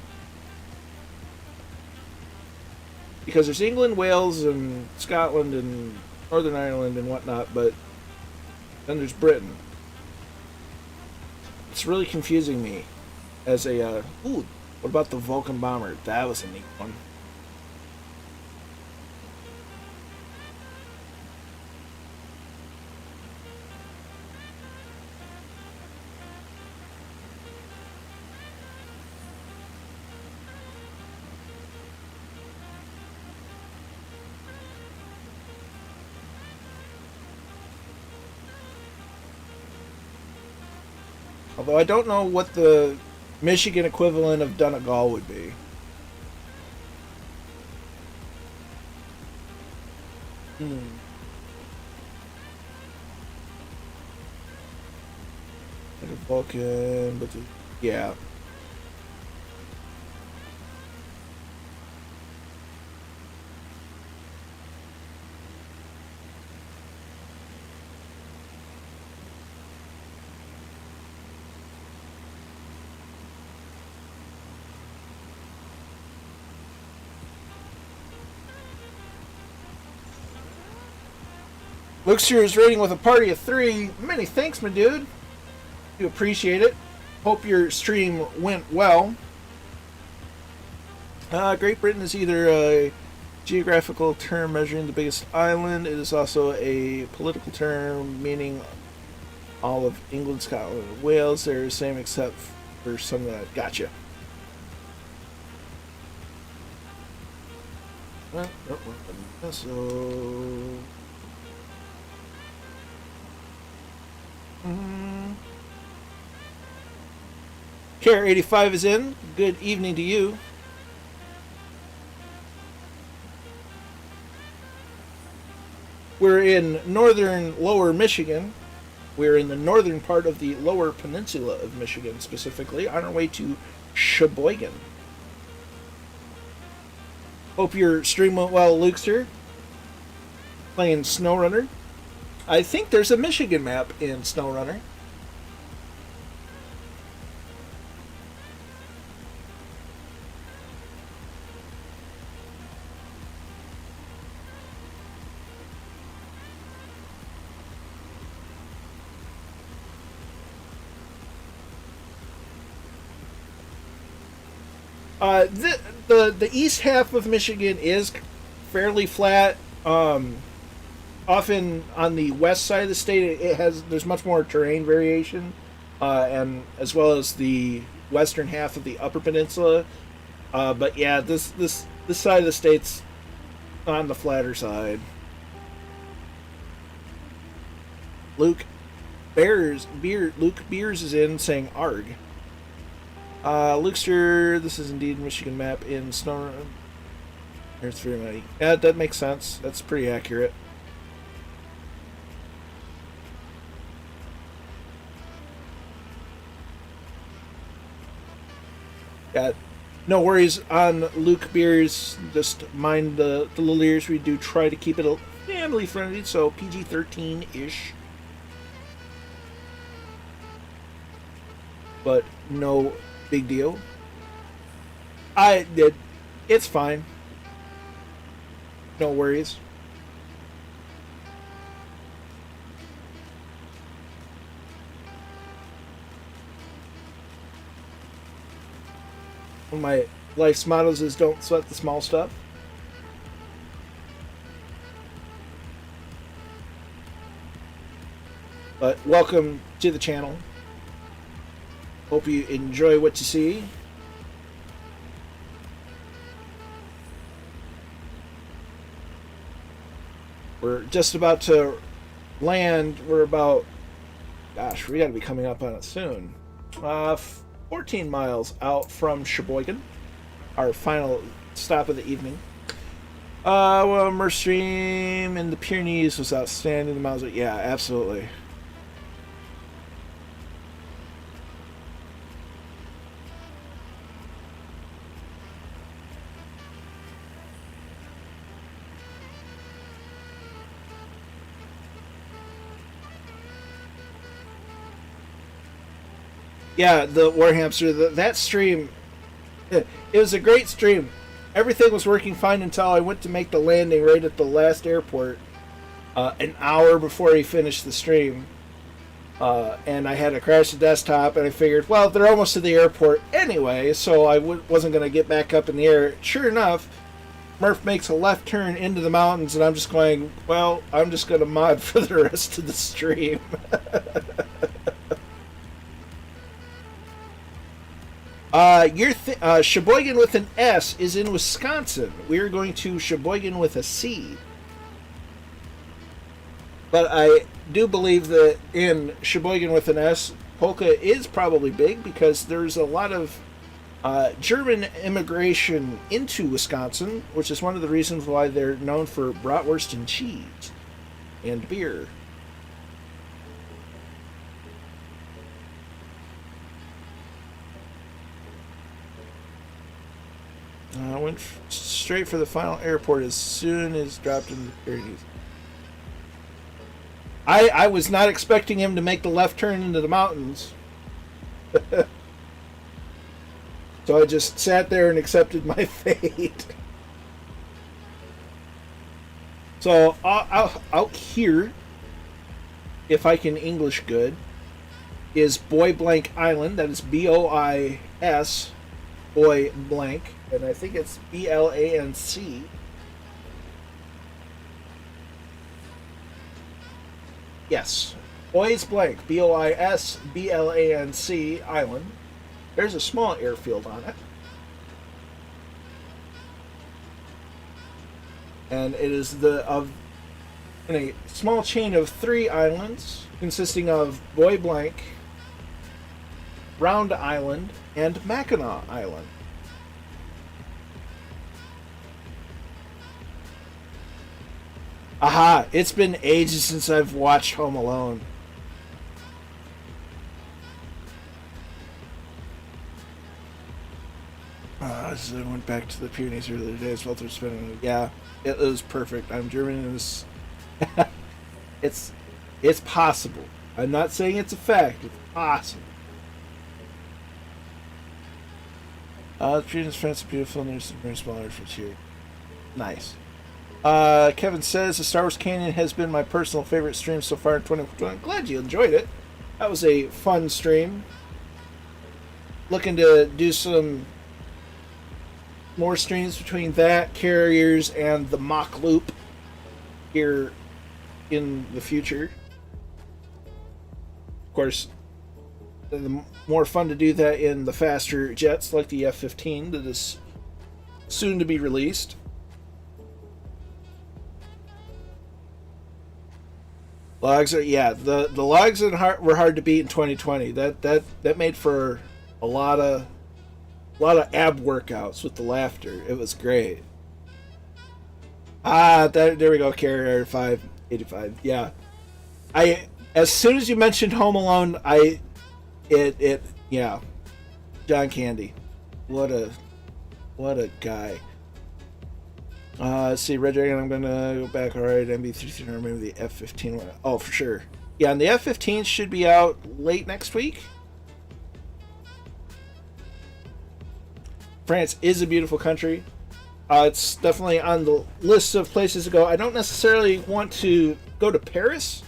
Because there's England, Wales, and Scotland, and Northern Ireland, and whatnot, but then there's Britain. It's really confusing me as a ooh. What about the Vulcan bomber? That was a neat one. Although I don't know what the Michigan equivalent of Donegal would be. Like a Vulcan, but yeah. Luke's here is rating with a party of 3. Many thanks, my dude. Do appreciate it. Hope your stream went well. Great Britain is either a geographical term measuring the biggest island. It is also a political term meaning all of England, Scotland, and Wales. They're the same except for some of that. Gotcha. So... Care 85 is in. Good evening to you. We're in northern lower Michigan. We're in the northern part of the lower peninsula of Michigan, specifically, on our way to Cheboygan. Hope your stream went well, Lukester. Playing SnowRunner. I think there's a Michigan map in SnowRunner. The east half of Michigan is fairly flat. Often on the west side of the state, there's much more terrain variation, and as well as the western half of the Upper Peninsula. But yeah, this side of the state's on the flatter side. Luke Beers is in saying arg. Lukester, this is indeed Michigan map in snow. There's very many. Yeah, that makes sense. That's pretty accurate. Yeah, no worries on Luke Beers. Just mind the little ears. We do try to keep it family friendly, so PG-13-ish. But no big deal. It's fine. No worries. One of my life's mottos is don't sweat the small stuff. But welcome to the channel. Hope you enjoy what you see. We're just about to land. We're about, gosh, we got to be coming up on it soon. 14 miles out from Cheboygan, our final stop of the evening. Well, Merstream in the Pyrenees was outstanding. The miles, yeah, absolutely. Yeah, the War Hamster, that stream, it was a great stream. Everything was working fine until I went to make the landing right at the last airport, an hour before he finished the stream. And I had to crash the desktop, and I figured, well, they're almost to the airport anyway, so I wasn't going to get back up in the air. Sure enough, Murph makes a left turn into the mountains, and I'm just going, well, I'm just going to mod for the rest of the stream. Cheboygan with an S is in Wisconsin. We're going to Cheboygan with a C. But I do believe that in Cheboygan with an S, polka is probably big because there's a lot of German immigration into Wisconsin, which is one of the reasons why they're known for bratwurst and cheese and beer. I went straight for the final airport as soon as dropped into the Pyrenees. I was not expecting him to make the left turn into the mountains. So I just sat there and accepted my fate. So out here, if I can English good, is Boy Blank Island. That is B-O-I-S, Boy Blank. And I think it's B-L-A-N-C. Yes. Boys Blank. B-O-I-S-B-L-A-N-C Island. There's a small airfield on it. And it is in a small chain of 3 islands consisting of Boy Blank, Round Island, and Mackinac Island. Aha! It's been ages since I've watched Home Alone. This says I went back to the Pyrenees earlier today as well through spending. Yeah, it was perfect. I'm German and it's possible. I'm not saying it's a fact. It's possible. The Pyrenees, France, beautiful. There's some very small airfields here. Nice. Kevin says the Star Wars Canyon has been my personal favorite stream so far in 2020. I'm glad you enjoyed it. That was a fun stream. Looking to do some more streams between that, carriers, and the mock loop here in the future. Of course, the more fun to do that in the faster jets like the F-15 that is soon to be released. Logs are, yeah, the logs were hard to beat in 2020. That made for a lot of ab workouts with the laughter. It was great. There we go. Carrier 585. Yeah, as soon as you mentioned Home Alone, yeah, John Candy, what a guy. Let's see, Red Dragon. I'm gonna go back. All right, MB-33, or maybe the F-15 one. Oh, for sure. Yeah, and the F-15 should be out late next week. France is a beautiful country. It's definitely on the list of places to go. I don't necessarily want to go to Paris.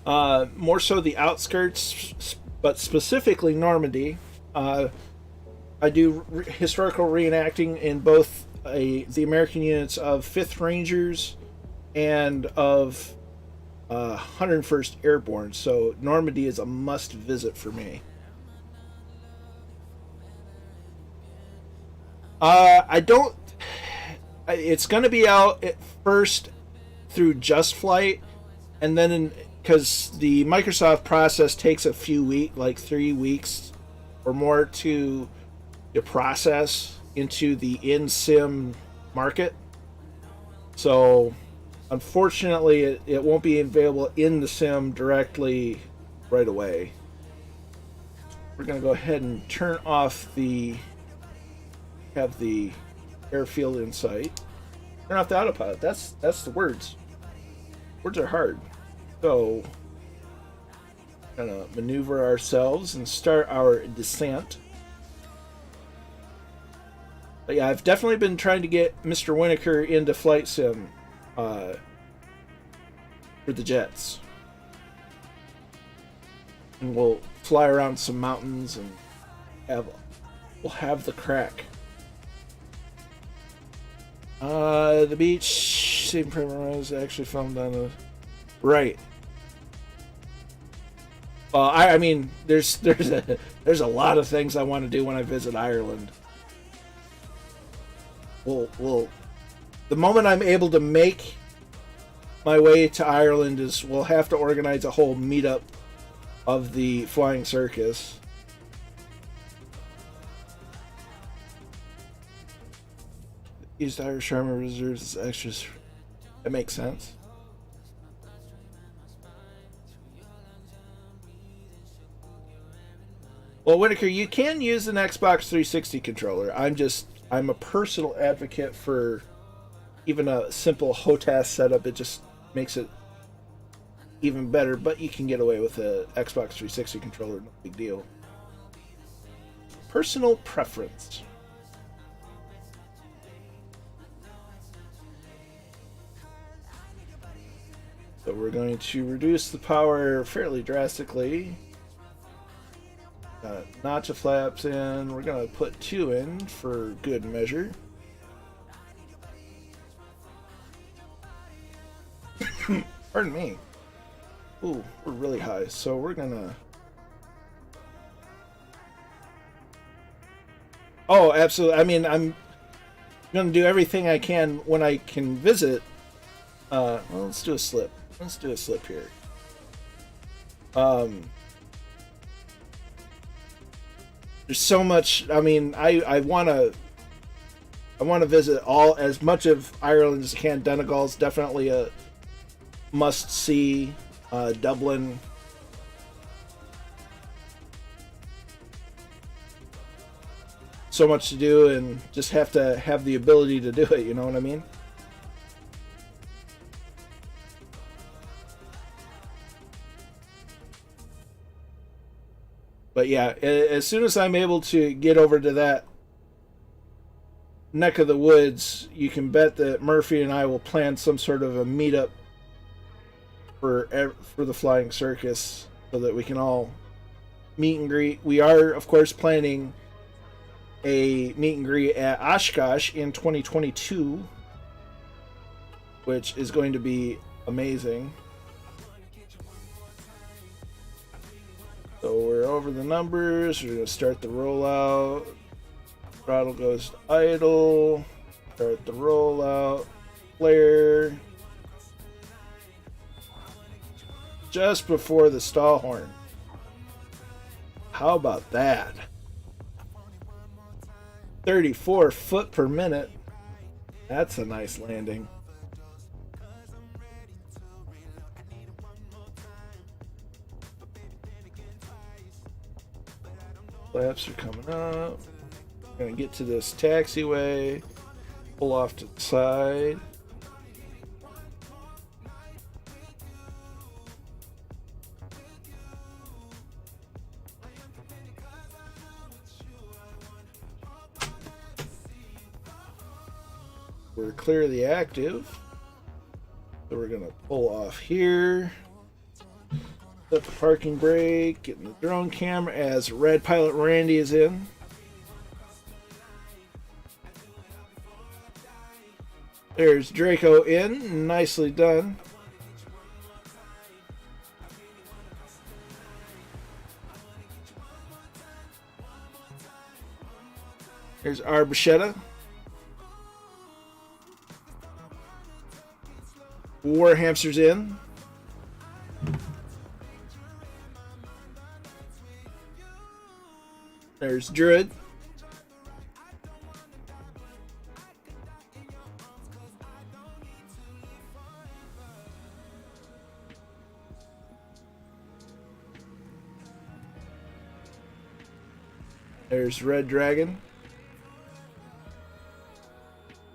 More so the outskirts, but specifically Normandy. I do historical reenacting in both the American units of 5th Rangers and of 101st Airborne. So Normandy is a must visit for me. It's going to be out at first through Just Flight, and then because the Microsoft process takes a few weeks, like 3 weeks or more to process into the in-sim market. So unfortunately it won't be available in the sim directly right away. We're going to go ahead and turn off have the airfield in sight. Turn off the autopilot. That's the words. Words are hard. So, gonna maneuver ourselves and start our descent. But yeah, I've definitely been trying to get Mr. Winokur into flight sim for the jets. And we'll fly around some mountains and we'll have the crack. The beach, Saving Private Ryan is actually filmed on a... Right. Well, I mean, there's a lot of things I want to do when I visit Ireland. We'll the moment I'm able to make my way to Ireland we'll have to organize a whole meetup of the flying circus. East Irish Army Reserves as extras. That makes sense. Well, Whitaker, you can use an Xbox 360 controller. I'm a personal advocate for even a simple HOTAS setup. It just makes it even better, but you can get away with a Xbox 360 controller, no big deal. Personal preference. So we're going to reduce the power fairly drastically. Notch of flaps in. We're going to put 2 in for good measure. Pardon me. Ooh, we're really high. So we're going to... Oh, absolutely. I mean, I'm going to do everything I can when I can visit. Well, let's do a slip. Let's do a slip here. There's so much. I mean, I want to visit as much of Ireland as I can. Donegal's definitely a must see. Dublin. so much to do and just have to have the ability to do it, you know what I mean? But yeah, as soon as I'm able to get over to that neck of the woods, you can bet that Murphy and I will plan some sort of a meetup for the flying circus so that we can all meet and greet. We are, of course, planning a meet and greet at Oshkosh in 2022, which is going to be amazing. So we're over the numbers. We're going to start the rollout. Throttle goes to idle. Start the rollout. Clair. Just before the stall horn. How about that? 34 foot per minute. That's a nice landing. Flaps are coming up. We're gonna get to this taxiway. Pull off to the side. We're clear of the active. So we're gonna pull off here. Set the parking brake, getting the drone camera as Red Pilot Randy is in. There's Draco in, nicely done. There's Arbachetta. War Hamster's in. There's Druid. There's Red Dragon.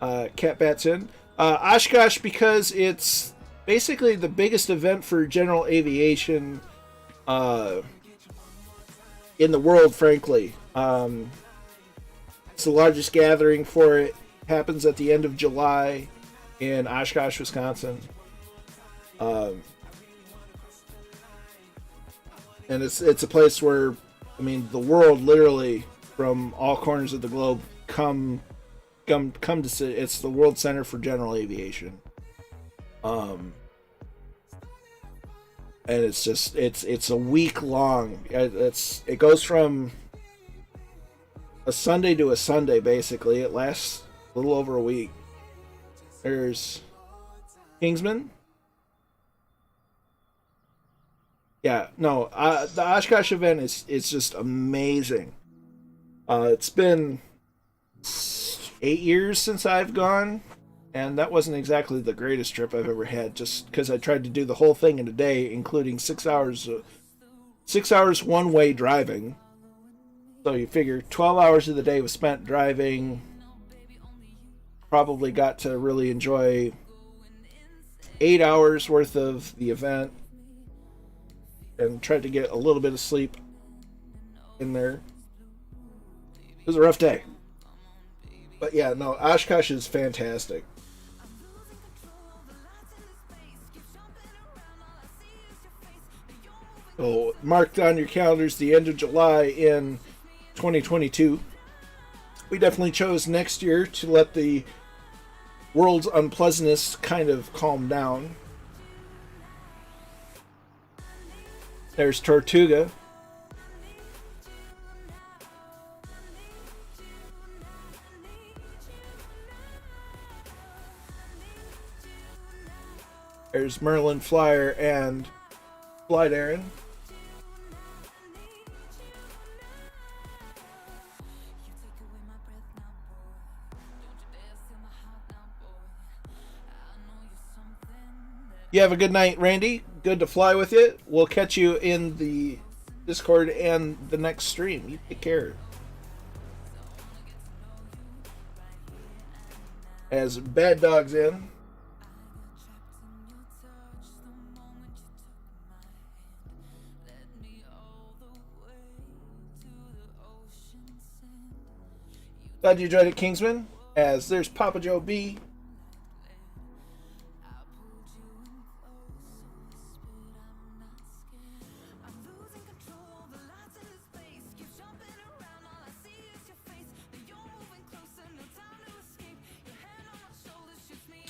Cat Bat's in. Oshkosh, because it's basically the biggest event for general aviation in the world, frankly. It's the largest gathering for it. Happens at the end of July in Oshkosh, Wisconsin. And it's a place where, I mean, the world literally from all corners of the globe come to see. It's the World Center for General Aviation. And it's just it's a week long. It goes from a Sunday to a Sunday, basically. It lasts a little over a week. There's Kingsman. Yeah, no, the Oshkosh event is just amazing. It's been 8 years since I've gone, and that wasn't exactly the greatest trip I've ever had, just because I tried to do the whole thing in a day, including 6 hours one-way driving. So you figure 12 hours of the day was spent driving. Probably got to really enjoy 8 hours worth of the event, and tried to get a little bit of sleep in there. It was a rough day. But yeah, no, Oshkosh is fantastic. So mark on your calendars the end of July in 2022. We definitely chose next year to let the world's unpleasantness kind of calm down. There's Tortuga. There's Merlin Flyer and Flight Aaron. You have a good night, Randy. Good to fly with you. We'll catch you in the Discord and the next stream. You take care. as Bad Dog's in. Glad you enjoyed it, Kingsman, as there's Papa Joe B.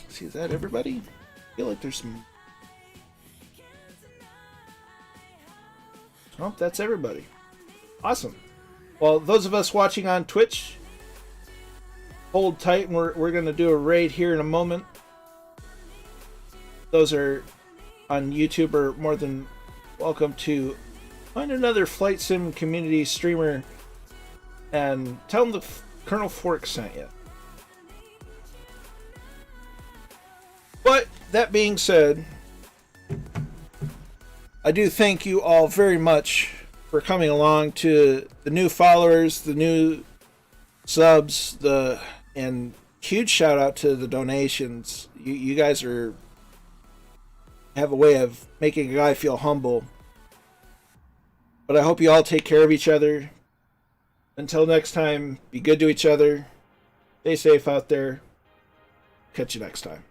See, is that everybody? I feel like there's some... Oh, that's everybody. Awesome. Well, those of us watching on Twitch, hold tight, and we're going to do a raid here in a moment. Those are on YouTube are more than welcome to find another Flight Sim community streamer and tell them the Colonel Fork sent you. But that being said, I do thank you all very much for coming along, to the new followers, the new subs, and huge shout out to the donations. You guys have a way of making a guy feel humble. But I hope you all take care of each other. Until next time, be good to each other. Stay safe out there. Catch you next time.